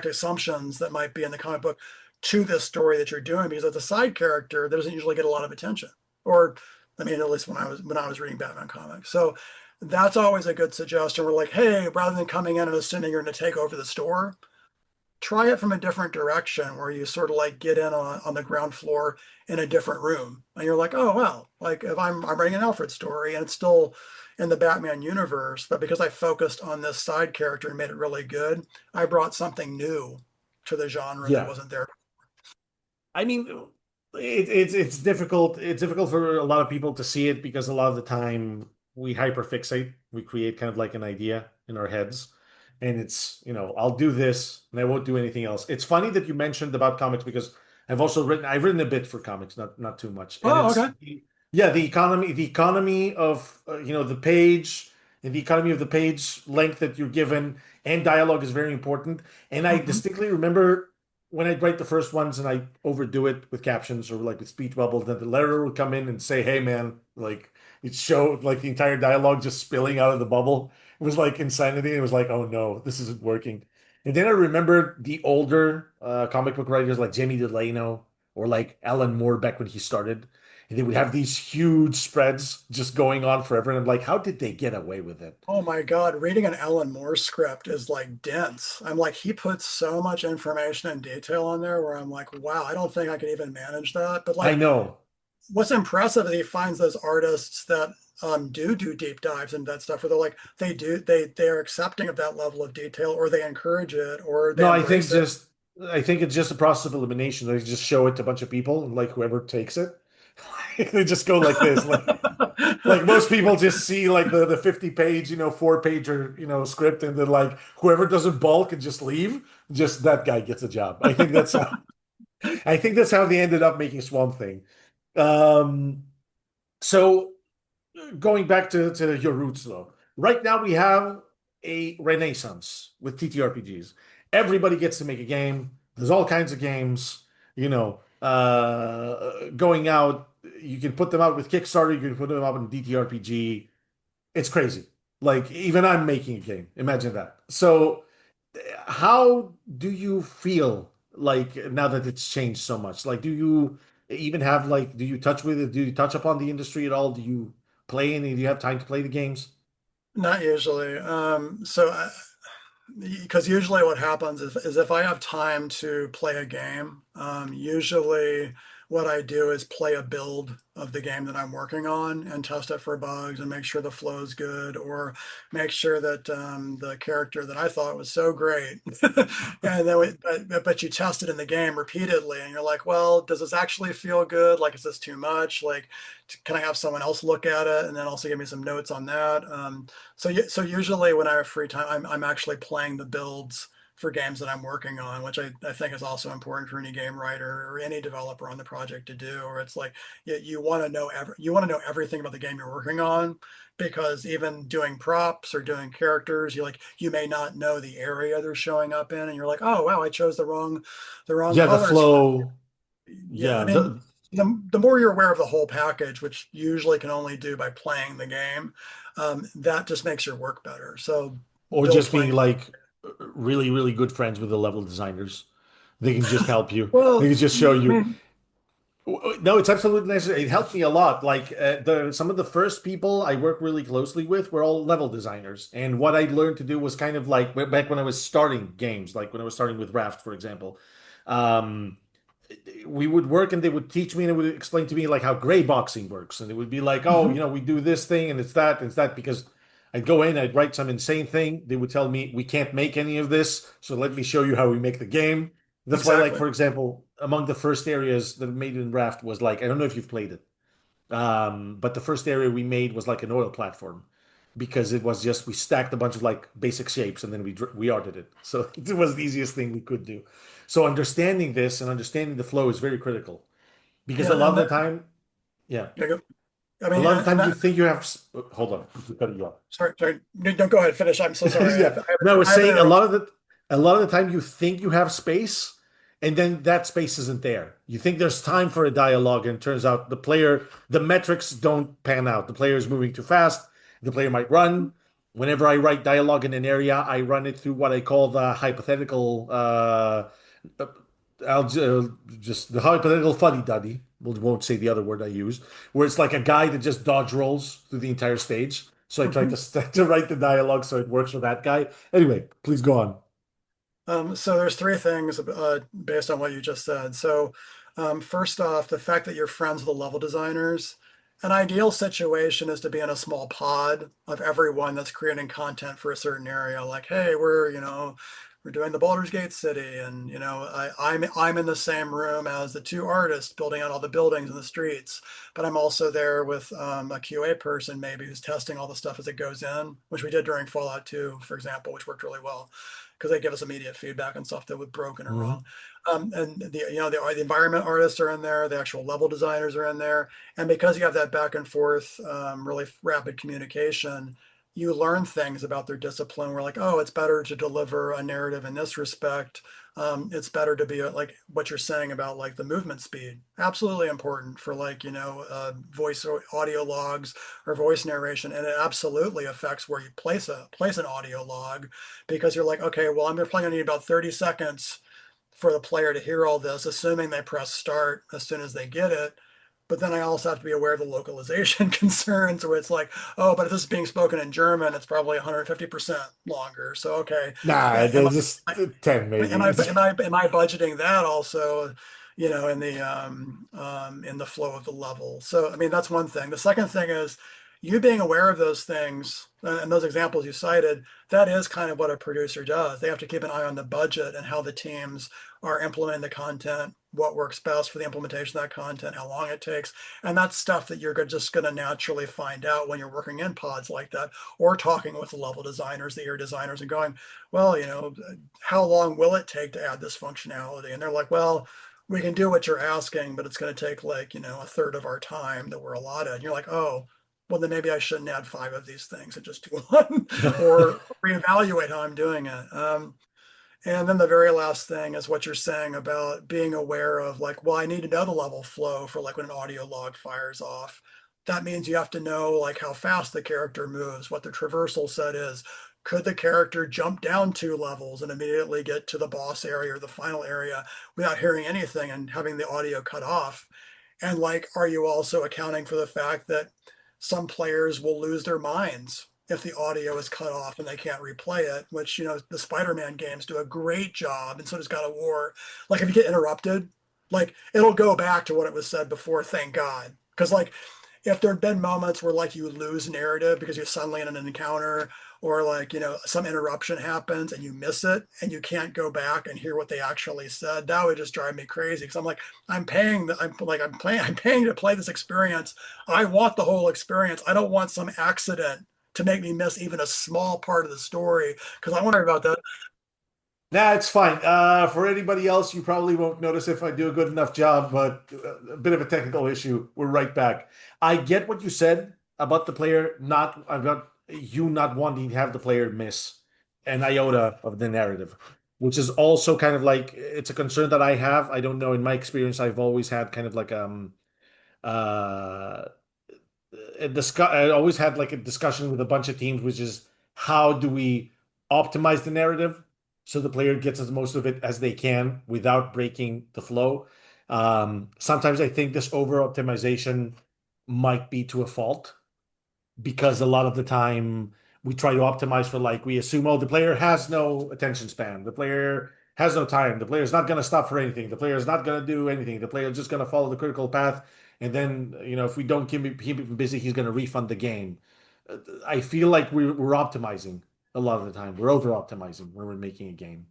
assumptions that might be in the comic book to this story that you're doing, because it's a side character that doesn't usually get a lot of attention. Or, I mean, at least when I was reading Batman comics. So that's always a good suggestion. We're like, hey, rather than coming in and assuming you're going to take over the store, try it from a different direction, where you sort of like get in on the ground floor in a different room, and you're like, oh well, like if I'm writing an Alfred story and it's still in the Batman universe, but because I focused on this side character and made it really good, I brought something new to the genre that yeah. wasn't there. I mean, it's difficult. It's difficult for a lot of people to see it because a lot of the time we hyperfixate. We create kind of like an idea in our heads, and it's I'll do this and I won't do anything else. It's funny that you mentioned about comics because I've written a bit for comics, not too much, and Oh, it's okay. yeah, the economy of the page and the economy of the page length that you're given and dialogue is very important. And I Hmm. distinctly remember when I'd write the first ones and I overdo it with captions or like with speech bubbles, then the letter would come in and say, "Hey, man," like it showed like the entire dialogue just spilling out of the bubble. It was like insanity. It was like, "Oh no, this isn't working." And then I remembered the older comic book writers like Jamie Delano or like Alan Moore back when he started, and they would have these huge spreads just going on forever. And I'm like, how did they get away with it? Oh my God, reading an Alan Moore script is like dense. I'm like, he puts so much information and detail on there where I'm like, wow, I don't think I can even manage that. But I like, know. what's impressive is he finds those artists that do deep dives into that stuff where they're like, they are accepting of that level of detail, or they encourage it, or they No, embrace it. I think it's just a process of elimination. They just show it to a bunch of people, and like whoever takes it, they just go like this. Like most people just see like the 50 page, 4 pager, script, and then like whoever doesn't bulk and just leave, just that guy gets a job. I think that's how they ended up making Swamp Thing. Um, so going back to your roots though, right now we have a renaissance with TTRPGs. Everybody gets to make a game. There's all kinds of games, going out. You can put them out with Kickstarter. You can put them out in DTRPG. It's crazy. Like even I'm making a game. Imagine that. So how do you feel like now that it's changed so much? Like, do you even have like, do you touch with it? Do you touch upon the industry at all? Do you play any? Do you have time to play the games? Not usually. Because usually what happens is if I have time to play a game, usually what I do is play a build of the game that I'm working on and test it for bugs and make sure the flow is good, or make sure that the character that I thought was so great, and then but you test it in the game repeatedly, and you're like, well, does this actually feel good? Like, is this too much? Like, can I have someone else look at it and then also give me some notes on that? So usually when I have free time, I'm actually playing the builds for games that I'm working on, which I think is also important for any game writer or any developer on the project to do. Or it's like you want to know you want to know everything about the game you're working on, because even doing props or doing characters, you may not know the area they're showing up in, and you're like, oh wow, I chose the wrong Yeah, the colors for flow. yeah, I Yeah, mean, the more you're aware of the whole package, which usually can only do by playing the game, that just makes your work better. So or build just being playing. like really, really good friends with the level designers. They can just help you. They Well, can just show I you. mean, No, it's absolutely necessary. It helped me a lot. Like some of the first people I worked really closely with were all level designers, and what I learned to do was kind of like back when I was starting games, like when I was starting with Raft, for example. Um, we would work and they would teach me and they would explain to me like how gray boxing works, and it would be like, oh, mhm, we do this thing and it's that because I'd go in, I'd write some insane thing. They would tell me we can't make any of this, so let me show you how we make the game. That's why, like, exactly. for example, among the first areas that made in Raft was like, I don't know if you've played it, but the first area we made was like an oil platform because it was just we stacked a bunch of like basic shapes and then we arted it. So it was the easiest thing we could do. So understanding this and understanding the flow is very critical because a Yeah, lot and of the that, time, yeah, yeah, I a mean, lot of the and time you that. think you have. Hold on, I'm cutting you off. Sorry. No, don't go ahead. Finish. I'm so sorry. Yeah. No, I was I have an saying interruption. a lot of the time you think you have space and then that space isn't there. You think there's time for a dialogue and it turns out the metrics don't pan out. The player is moving too fast. The player might run. Whenever I write dialogue in an area, I run it through what I call the hypothetical just the hypothetical fuddy duddy. We won't say the other word I use, where it's like a guy that just dodge rolls through the entire stage. So I tried Mhm. to write the dialogue so it works for that guy. Anyway, please go on. So there's three things based on what you just said. So first off, the fact that you're friends with the level designers. An ideal situation is to be in a small pod of everyone that's creating content for a certain area. Like, hey, we're doing the Baldur's Gate city, and I'm in the same room as the two artists building out all the buildings and the streets, but I'm also there with a QA person maybe who's testing all the stuff as it goes in, which we did during Fallout 2, for example, which worked really well because they give us immediate feedback on stuff that was broken or Mhm. wrong. And the environment artists are in there, the actual level designers are in there, and because you have that back and forth, really rapid communication, you learn things about their discipline. We're like, oh, it's better to deliver a narrative in this respect. It's better to be like what you're saying about like the movement speed. Absolutely important for like voice or audio logs or voice narration, and it absolutely affects where you place an audio log, because you're like, okay, well, I'm probably gonna need about 30 seconds for the player to hear all this, assuming they press start as soon as they get it. but then I also have to be aware of the localization concerns where it's like, oh, but if this is being spoken in German, it's probably 150% longer. So, okay, Nah, am they're just 10 maybe. am I budgeting that also, in the flow of the level? So, I mean, that's one thing. The second thing is you being aware of those things and those examples you cited, that is kind of what a producer does. They have to keep an eye on the budget and how the teams are implementing the content, what works best for the implementation of that content, how long it takes. And that's stuff that you're just going to naturally find out when you're working in pods like that, or talking with the level designers, the ear designers, and going, well, how long will it take to add this functionality? And they're like, well, we can do what you're asking, but it's going to take like, a third of our time that we're allotted. And you're like, oh, well, then maybe I shouldn't add 5 of these things and just do one or reevaluate how I'm doing it. And then the very last thing is what you're saying about being aware of like, well, I need to know the level flow for like when an audio log fires off. That means you have to know like how fast the character moves, what the traversal set is. Could the character jump down 2 levels and immediately get to the boss area or the final area without hearing anything and having the audio cut off? And like, are you also accounting for the fact that some players will lose their minds if the audio is cut off and they can't replay it, which, the Spider-Man games do a great job. And so does God of War. Like if you get interrupted, like it'll go back to what it was said before, thank God. Because like if there'd been moments where like you lose narrative because you're suddenly in an encounter or like, some interruption happens and you miss it and you can't go back and hear what they actually said, that would just drive me crazy. Cause I'm like, I'm paying to play this experience. I want the whole experience. I don't want some accident to make me miss even a small part of the story. Cause I wonder about that. Nah, it's fine. For anybody else, you probably won't notice if I do a good enough job, but a bit of a technical issue. We're right back. I get what you said about the player not about you not wanting to have the player miss an iota of the narrative, which is also kind of like it's a concern that I have. I don't know. In my experience, I've always had kind of like uh I always had like a discussion with a bunch of teams, which is how do we optimize the narrative so the player gets as most of it as they can without breaking the flow. Sometimes I think this over optimization might be to a fault because a lot of the time we try to optimize for like we assume, oh, the player has no attention span, the player has no time, the player is not going to stop for anything, the player is not going to do anything, the player is just going to follow the critical path, and then if we don't keep him busy, he's going to refund the game. I feel like we're optimizing a lot of the time. We're over optimizing when we're making a game.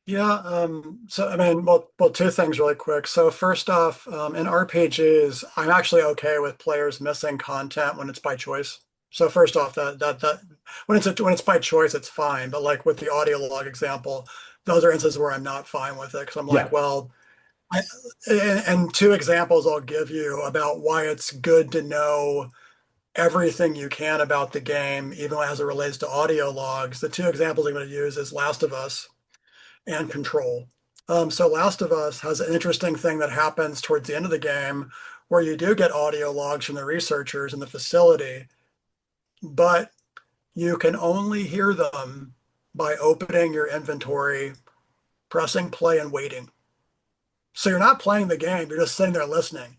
Yeah. So I mean, well, 2 things really quick. So first off, in RPGs, I'm actually okay with players missing content when it's by choice. So first off, that when it's by choice, it's fine. But like with the audio log example, those are instances where I'm not fine with it because I'm like, Yeah. well, I, and 2 examples I'll give you about why it's good to know everything you can about the game, even as it relates to audio logs. The 2 examples I'm going to use is Last of Us and Control. So Last of Us has an interesting thing that happens towards the end of the game where you do get audio logs from the researchers in the facility, but you can only hear them by opening your inventory, pressing play, and waiting. So you're not playing the game, you're just sitting there listening.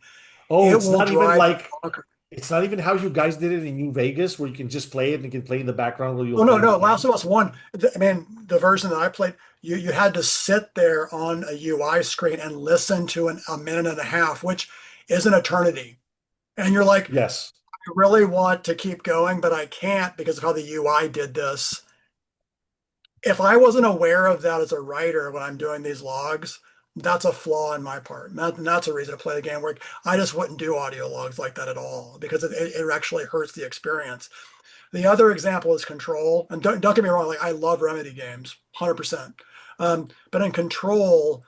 Oh, It it's will not even drive you like bonkers. it's not even how you guys did it in New Vegas, where you can just play it and you can play in the background while you're Oh no, playing the no, Last game. of Us One. I mean, the version that I played, you had to sit there on a UI screen and listen to a minute and a half, which is an eternity. And you're like, Yes. I really want to keep going, but I can't because of how the UI did this. If I wasn't aware of that as a writer when I'm doing these logs, that's a flaw in my part. And that's a reason to play the game where I just wouldn't do audio logs like that at all because it actually hurts the experience. The other example is Control. And don't get me wrong, like I love Remedy games, 100%. But in Control,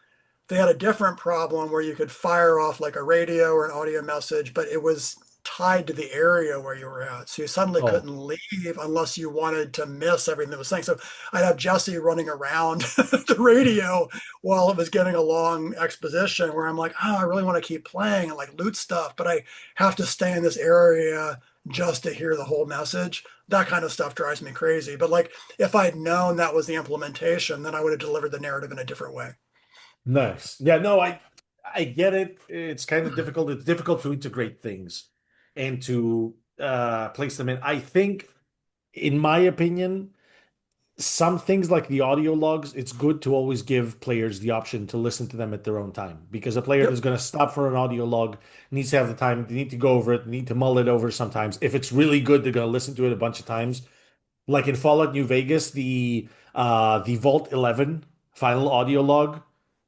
they had a different problem where you could fire off like a radio or an audio message, but it was tied to the area where you were at. So you suddenly Oh, couldn't leave unless you wanted to miss everything that was saying. So I'd have Jesse running around the radio while it was getting a long exposition where I'm like, oh, I really want to keep playing and like loot stuff, but I have to stay in this area just to hear the whole message. That kind of stuff drives me crazy. But like if I'd known that was the implementation, then I would have delivered the narrative in a different way. nice. Yeah, no, I I get it. It's kind of difficult. It's difficult to integrate things and to place them in. I think, in my opinion, some things like the audio logs, it's good to always give players the option to listen to them at their own time. Because a player Yep. that's going to stop for an audio log needs to have the time. They need to go over it, need to mull it over sometimes. If it's really good, they're going to listen to it a bunch of times. Like in Fallout New Vegas, the Vault 11 final audio log,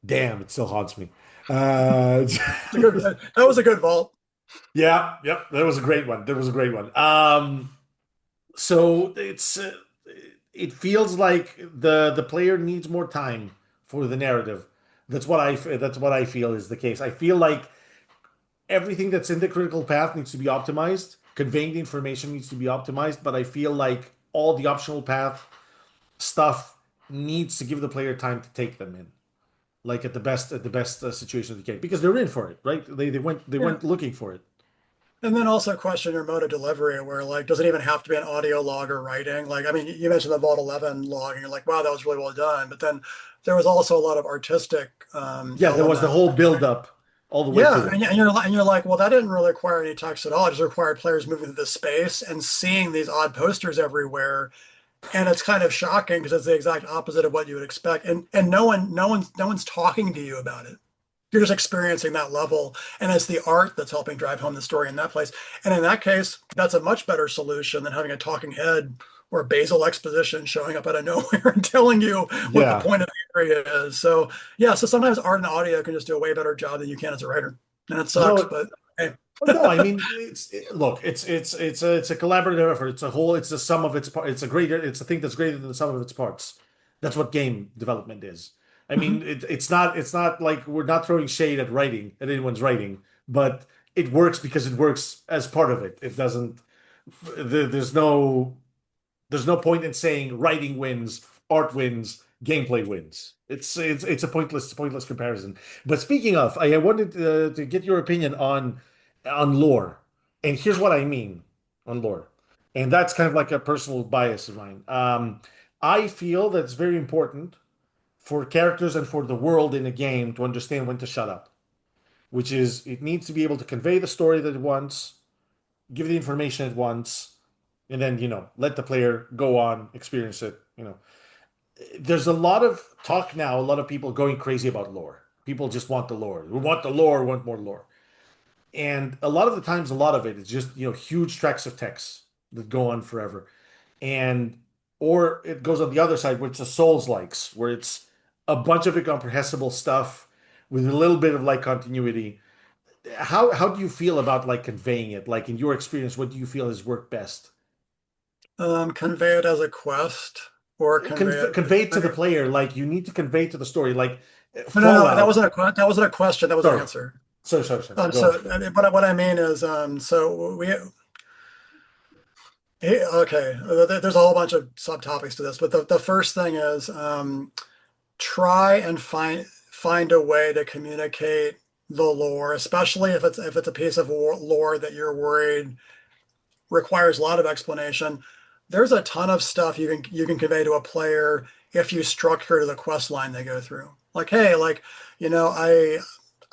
damn, it still haunts me. Uh, It's a good, that was a good vault. yeah, yep, that was a great one. That was a great one. So it feels like the player needs more time for the narrative. That's what I feel is the case. I feel like everything that's in the critical path needs to be optimized. Conveying the information needs to be optimized, but I feel like all the optional path stuff needs to give the player time to take them in, like at the best situation they can, because they're in for it, right? They Yeah. went looking for it. And then also question your mode of delivery where like, does it even have to be an audio log or writing? Like, I mean, you mentioned the Vault 11 log and you're like, wow, that was really well done. But then there was also a lot of artistic Yeah, there was the elements. whole build up all the way Yeah, to it. and you're like, well, that didn't really require any text at all. It just required players moving through the space and seeing these odd posters everywhere. And it's kind of shocking because it's the exact opposite of what you would expect. And no one's talking to you about it. You're just experiencing that level, and it's the art that's helping drive home the story in that place. And in that case, that's a much better solution than having a talking head or basal exposition showing up out of nowhere and telling you what the Yeah. point of the area is. So yeah, so sometimes art and audio can just do a way better job than you can as a writer, and it sucks, No, but hey. no, I mean, look, it's a collaborative effort. It's a whole. It's a sum of its part. It's a thing that's greater than the sum of its parts. That's what game development is. I mean, Mhm. it's not like we're not throwing shade at writing at anyone's writing, but it works because it works as part of it. It doesn't. There's no point in saying writing wins, art wins, gameplay wins. It's a pointless comparison. But speaking of, I wanted to get your opinion on lore, and here's what I mean on lore, and that's kind of like a personal bias of mine. I feel that it's very important for characters and for the world in a game to understand when to shut up, which is it needs to be able to convey the story that it wants, give the information it wants, and then let the player go on experience it. There's a lot of talk now, a lot of people going crazy about lore. People just want the lore. We want the lore, we want more lore. And a lot of the times, a lot of it is just huge tracks of text that go on forever. And or it goes on the other side where it's a Souls likes, where it's a bunch of incomprehensible stuff with a little bit of like continuity. How do you feel about like conveying it? Like in your experience, what do you feel has worked best? Convey it as a quest or convey it. Convey it to the player, like you need to convey to the story, like No, that Fallout. wasn't that wasn't a question. That was an Sorry, answer. sorry. Go So ahead. what I mean is, so we okay. There's a whole bunch of subtopics to this, but the first thing is try and find a way to communicate the lore, especially if it's a piece of lore that you're worried requires a lot of explanation. There's a ton of stuff you can convey to a player if you structure the quest line they go through. Like, hey, like, you know,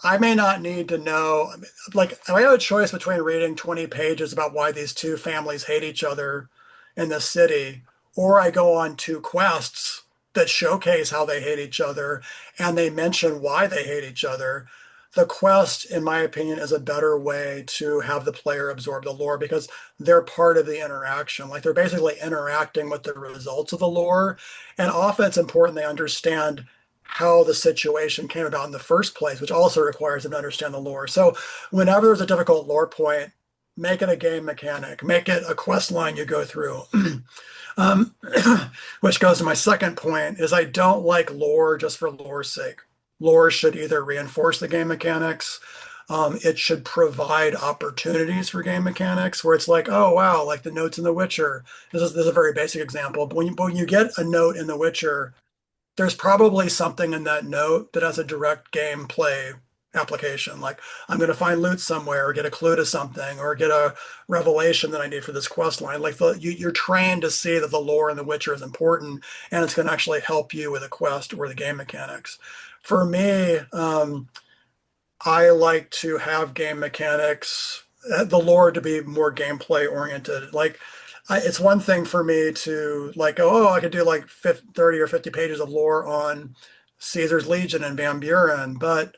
I may not need to know, like, if I have a choice between reading 20 pages about why these two families hate each other in the city, or I go on two quests that showcase how they hate each other and they mention why they hate each other. The quest, in my opinion, is a better way to have the player absorb the lore because they're part of the interaction. Like they're basically interacting with the results of the lore. And often it's important they understand how the situation came about in the first place, which also requires them to understand the lore. So whenever there's a difficult lore point, make it a game mechanic, make it a quest line you go through. um, which goes to my second point is I don't like lore just for lore's sake. Lore should either reinforce the game mechanics, it should provide opportunities for game mechanics where it's like, oh wow, like the notes in The Witcher. This is a very basic example, but when you get a note in The Witcher, there's probably something in that note that has a direct gameplay application. Like I'm going to find loot somewhere or get a clue to something or get a revelation that I need for this quest line. Like you're trained to see that the lore in The Witcher is important and it's going to actually help you with a quest or the game mechanics. For me, I like to have game mechanics, the lore to be more gameplay oriented. Like, it's one thing for me to like go, oh, I could do like 30 or 50 pages of lore on Caesar's Legion and Van Buren, but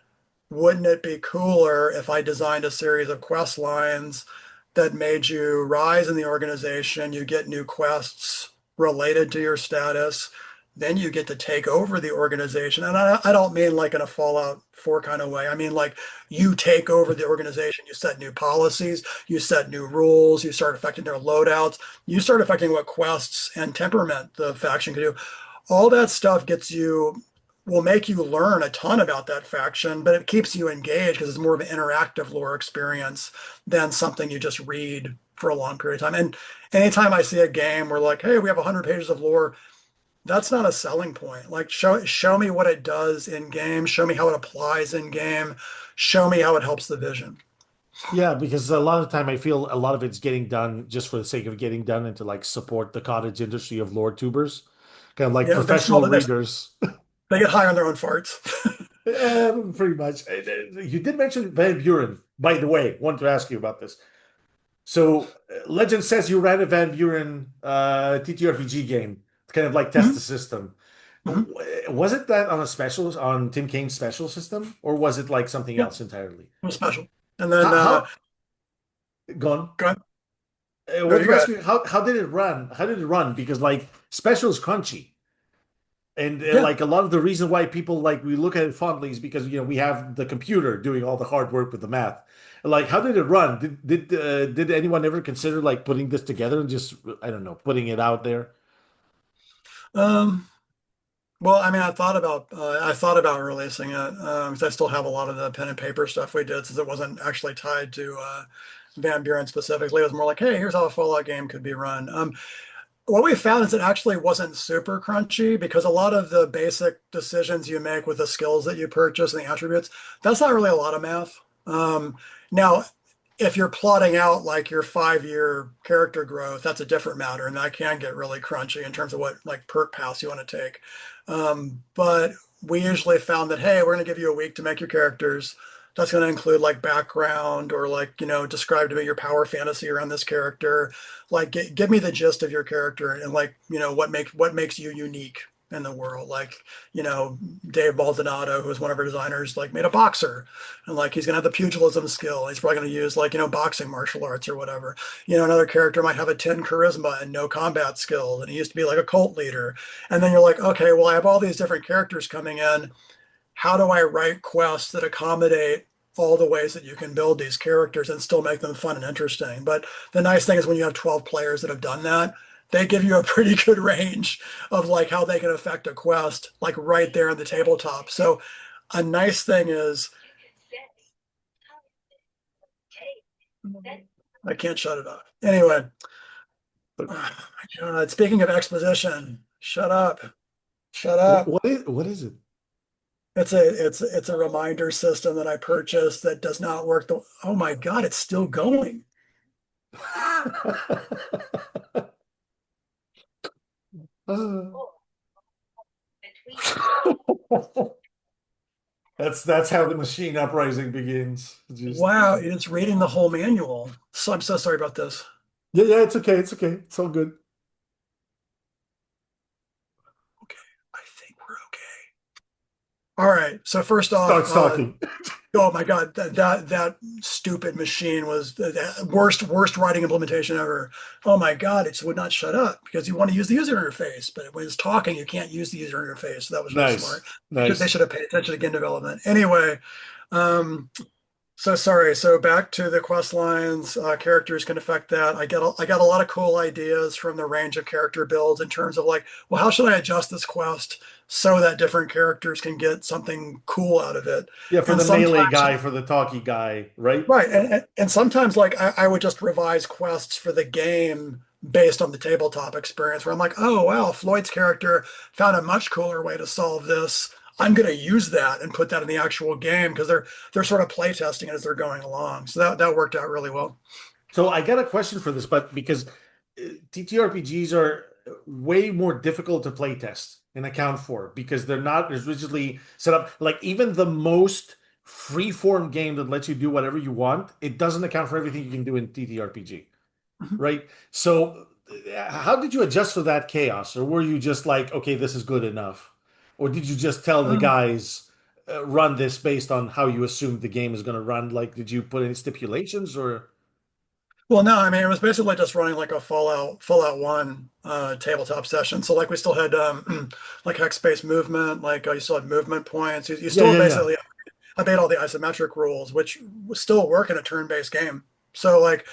wouldn't it be cooler if I designed a series of quest lines that made you rise in the organization, you get new quests related to your status, then you get to take over the organization. And I don't mean like in a Fallout 4 kind of way. I mean like you take over the organization, you set new policies, you set new rules, you start affecting their loadouts, you start affecting what quests and temperament the faction can do. All that stuff will make you learn a ton about that faction, but it keeps you engaged because it's more of an interactive lore experience than something you just read for a long period of time. And anytime I see a game where like, hey, we have 100 pages of lore, that's not a selling point. Like show me what it does in game, show me how it applies in game, show me how it helps the vision. Yeah, because a lot of the time I feel a lot of it's getting done just for the sake of getting done and to like support the cottage industry of lore tubers, kind of like Yeah, professional readers. they get high on their own farts. Pretty much. You did mention Van Buren, by the way. Want to ask you about this. So, Legend says you ran a Van Buren TTRPG game to kind of like test the Mhm, system. mhm. Was it that on a special on Tim Kane's special system, or was it like something Yeah, else entirely? it was special. And then How gone? go ahead. I No, want you to got ask it. you how did it run? How did it run? Because like special is crunchy. And Yeah. like a lot of the reason why people like we look at it fondly is because we have the computer doing all the hard work with the math. Like how did it run? Did anyone ever consider like putting this together and just I don't know putting it out there? Um, well, I mean, I thought about releasing it because I still have a lot of the pen and paper stuff we did since it wasn't actually tied to Van Buren specifically. It was more like, hey, here's how a Fallout game could be run. What we found is it actually wasn't super crunchy because a lot of the basic decisions you make with the skills that you purchase and the attributes, that's not really a lot of math. Now, if you're plotting out like your 5 year character growth, that's a different matter, and that can get really crunchy in terms of what like perk paths you want to take. But we usually found that hey, we're going to give you a week to make your characters. That's going to include like background or like describe to me your power fantasy around this character. Like give me the gist of your character and like what makes you unique in the world. Like Dave Baldonado, who's one of our designers, like made a boxer, and like he's gonna have the pugilism skill. He's probably gonna use like boxing martial arts or whatever. Another character might have a 10 charisma and no combat skills, and he used to be like a cult leader. And then you're like, okay, well I have all these different characters coming in. How do I write quests that accommodate all the ways that you can build these characters and still make them fun and interesting? But the nice thing is when you have 12 players that have done that, they give you a pretty good range of like how they can affect a quest, like right there in the tabletop. So a nice thing is I can't shut it off. Anyway, But oh my God, speaking of exposition, shut up. Shut what up. what is it? It's a reminder system that I purchased that does not work. Oh my God, it's still going. That's how the machine uprising begins. Just Wow, it's reading the whole manual. So I'm so sorry about this. yeah, it's okay, it's okay, it's all good. Okay, I think we're okay. All right. So first off, Starts talking. oh my God, that stupid machine was the worst writing implementation ever. Oh my God, it would not shut up because you want to use the user interface, but when it's talking, you can't use the user interface. So that was really smart. Nice, They nice. should have paid attention to game development. Anyway, um, so sorry. So back to the quest lines. Characters can affect that. I got a lot of cool ideas from the range of character builds in terms of like, well, how should I adjust this quest so that different characters can get something cool out of it? Yeah, for And the melee sometimes, guy, for the talky guy, right? right, and sometimes like I would just revise quests for the game based on the tabletop experience where I'm like, oh wow, Floyd's character found a much cooler way to solve this. I'm going to use that and put that in the actual game because they're sort of play testing as they're going along. So that worked out really well. So I got a question for this, but because TTRPGs are way more difficult to play test and account for because they're not as rigidly set up. Like even the most free-form game that lets you do whatever you want, it doesn't account for everything you can do in TTRPG, Mhm. right? So, how did you adjust for that chaos, or were you just like, okay, this is good enough, or did you just tell the Um, guys run this based on how you assumed the game is going to run? Like, did you put any stipulations, or? well, no, I mean, it was basically just running like a Fallout 1 tabletop session. So like we still had like hex-based movement, like you still had movement points. You Yeah, still yeah, yeah, basically obeyed all the isometric rules, which still work in a turn-based game. So like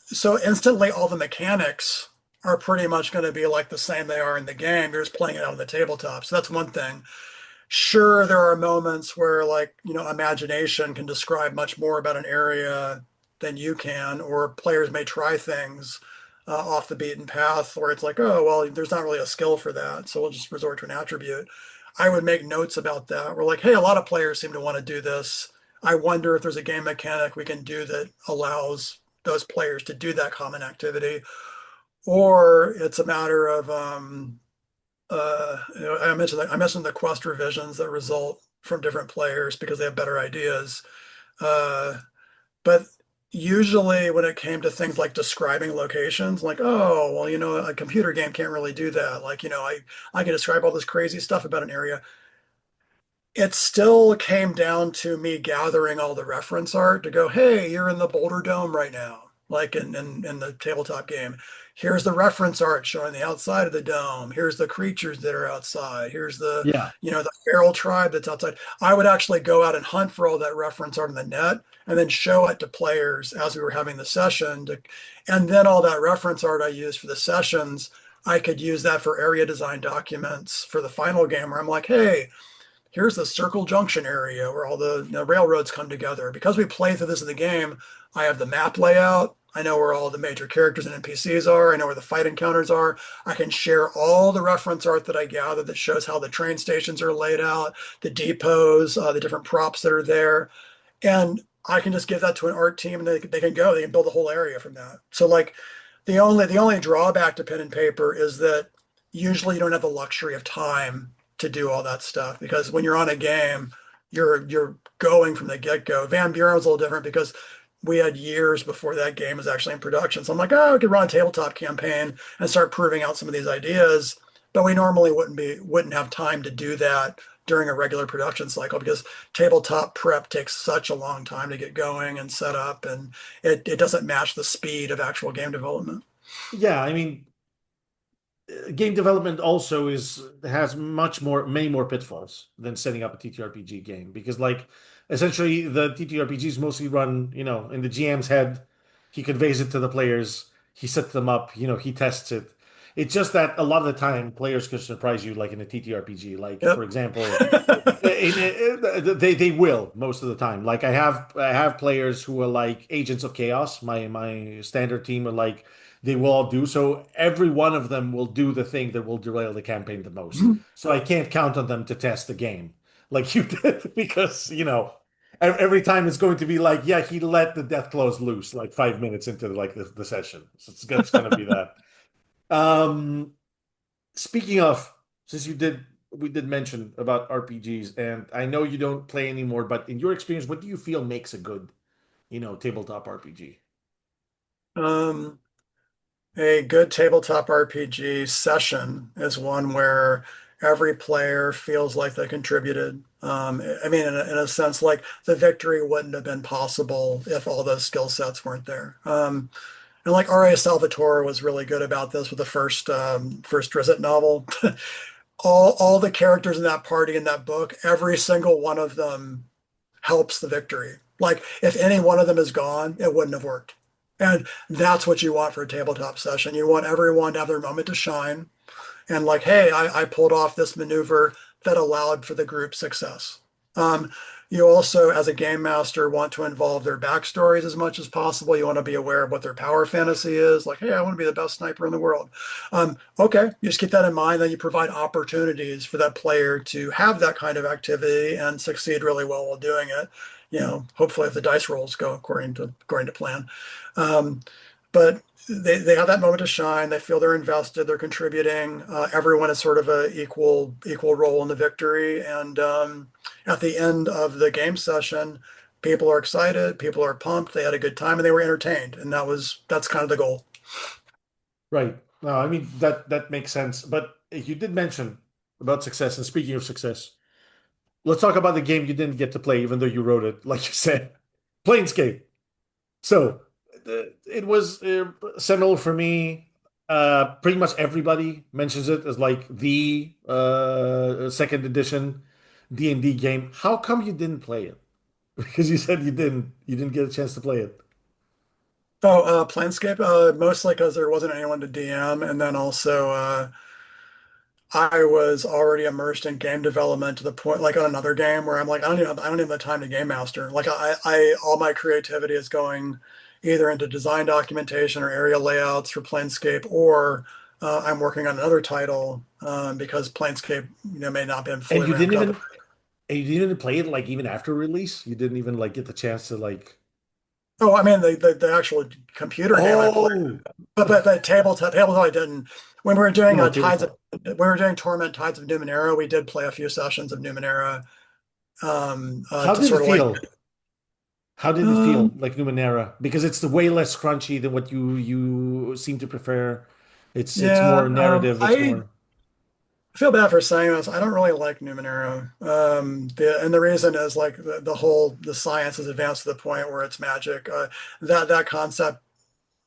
so instantly all the mechanics are pretty much going to be like the same they are in the game. You're just playing it out on the tabletop. So that's one thing. Sure, there are moments where like, imagination can describe much more about an area than you can, or players may try things off the beaten path where it's like, oh, well, there's not really a skill for that. So we'll just resort to an attribute. I would make notes about that. We're like, hey, a lot of players seem to want to do this. I wonder if there's a game mechanic we can do that allows those players to do that common activity, or it's a matter of I mentioned the quest revisions that result from different players because they have better ideas. Uh, but usually when it came to things like describing locations, like, oh, well, a computer game can't really do that. Like, I can describe all this crazy stuff about an area. It still came down to me gathering all the reference art to go, hey, you're in the Boulder Dome right now, like in the tabletop game. Here's the reference art showing the outside of the dome. Here's the creatures that are outside. Here's yeah, the feral tribe that's outside. I would actually go out and hunt for all that reference art in the net and then show it to players as we were having the session. And then all that reference art I used for the sessions, I could use that for area design documents for the final game where I'm like, hey, here's the Circle Junction area where all the railroads come together. Because we play through this in the game, I have the map layout. I know where all the major characters and NPCs are. I know where the fight encounters are. I can share all the reference art that I gather that shows how the train stations are laid out, the depots, the different props that are there. And I can just give that to an art team and they can go. They can build a whole area from that. So like the only drawback to pen and paper is that usually you don't have the luxury of time to do all that stuff because when you're on a game, you're going from the get-go. Van Buren was a little different because we had years before that game was actually in production. So I'm like, oh, I could run a tabletop campaign and start proving out some of these ideas. But we normally wouldn't have time to do that during a regular production cycle because tabletop prep takes such a long time to get going and set up, and it doesn't match the speed of actual game development. yeah. I mean, game development also has many more pitfalls than setting up a TTRPG game because like essentially the TTRPGs mostly run, in the GM's head. He conveys it to the players, he sets them up, he tests it. It's just that a lot of the time players can surprise you like in a TTRPG. Like for Yep. example, they will most of the time. Like I have players who are like agents of chaos. My standard team are like they will all do so. Every one of them will do the thing that will derail the campaign the most. So I can't count on them to test the game like you did because every time it's going to be like, yeah, he let the death claws loose like 5 minutes into like the session. So it's going to be that. Um, Speaking of, since we did mention about RPGs, and I know you don't play anymore, but in your experience, what do you feel makes a good, tabletop RPG? Um, a good tabletop RPG session is one where every player feels like they contributed. I mean, in a sense, like the victory wouldn't have been possible if all those skill sets weren't there. And like R.A. Salvatore was really good about this with the first Drizzt novel. All the characters in that party in that book, every single one of them helps the victory. Like if any one of them is gone, it wouldn't have worked. And that's what you want for a tabletop session. You want everyone to have their moment to shine. And like, hey, I pulled off this maneuver that allowed for the group success. Um, you also, as a game master, want to involve their backstories as much as possible. You want to be aware of what their power fantasy is. Like, hey, I want to be the best sniper in the world. Okay, you just keep that in mind. Then you provide opportunities for that player to have that kind of activity and succeed really well while doing it. Hopefully, if the dice rolls go according to plan. Um, but they have that moment to shine. They feel they're invested, they're contributing. Everyone is sort of a equal role in the victory. And at the end of the game session, people are excited, people are pumped, they had a good time, and they were entertained. And that's kind of the goal. Right. No, I mean that makes sense. But you did mention about success, and speaking of success, let's talk about the game you didn't get to play, even though you wrote it, like you said, Planescape. So it was seminal for me. Pretty much everybody mentions it as like the second edition D&D game. How come you didn't play it? Because you said you didn't get a chance to play it. Oh, Planescape, mostly because there wasn't anyone to DM, and then also I was already immersed in game development to the point, like on another game where I'm like, I don't even have the time to game master. Like all my creativity is going either into design documentation or area layouts for Planescape, or I'm working on another title because Planescape, may not be And fully you didn't ramped up. even and you didn't play it like even after release? You didn't even like get the chance to like Oh, I mean the actual computer game I played, oh but the tabletop I didn't. When we were doing no Tides of tabletop. we were doing Torment Tides of Numenera, we did play a few sessions of Numenera How to did it sort of like feel? How did it feel um, like Numenera? Because it's the way less crunchy than what you seem to prefer. It's yeah, more narrative, it's I more feel bad for saying this. I don't really like Numenera. And the reason is like the science has advanced to the point where it's magic. That concept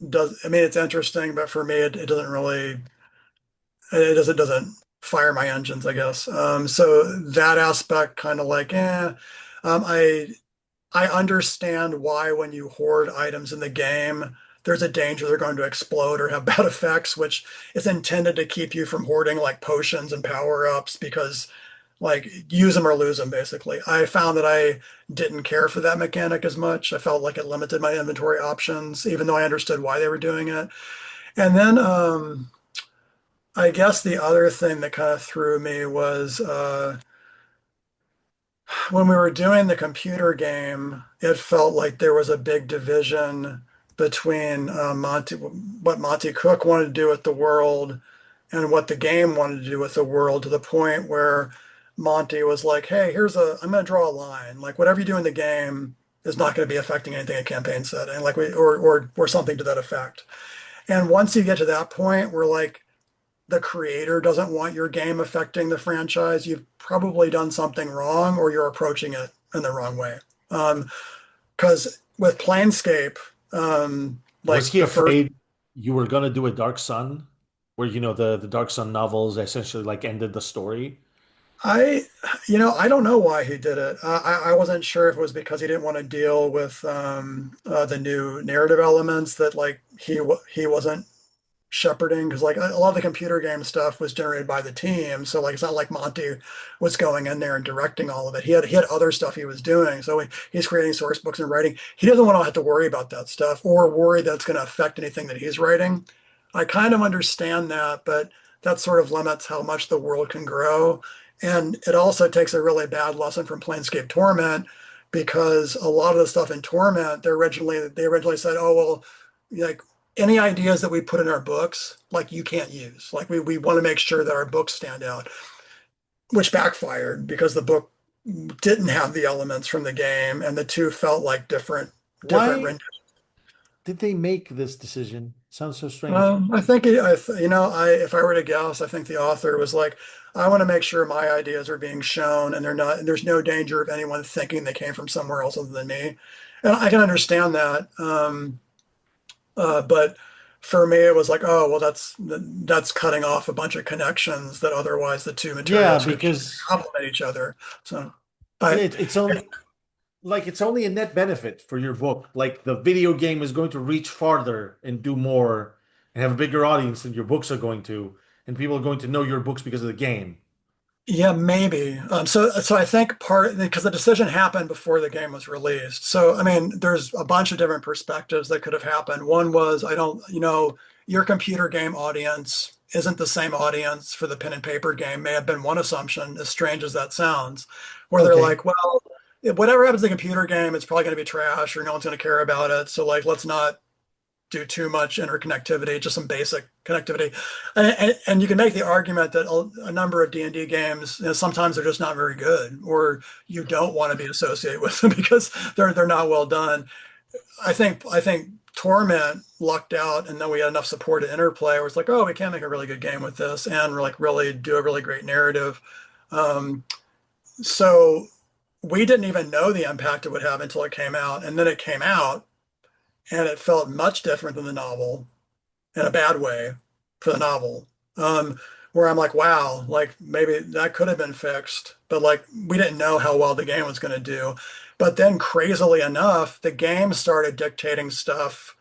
does, I mean, it's interesting, but for me, it doesn't really, it doesn't fire my engines, I guess. So that aspect kind of like, um, I, I understand why when you hoard items in the game, there's a danger they're going to explode or have bad effects, which is intended to keep you from hoarding like potions and power ups because like use them or lose them basically. I found that I didn't care for that mechanic as much. I felt like it limited my inventory options, even though I understood why they were doing it. And then I guess the other thing that kind of threw me was when we were doing the computer game, it felt like there was a big division between what Monty Cook wanted to do with the world and what the game wanted to do with the world, to the point where Monty was like, "Hey, I'm going to draw a line. Like whatever you do in the game is not going to be affecting anything in campaign setting, like or something to that effect." And once you get to that point, where like the creator doesn't want your game affecting the franchise, you've probably done something wrong or you're approaching it in the wrong way. Because with Planescape, was like he the first, afraid you were gonna do a Dark Sun? Where the Dark Sun novels essentially like ended the story? I, I don't know why he did it. I wasn't sure if it was because he didn't want to deal with the new narrative elements that like he wasn't shepherding, because like a lot of the computer game stuff was generated by the team, so like it's not like Monty was going in there and directing all of it. He had other stuff he was doing, so he's creating source books and writing. He doesn't want to have to worry about that stuff or worry that it's going to affect anything that he's writing. I kind of understand that, but that sort of limits how much the world can grow. And it also takes a really bad lesson from Planescape Torment, because a lot of the stuff in Torment, they originally said, oh well, like any ideas that we put in our books, like you can't use. Like we want to make sure that our books stand out, which backfired because the book didn't have the elements from the game, and the two felt like different Why renditions. did they make this decision? Sounds so strange. I think if I were to guess, I think the author was like, I want to make sure my ideas are being shown, and there's no danger of anyone thinking they came from somewhere else other than me. And I can understand that. But for me, it was like, oh, well, that's cutting off a bunch of connections that otherwise the two Yeah, materials could because complement each other. So, I it's only a net benefit for your book. Like the video game is going to reach farther and do more and have a bigger audience than your books are going to, and people are going to know your books because of the game. yeah, maybe. So I think part because the decision happened before the game was released. So I mean, there's a bunch of different perspectives that could have happened. One was I don't, your computer game audience isn't the same audience for the pen and paper game. May have been one assumption, as strange as that sounds, where they're Okay. like, well, whatever happens to the computer game, it's probably going to be trash or no one's going to care about it. So like, let's not do too much interconnectivity, just some basic connectivity. And you can make the argument that a number of D&D games, sometimes they're just not very good, or you don't want to be associated with them because they're not well done. I think Torment lucked out, and then we had enough support at Interplay where it's like, oh, we can make a really good game with this, and like really do a really great narrative. Um, so we didn't even know the impact it would have until it came out, and then it came out, and it felt much different than the novel in a bad way for the novel. Where I'm like, wow, like maybe that could have been fixed, but like we didn't know how well the game was going to do. But then, crazily enough, the game started dictating stuff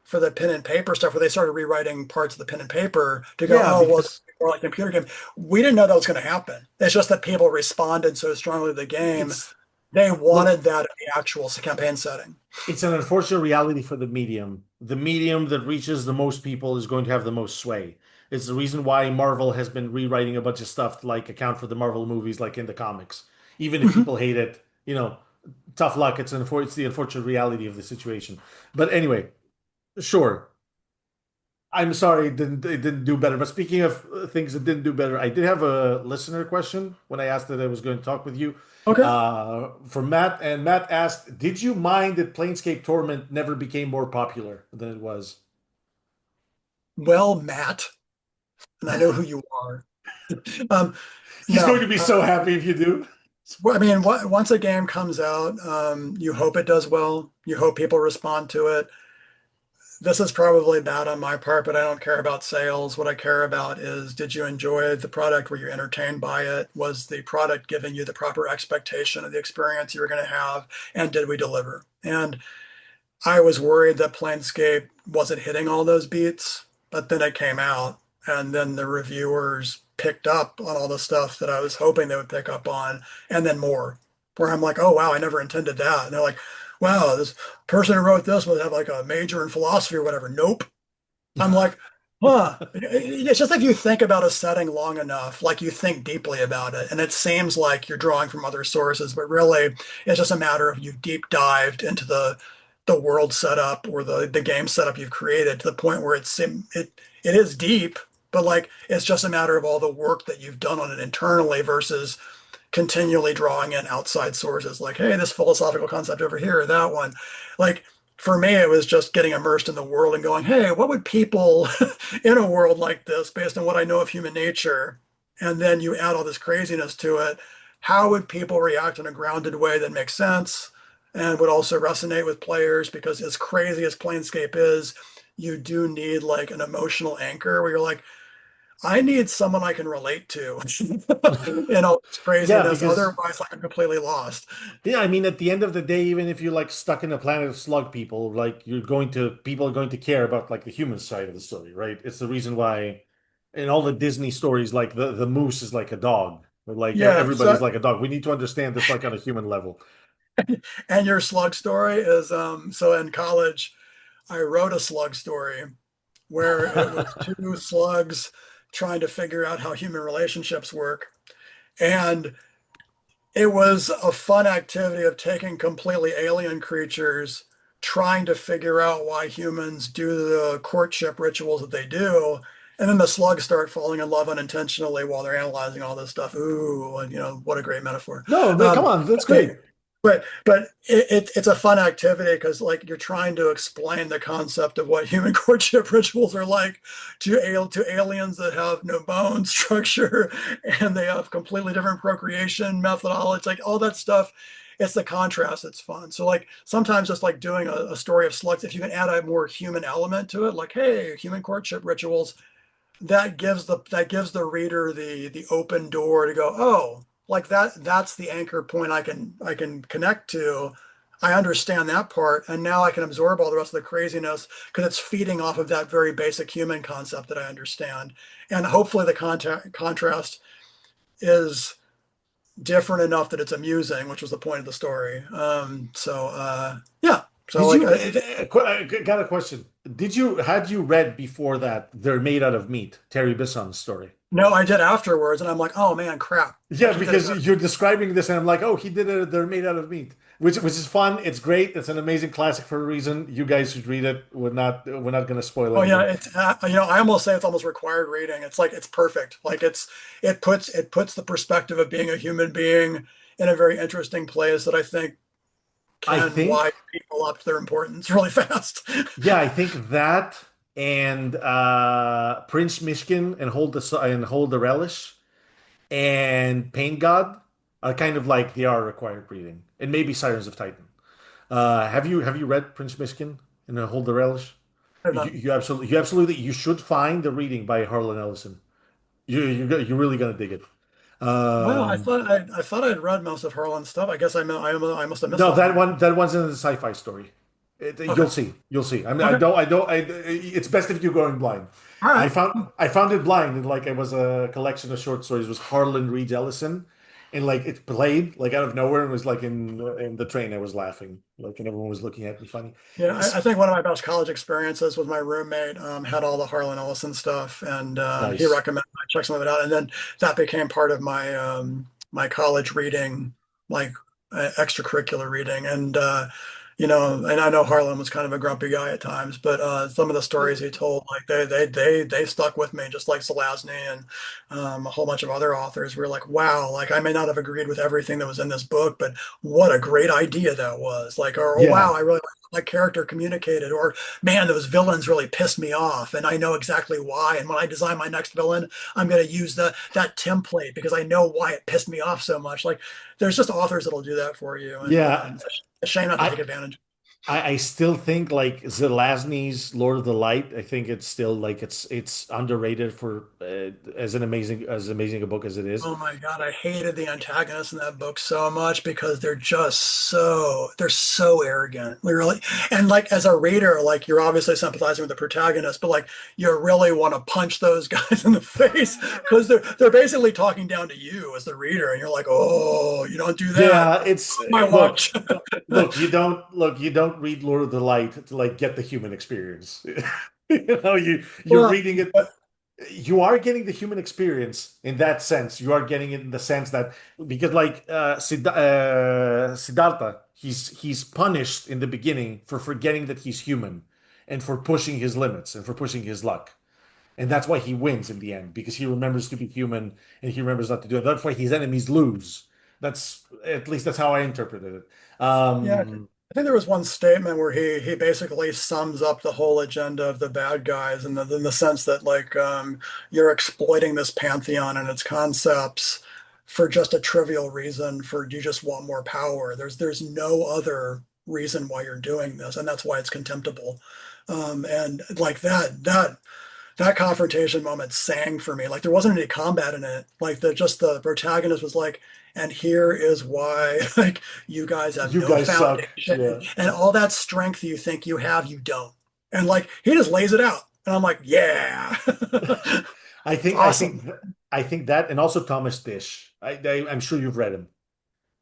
for the pen and paper stuff, where they started rewriting parts of the pen and paper to go, Yeah, oh, well, because more like a computer game. We didn't know that was going to happen. It's just that people responded so strongly to the game. it's They look, wanted that in the actual campaign setting. it's an unfortunate reality for the medium. The medium that reaches the most people is going to have the most sway. It's the reason why Marvel has been rewriting a bunch of stuff to like account for the Marvel movies, like in the comics. Even if Mhm. people hate it, tough luck. It's the unfortunate reality of the situation. But anyway, sure. I'm sorry it didn't do better. But speaking of things that didn't do better, I did have a listener question when I asked that I was going to talk with you. Okay. For Matt, and Matt asked, "Did you mind that Planescape Torment never became more popular than it was?" Well, Matt, and I know who you are. Um, He's going no, to be so happy if you do. well, I mean, once a game comes out, you hope it does well. You hope people respond to it. This is probably bad on my part, but I don't care about sales. What I care about is, did you enjoy the product? Were you entertained by it? Was the product giving you the proper expectation of the experience you were going to have? And did we deliver? And I was worried that Planescape wasn't hitting all those beats, but then it came out, and then the reviewers picked up on all the stuff that I was hoping they would pick up on, and then more. Where I'm like, oh wow, I never intended that. And they're like, wow, this person who wrote this would have like a major in philosophy or whatever. Nope. I'm like, huh. It's just if you think about a setting long enough, like you think deeply about it, and it seems like you're drawing from other sources, but really it's just a matter of you've deep dived into the world setup or the game setup you've created to the point where it is deep, but like it's just a matter of all the work that you've done on it internally versus continually drawing in outside sources like, hey, this philosophical concept over here, that one. Like for me, it was just getting immersed in the world and going, hey, what would people in a world like this, based on what I know of human nature, and then you add all this craziness to it, how would people react in a grounded way that makes sense and would also resonate with players? Because as crazy as Planescape is, you do need like an emotional anchor where you're like, I need someone I can relate to in all this Yeah, craziness. because Otherwise, like, I'm completely lost. yeah, I mean, at the end of the day, even if you're like stuck in a planet of slug people, like people are going to care about like the human side of the story, right? It's the reason why in all the Disney stories, like the moose is like a dog, or like Yeah. everybody's So, like a dog. We need to understand this like on a human level. and your slug story is so in college, I wrote a slug story where it was two slugs trying to figure out how human relationships work. And it was a fun activity of taking completely alien creatures, trying to figure out why humans do the courtship rituals that they do. And then the slugs start falling in love unintentionally while they're analyzing all this stuff. Ooh, and what a great metaphor. No, man, come Um, on, that's okay, great. but it's a fun activity because like you're trying to explain the concept of what human courtship rituals are like to aliens that have no bone structure and they have completely different procreation methodology, like all that stuff. It's the contrast that's fun. So like sometimes just like doing a story of slugs, if you can add a more human element to it, like hey, human courtship rituals, that gives the reader the open door to go, oh, like that's the anchor point I can connect to. I understand that part, and now I can absorb all the rest of the craziness because it's feeding off of that very basic human concept that I understand. And hopefully the contrast is different enough that it's amusing, which was the point of the story. Yeah. So Did like you I got a question? Had you read before that they're made out of meat, Terry Bisson's story? No, I did afterwards, and I'm like, oh man, crap! Yeah, Like he did it because better. you're describing this, and I'm like, oh, he did it. They're made out of meat, which is fun. It's great. It's an amazing classic for a reason. You guys should read it. We're not going to spoil Oh yeah, anything. it's I almost say it's almost required reading. It's like it's perfect. Like it puts the perspective of being a human being in a very interesting place that I think I can think, wise people up to their importance really fast. yeah, I think that and Prince Mishkin and Hold the Relish and Pain God are kind of like they are required reading, and maybe Sirens of Titan. Have you read Prince Mishkin and Hold the Relish? I've You, not. you absolutely you should find the reading by Harlan Ellison. You're really gonna dig it. Wow, I Um, thought I thought I'd read most of Harlan's stuff. I guess I must have missed no, something. that one's in the sci-fi story. Okay. You'll see. You'll see. I mean, Okay. it's best if you're going blind. All I right. found I found it blind, and like it was a collection of short stories. It was Harlan Reed Ellison, and like it played like out of nowhere and was like in the train. I was laughing, like, and everyone was looking at me funny. Yeah, I It's think one of my best college experiences was my roommate had all the Harlan Ellison stuff, and he nice. recommended I check some of it out, and then that became part of my my college reading, like extracurricular reading, and and I know Harlan was kind of a grumpy guy at times, but some of the stories he told, like they stuck with me, just like Selazny and a whole bunch of other authors. Were like, wow, like I may not have agreed with everything that was in this book, but what a great idea that was. Like, or oh wow, Yeah, I really like my character communicated, or man, those villains really pissed me off, and I know exactly why. And when I design my next villain, I'm going to use that template because I know why it pissed me off so much. Like, there's just authors that'll do that for you, and yeah. it's a shame not to I take advantage. I still think like Zelazny's Lord of the Light. I think it's still like it's underrated for as amazing a book as it is. Oh my God, I hated the antagonists in that book so much because they're so arrogant, literally. And like as a reader, like you're obviously sympathizing with the protagonist, but like you really want to punch those guys in the face because they're basically talking down to you as the reader, and you're like, oh, you don't do that. Yeah, it's My look, watch. look, you don't read Lord of the Light to like get the human experience. You're Well, reading it. but You are getting the human experience in that sense. You are getting it in the sense that because like Siddhartha, he's punished in the beginning for forgetting that he's human and for pushing his limits and for pushing his luck. And that's why he wins in the end, because he remembers to be human and he remembers not to do it. That's why his enemies lose. That's at least that's how I interpreted it. yeah, I think there was one statement where he basically sums up the whole agenda of the bad guys in the sense that like you're exploiting this pantheon and its concepts for just a trivial reason for you just want more power. There's no other reason why you're doing this, and that's why it's contemptible. And like that confrontation moment sang for me. Like there wasn't any combat in it. Like the protagonist was like, and here is why like you guys have You no guys suck. foundation Yeah. and all that strength you think you have, you don't. And like he just lays it out. And I'm like, yeah. I It's think I think awesome. th- I think that and also Thomas Dish. I'm sure you've read him.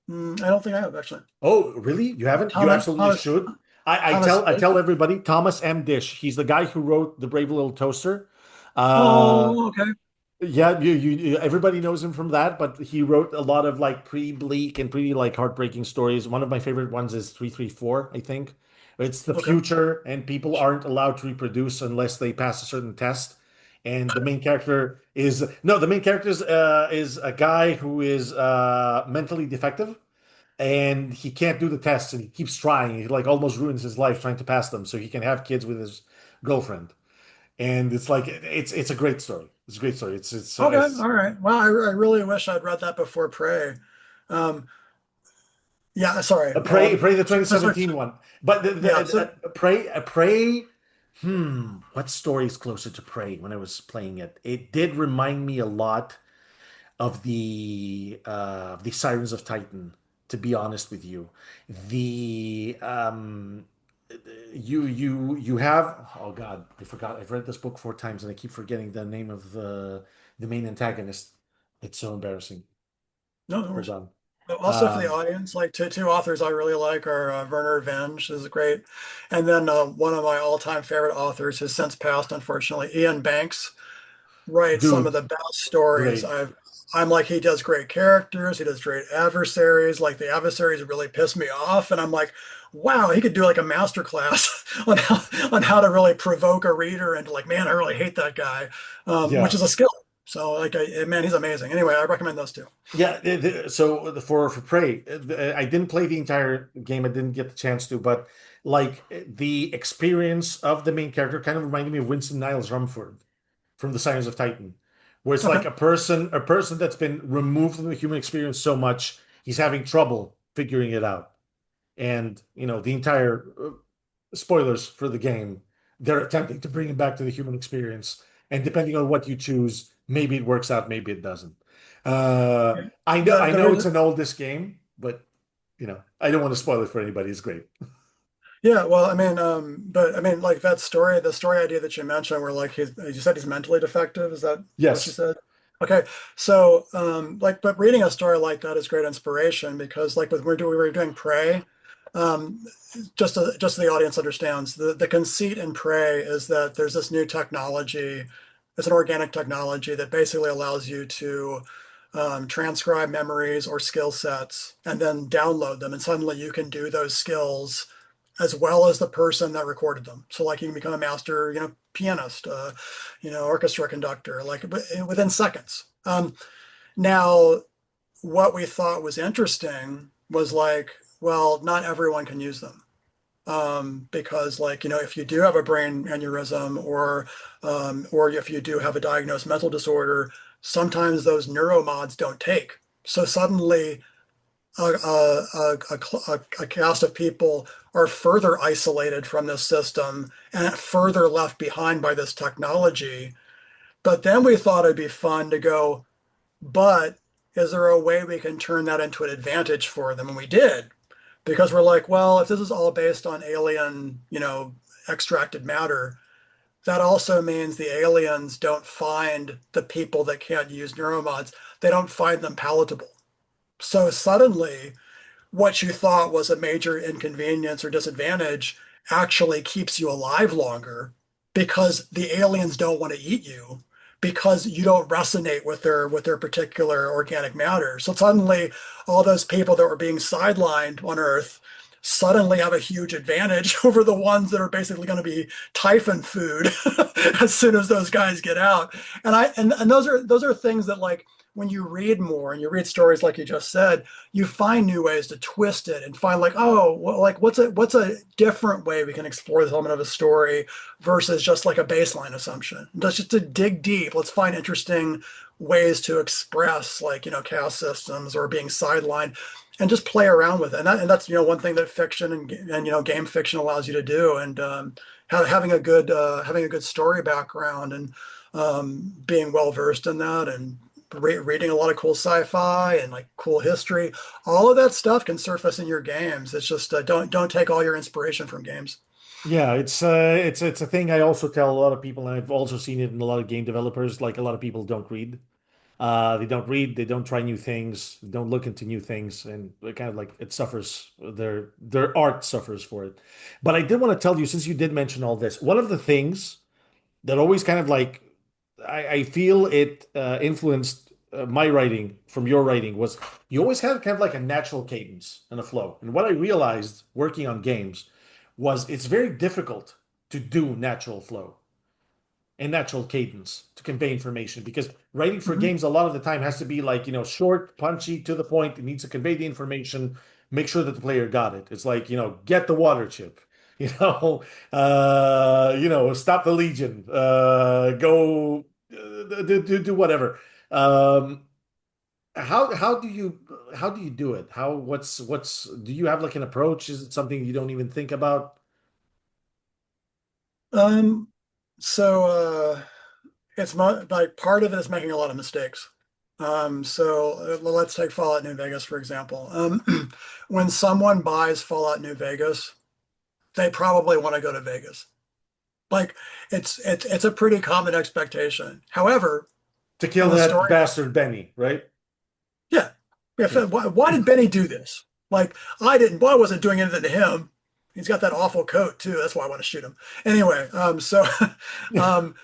I don't think I have actually. Oh, really? You haven't? You Thomas absolutely Thomas should. I Thomas tell I tell Dish. everybody Thomas M. Dish. He's the guy who wrote The Brave Little Toaster. Uh, Oh, okay. Yeah, everybody knows him from that, but he wrote a lot of like pretty bleak and pretty like heartbreaking stories. One of my favorite ones is 334, I think. It's the Okay. future and people aren't allowed to reproduce unless they pass a certain test. And the main character is no, the main character is a guy who is mentally defective and he can't do the tests and he keeps trying. He like almost ruins his life trying to pass them so he can have kids with his girlfriend. And it's like it's a great story. It's a great story. Okay. It's All right. Well, I really wish I'd read that before Prey. Um, yeah, sorry. Pray the So, so, 2017 one. But yeah, so Pray. What story is closer to Pray when I was playing it? It did remind me a lot of the Sirens of Titan, to be honest with you. The you have oh God, I forgot. I've read this book 4 times and I keep forgetting the name of the main antagonist. It's so embarrassing. no, no Hold worries. on. But also for the Um, audience, like two authors I really like are Werner Venge is great, and then one of my all-time favorite authors has since passed, unfortunately, Ian Banks. writes some of Dude, the best stories. great. I'm like, he does great characters, he does great adversaries. Like the adversaries really piss me off, and I'm like, wow, he could do like a master class on how to really provoke a reader into like, man, I really hate that guy, which Yeah. is a skill. So like, man, he's amazing. Anyway, I recommend those two. Yeah, for Prey, I didn't play the entire game. I didn't get the chance to, but like the experience of the main character kind of reminded me of Winston Niles Rumford from the Scions of Titan, where it's like Okay. a person that's been removed from the human experience so much, he's having trouble figuring it out. And the entire spoilers for the game, they're attempting to bring him back to the human experience. And depending on what you choose, maybe it works out, maybe it doesn't. I know it's There's an oldest game, but I don't want to spoil it for anybody. It's great. Yeah, well, I mean, but I mean, like that story, the story idea that you mentioned, where like you said he's mentally defective. Is that what you Yes. said? Okay, so like, but reading a story like that is great inspiration because, like, we were doing Prey, um, just so the audience understands, the conceit in Prey is that there's this new technology, it's an organic technology that basically allows you to transcribe memories or skill sets and then download them, and suddenly you can do those skills as well as the person that recorded them. So like you can become a master, pianist, orchestra conductor, like within seconds. Now, what we thought was interesting was like, well, not everyone can use them. Because like, if you do have a brain aneurysm or if you do have a diagnosed mental disorder, sometimes those neuromods don't take. So suddenly a cast of people are further isolated from this system and further left behind by this technology. But then we thought it'd be fun to go, but is there a way we can turn that into an advantage for them? And we did, because we're like, well, if this is all based on alien, extracted matter, that also means the aliens don't find the people that can't use neuromods. They don't find them palatable. So suddenly, what you thought was a major inconvenience or disadvantage actually keeps you alive longer because the aliens don't want to eat you because you don't resonate with their particular organic matter. So suddenly all those people that were being sidelined on Earth suddenly have a huge advantage over the ones that are basically going to be typhon food as soon as those guys get out. And those are things that, like, when you read more and you read stories like you just said, you find new ways to twist it and find like, oh, well, like what's a different way we can explore this element of a story versus just like a baseline assumption. Just to dig deep. Let's find interesting ways to express, like, caste systems or being sidelined, and just play around with it. And that's one thing that fiction and game fiction allows you to do. And having a good story background and being well versed in that and reading a lot of cool sci-fi and like cool history, all of that stuff can surface in your games. It's just don't take all your inspiration from games. Yeah, it's a thing I also tell a lot of people, and I've also seen it in a lot of game developers. Like a lot of people don't read. They don't read, they don't try new things, they don't look into new things, and it kind of like it suffers. Their art suffers for it. But I did want to tell you, since you did mention all this, one of the things that always kind of like I feel it influenced my writing from your writing was you always had kind of like a natural cadence and a flow. And what I realized working on games was it's very difficult to do natural flow and natural cadence to convey information because writing for Mhm. games a lot of the time has to be like, short, punchy, to the point. It needs to convey the information, make sure that the player got it. It's like, get the water chip, stop the Legion, go do whatever. Um, how do you do it? What's do you have like an approach? Is it something you don't even think about? Um, so like part of it is making a lot of mistakes. So let's take Fallout New Vegas, for example. When someone buys Fallout New Vegas, they probably want to go to Vegas. Like it's a pretty common expectation. However, To kill in the that story, bastard Benny, right? yeah, if Yeah. why did Benny do this? Like I didn't. Well, I wasn't doing anything to him. He's got that awful coat too. That's why I want to shoot him. Anyway, so um,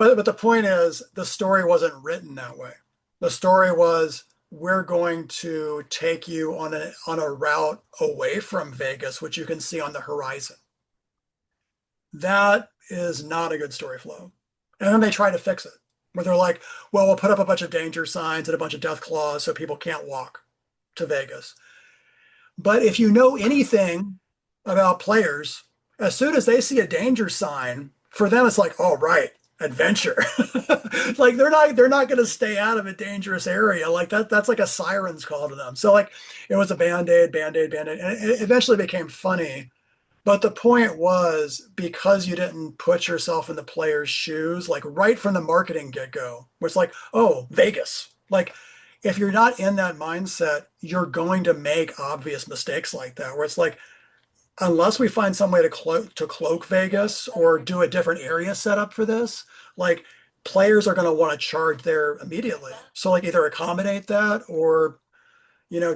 but the point is, the story wasn't written that way. The story was, we're going to take you on a route away from Vegas, which you can see on the horizon. That is not a good story flow. And then they try to fix it, where they're like, well, we'll put up a bunch of danger signs and a bunch of death claws so people can't walk to Vegas. But if you know anything about players, as soon as they see a danger sign, for them it's like, oh right, adventure. Like they're not going to stay out of a dangerous area. Like that's like a siren's call to them. So like it was a band-aid, band-aid, band-aid, and it eventually became funny. But the point was, because you didn't put yourself in the player's shoes, like right from the marketing get-go, where it's like, oh, Vegas. Like, if you're not in that mindset, you're going to make obvious mistakes like that, where it's like, unless we find some way to cloak Vegas or do a different area setup for this, like players are going to want to charge there immediately. So like either accommodate that or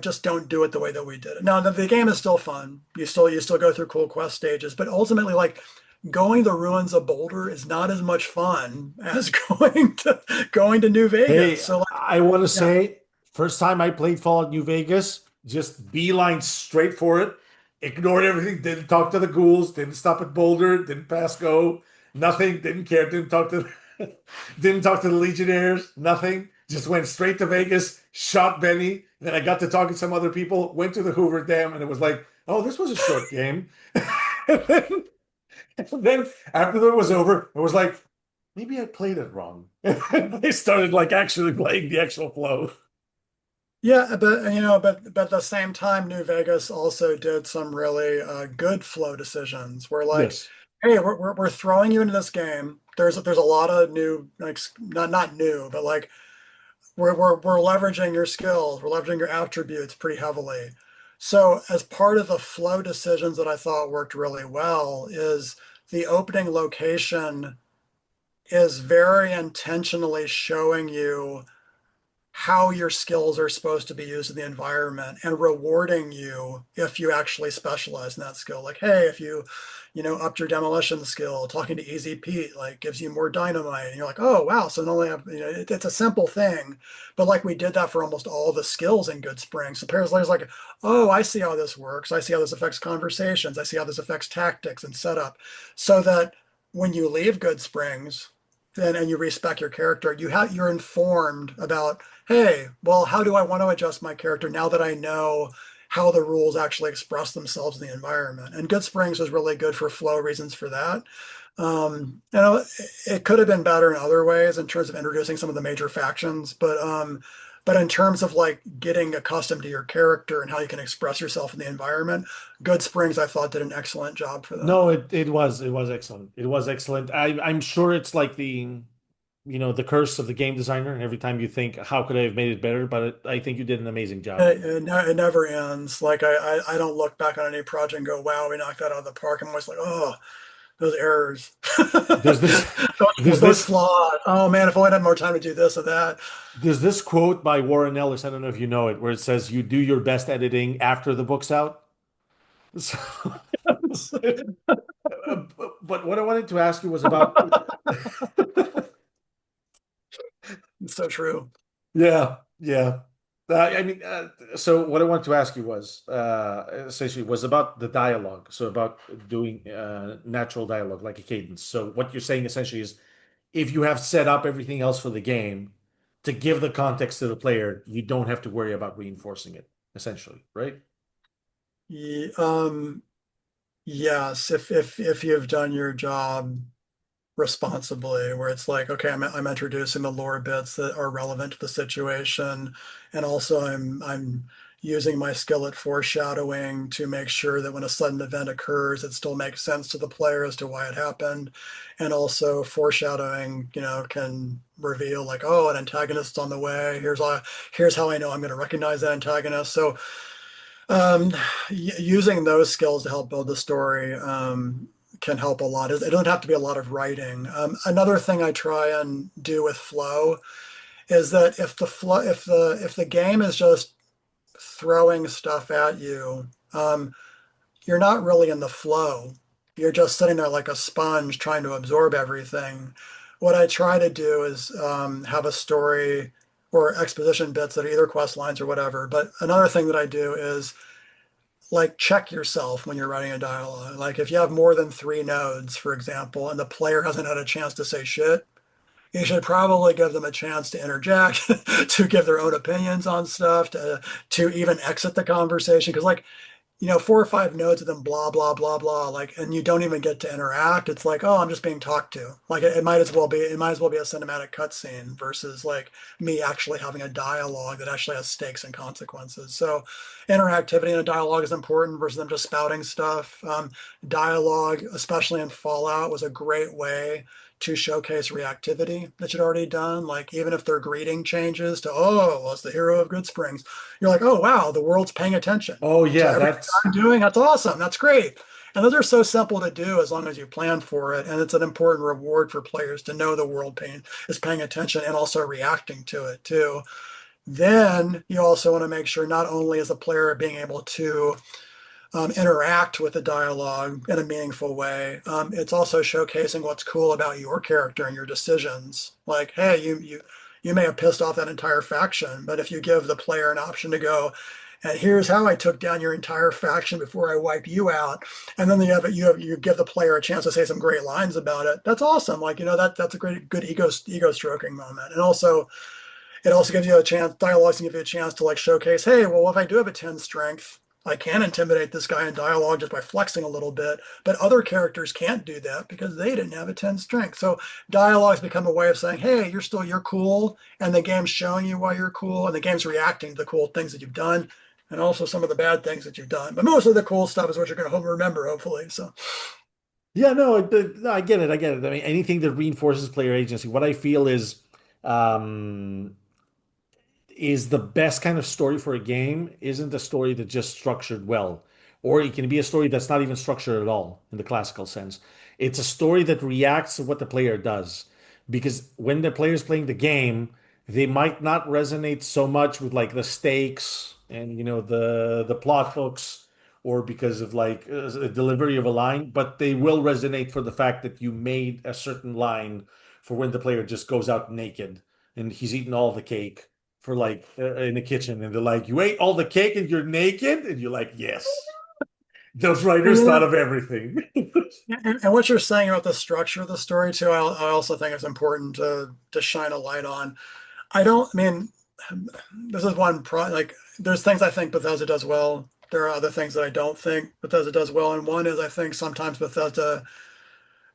just don't do it the way that we did it. Now, the game is still fun. You still go through cool quest stages, but ultimately, like going to the ruins of Boulder is not as much fun as going to New Vegas. Hey, So, like, I want to yeah, say, first time I played Fallout New Vegas, just beeline straight for it. Ignored everything. Didn't talk to the ghouls. Didn't stop at Boulder. Didn't pass go. Nothing. Didn't care. Didn't talk to the Legionnaires. Nothing. Just went straight to Vegas. Shot Benny. Then I got to talking to some other people. Went to the Hoover Dam, and it was like, oh, this was a short game. And then after it was over, it was like, maybe I played it wrong. They started like actually playing the actual flow. yeah, but at the same time, New Vegas also did some really good flow decisions. Where like, Yes. hey, we're throwing you into this game. There's a lot of new, like not new, but like we're leveraging your skills, we're leveraging your attributes pretty heavily. So as part of the flow decisions that I thought worked really well is the opening location is very intentionally showing you how your skills are supposed to be used in the environment and rewarding you if you actually specialize in that skill. Like, hey, if you upped your demolition skill, talking to Easy Pete, like gives you more dynamite. And you're like, oh, wow. So not only it's a simple thing, but like we did that for almost all the skills in Good Spring. So Paris is like, oh, I see how this works. I see how this affects conversations. I see how this affects tactics and setup. So that when you leave Good Springs, then and you respect your character, you're informed about, hey, well, how do I want to adjust my character now that I know how the rules actually express themselves in the environment? And Good Springs was really good for flow reasons for that. It could have been better in other ways in terms of introducing some of the major factions, but in terms of like getting accustomed to your character and how you can express yourself in the environment, Good Springs I thought did an excellent job for that. No, it was excellent. It was excellent. I'm sure it's like the curse of the game designer. And every time you think, how could I have made it better? But I think you did an amazing job. It never ends. Like I don't look back on any project and go, wow, we knocked that out of the park. I'm always like, oh, those errors, There's this, there's those this, flaws. Oh man, if I had more time to do this or that. there's this quote by Warren Ellis. I don't know if you know it, where it says, "You do your best editing after the book's out." So, but what I wanted to ask you was about. It's so true. Yeah, yeah. So what I wanted to ask you was essentially was about the dialogue. So about doing natural dialogue, like a cadence. So what you're saying essentially is, if you have set up everything else for the game to give the context to the player, you don't have to worry about reinforcing it, essentially, right? Ye- Um, yes, if you've done your job responsibly, where it's like, okay, I'm introducing the lore bits that are relevant to the situation, and also I'm using my skill at foreshadowing to make sure that when a sudden event occurs, it still makes sense to the player as to why it happened, and also foreshadowing, can reveal like, oh, an antagonist's on the way. Here's how I know I'm going to recognize that antagonist. So um, using those skills to help build the story can help a lot. It doesn't have to be a lot of writing. Another thing I try and do with flow is that if the game is just throwing stuff at you, you're not really in the flow. You're just sitting there like a sponge trying to absorb everything. what I try to do is have a story or exposition bits that are either quest lines or whatever. But another thing that I do is like check yourself when you're writing a dialogue. Like if you have more than three nodes, for example, and the player hasn't had a chance to say shit, you should probably give them a chance to interject, to give their own opinions on stuff, to even exit the conversation. Because like four or five nodes of them, blah, blah, blah, blah, like, and you don't even get to interact. It's like, oh, I'm just being talked to. Like it might as well be a cinematic cutscene versus like me actually having a dialogue that actually has stakes and consequences. So interactivity in a dialogue is important versus them just spouting stuff. Dialogue, especially in Fallout, was a great way to showcase reactivity that you'd already done. Like even if their greeting changes to, oh, well, it's the hero of Good Springs, you're like, oh, wow, the world's paying attention Oh to yeah, everything that's I'm doing. That's awesome. That's great. And those are so simple to do as long as you plan for it. And it's an important reward for players to know the world is paying attention and also reacting to it too. Then you also want to make sure not only is the player being able to interact with the dialogue in a meaningful way, it's also showcasing what's cool about your character and your decisions. Like, hey, you may have pissed off that entire faction, but if you give the player an option to go, and here's how I took down your entire faction before I wipe you out, and then you give the player a chance to say some great lines about it. That's awesome. Like that's a great good ego stroking moment, and also it also gives you a chance, dialogue can give you a chance to like showcase, hey, well, if I do have a 10 strength, I can intimidate this guy in dialogue just by flexing a little bit, but other characters can't do that because they didn't have a 10 strength. So dialogues become a way of saying, hey, you're cool, and the game's showing you why you're cool, and the game's reacting to the cool things that you've done, and also some of the bad things that you've done. But most of the cool stuff is what you're going to remember, hopefully. So yeah, no, no, I get it. I get it. I mean, anything that reinforces player agency. What I feel um, is the best kind of story for a game isn't a story that's just structured well, or it can be a story that's not even structured at all in the classical sense. It's a story that reacts to what the player does, because when the player's playing the game, they might not resonate so much with like the stakes and the plot hooks, or because of like a delivery of a line, but they will resonate for the fact that you made a certain line for when the player just goes out naked and he's eaten all the cake for like in the kitchen, and they're like, "You ate all the cake and you're naked," and you're like, "Yes." Those writers thought of everything. and what you're saying about the structure of the story too, I also think it's important to shine a light on. I mean, this is one pro like there's things I think Bethesda does well. There are other things that I don't think Bethesda does well. And one is I think sometimes Bethesda,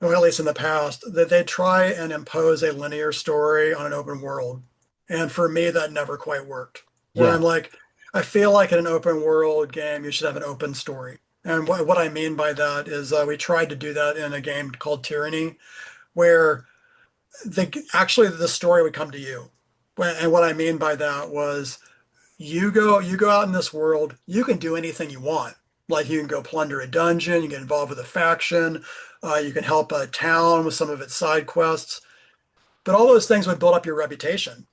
or at least in the past, that they try and impose a linear story on an open world. And for me, that never quite worked. Where I'm Yeah, like, I feel like in an open world game, you should have an open story. And what I mean by that is we tried to do that in a game called Tyranny, where actually the story would come to you. And what I mean by that was you go out in this world, you can do anything you want. Like you can go plunder a dungeon, you get involved with a faction, you can help a town with some of its side quests. But all those things would build up your reputation.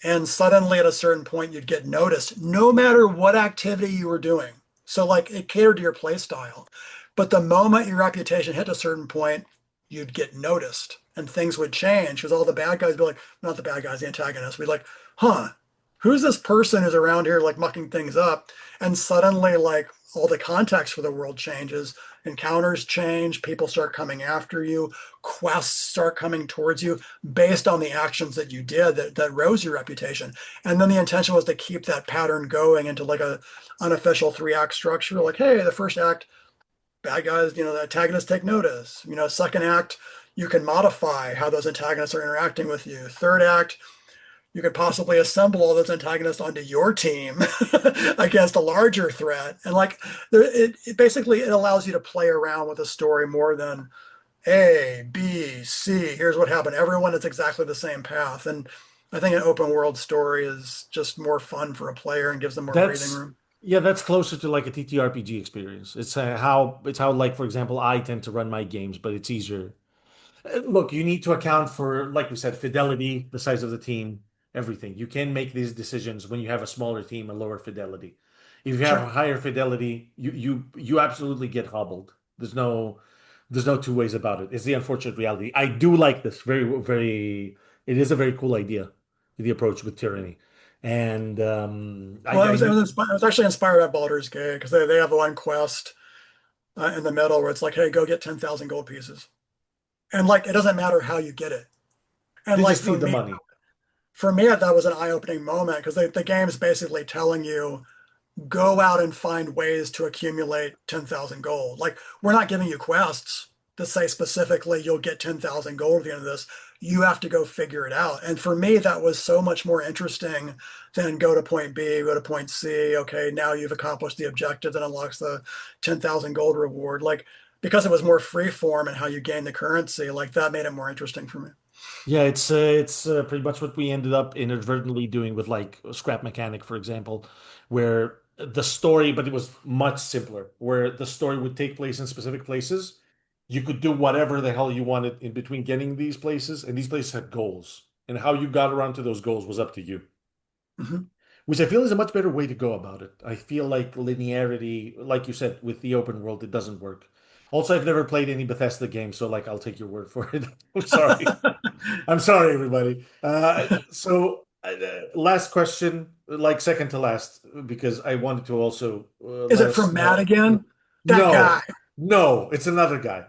And suddenly at a certain point, you'd get noticed no matter what activity you were doing. So like it catered to your play style. But the moment your reputation hit a certain point, you'd get noticed and things would change because all the bad guys would be like, not the bad guys, the antagonists, would be like, huh, who's this person who's around here like mucking things up? And suddenly like all the context for the world changes, encounters change, people start coming after you, quests start coming towards you based on the actions that you did that rose your reputation. And then the intention was to keep that pattern going into like a unofficial 3 act structure. Like, hey, the first act, bad guys, the antagonists take notice. Second act, you can modify how those antagonists are interacting with you. Third act, you could possibly assemble all those antagonists onto your team against a larger threat. And like, it basically it allows you to play around with a story more than A, B, C. Here's what happened. Everyone is exactly the same path. And I think an open world story is just more fun for a player and gives them more breathing that's room. yeah, that's closer to like a TTRPG experience. It's how like for example I tend to run my games, but it's easier. Look, you need to account for, like we said, fidelity, the size of the team, everything. You can make these decisions when you have a smaller team and lower fidelity. If you have a Sure. higher fidelity, you absolutely get hobbled. There's no There's no two ways about it. It's the unfortunate reality. I do like this very, very. It is a very cool idea, the approach with tyranny, and Well, it was actually inspired by Baldur's Gate because they have one quest in the middle where it's like, hey, go get 10,000 gold pieces. And like, it doesn't matter how you get it. And they like, just need the money. for me, that was an eye-opening moment because the game's basically telling you, go out and find ways to accumulate 10,000 gold. Like, we're not giving you quests to say specifically you'll get 10,000 gold at the end of this. You have to go figure it out. And for me, that was so much more interesting than go to point B, go to point C. Okay, now you've accomplished the objective that unlocks the 10,000 gold reward. Like, because it was more free form and how you gain the currency, like that made it more interesting for me. Yeah, it's pretty much what we ended up inadvertently doing with like Scrap Mechanic, for example, where the story, but it was much simpler, where the story would take place in specific places. You could do whatever the hell you wanted in between getting these places, and these places had goals, and how you got around to those goals was up to you, Mhm. which I feel is a much better way to go about it. I feel like linearity, like you said, with the open world, it doesn't work. Also, I've never played any Bethesda games, so like I'll take your word for it. I'm sorry. I'm sorry, everybody. Last question, like second to last, because I wanted to also Is let it us from Matt know. again? That No, guy. no, it's another guy.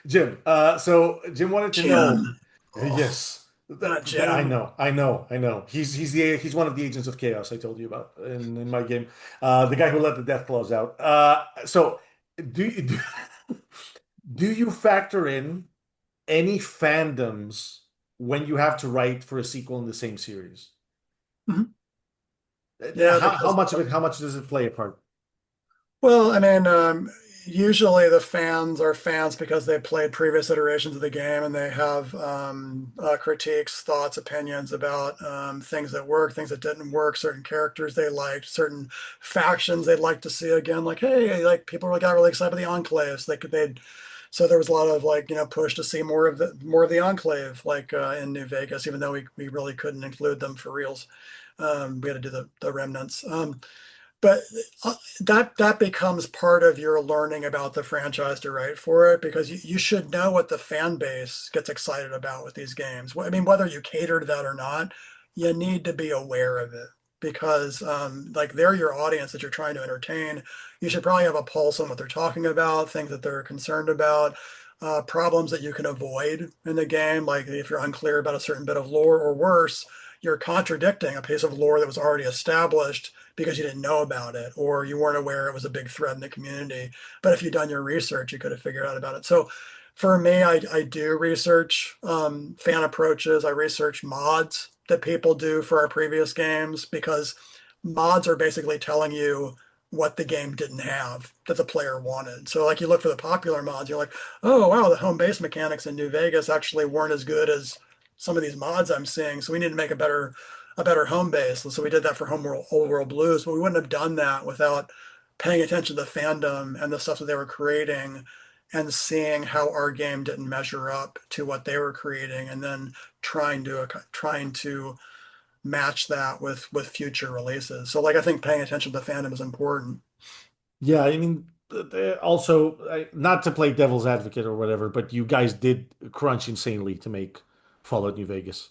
Jim. So Jim wanted to know. Jim. Oh, Yes, not I Jim. know, I know, I know. He's one of the agents of chaos I told you about in my game. The guy who let the death claws out. So do you do you factor in any fandoms when you have to write for a sequel in the same series? Mhm. Yeah, How because much of it, how much does it play a part? well, I mean, usually the fans are fans because they played previous iterations of the game and they have critiques, thoughts, opinions about things that work, things that didn't work, certain characters they liked, certain factions they'd like to see again. Like, hey, like people got really excited about the Enclaves. So there was a lot of like push to see more of the Enclave, like in New Vegas, even though we really couldn't include them for reals. We had to do the remnants. But that becomes part of your learning about the franchise to write for it because you should know what the fan base gets excited about with these games. I mean, whether you cater to that or not, you need to be aware of it because like they're your audience that you're trying to entertain. You should probably have a pulse on what they're talking about, things that they're concerned about, problems that you can avoid in the game. Like if you're unclear about a certain bit of lore or worse, you're contradicting a piece of lore that was already established because you didn't know about it or you weren't aware it was a big threat in the community. But if you'd done your research, you could have figured out about it. So for me, I do research fan approaches. I research mods that people do for our previous games because mods are basically telling you what the game didn't have that the player wanted. So like you look for the popular mods, you're like, oh wow, the home base mechanics in New Vegas actually weren't as good as some of these mods I'm seeing. So we need to make a better home base. And so we did that for Old World Blues, but we wouldn't have done that without paying attention to the fandom and the stuff that they were creating and seeing how our game didn't measure up to what they were creating and then trying to match that with future releases. So like I think paying attention to the fandom is important. Yeah, I mean, also, not to play devil's advocate or whatever, but you guys did crunch insanely to make Fallout New Vegas.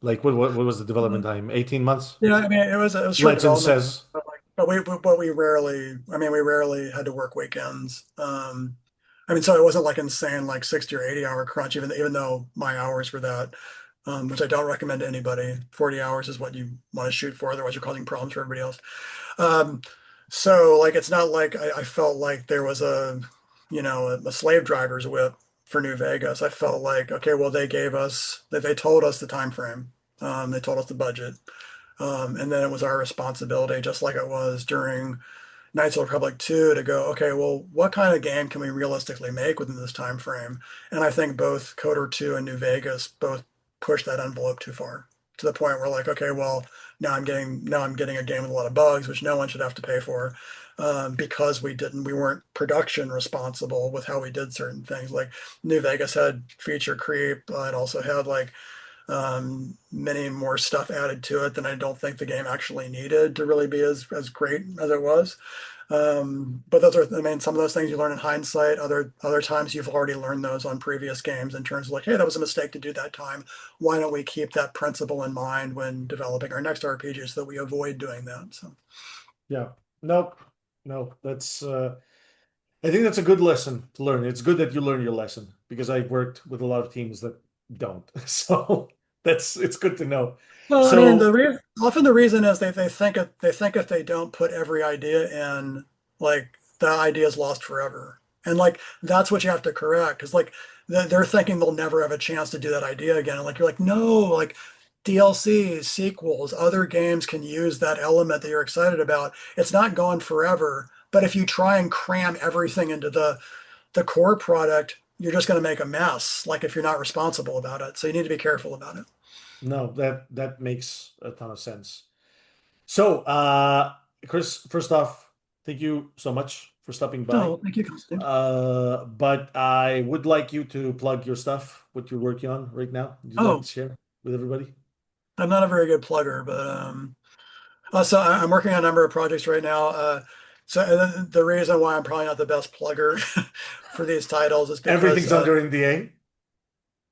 Like, what was the development time? 18 months? Yeah, I mean it was short Legend development, says. but we rarely. I mean, we rarely had to work weekends. I mean, so it wasn't like insane, like 60 or 80 hour crunch, even though my hours were that, which I don't recommend to anybody. 40 hours is what you want to shoot for, otherwise you're causing problems for everybody else. Um, so like it's not like I felt like there was a slave driver's whip for New Vegas. I felt like okay, well they told us the time frame, they told us the budget, and then it was our responsibility, just like it was during Knights of the Republic 2, to go, okay, well, what kind of game can we realistically make within this time frame? And I think both Coder 2 and New Vegas both pushed that envelope too far to the point where like, okay, well, now I'm getting a game with a lot of bugs, which no one should have to pay for. Because we weren't production responsible with how we did certain things. Like New Vegas had feature creep. It also had like many more stuff added to it than I don't think the game actually needed to really be as great as it was. But those are, I mean, some of those things you learn in hindsight. Other times you've already learned those on previous games in terms of like, hey, that was a mistake to do that time. Why don't we keep that principle in mind when developing our next RPG so that we avoid doing that? So, Yeah. No, no, that's I think that's a good lesson to learn. It's good that you learn your lesson because I've worked with a lot of teams that don't. So it's good to know. well, I mean, So often the reason is they think if they don't put every idea in, like the idea is lost forever, and like that's what you have to correct. Because like they're thinking they'll never have a chance to do that idea again, and like you're like, no, like DLCs, sequels, other games can use that element that you're excited about. It's not gone forever, but if you try and cram everything into the core product, you're just going to make a mess. Like if you're not responsible about it, so you need to be careful about it. no, that makes a ton of sense. So Chris, first off, thank you so much for stopping by. No, thank you, Konstantine. But I would like you to plug your stuff, what you're working on right now. Would you like to Oh, share with everybody? I'm not a very good plugger, but so I'm working on a number of projects right now. So and then the reason why I'm probably not the best plugger for these titles is because Everything's under NDA.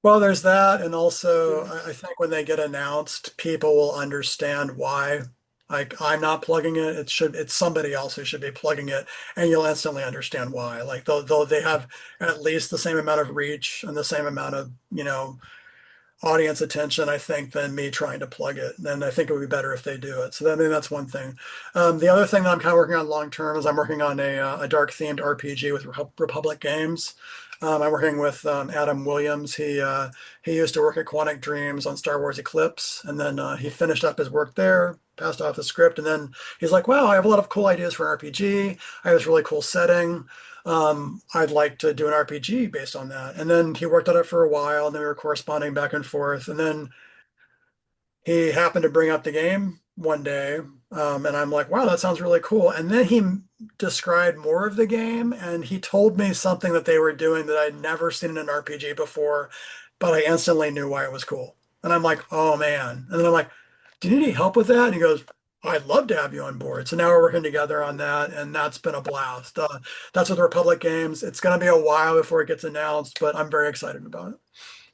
well, there's that, and also I think when they get announced, people will understand why. Like I'm not plugging it; it's somebody else who should be plugging it, and you'll instantly understand why. Like though they have at least the same amount of reach and the same amount of audience attention, I think, than me trying to plug it. And I think it would be better if they do it. So I mean, that's one thing. The other thing that I'm kind of working on long term is I'm working on a dark themed RPG with Republic Games. I'm working with Adam Williams. He used to work at Quantic Dreams on Star Wars Eclipse, and then he finished up his work there, passed off the script, and then he's like, "Wow, I have a lot of cool ideas for an RPG. I have this really cool setting. I'd like to do an RPG based on that." And then he worked on it for a while, and then we were corresponding back and forth. And then he happened to bring up the game one day, and I'm like, wow, that sounds really cool. And then he described more of the game, and he told me something that they were doing that I'd never seen in an RPG before, but I instantly knew why it was cool. And I'm like, oh man. And then I'm like, do you need any help with that? And he goes, I'd love to have you on board. So now we're working together on that, and that's been a blast. That's with Republic Games. It's going to be a while before it gets announced, but I'm very excited about it.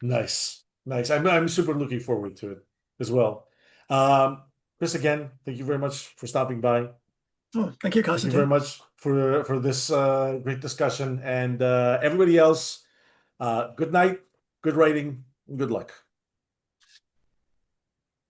Nice, nice. I'm super looking forward to it as well. Um, Chris, again, thank you very much for stopping by. Oh, thank you, Thank you very Constantine. much for this great discussion, and everybody else, good night, good writing, and good luck.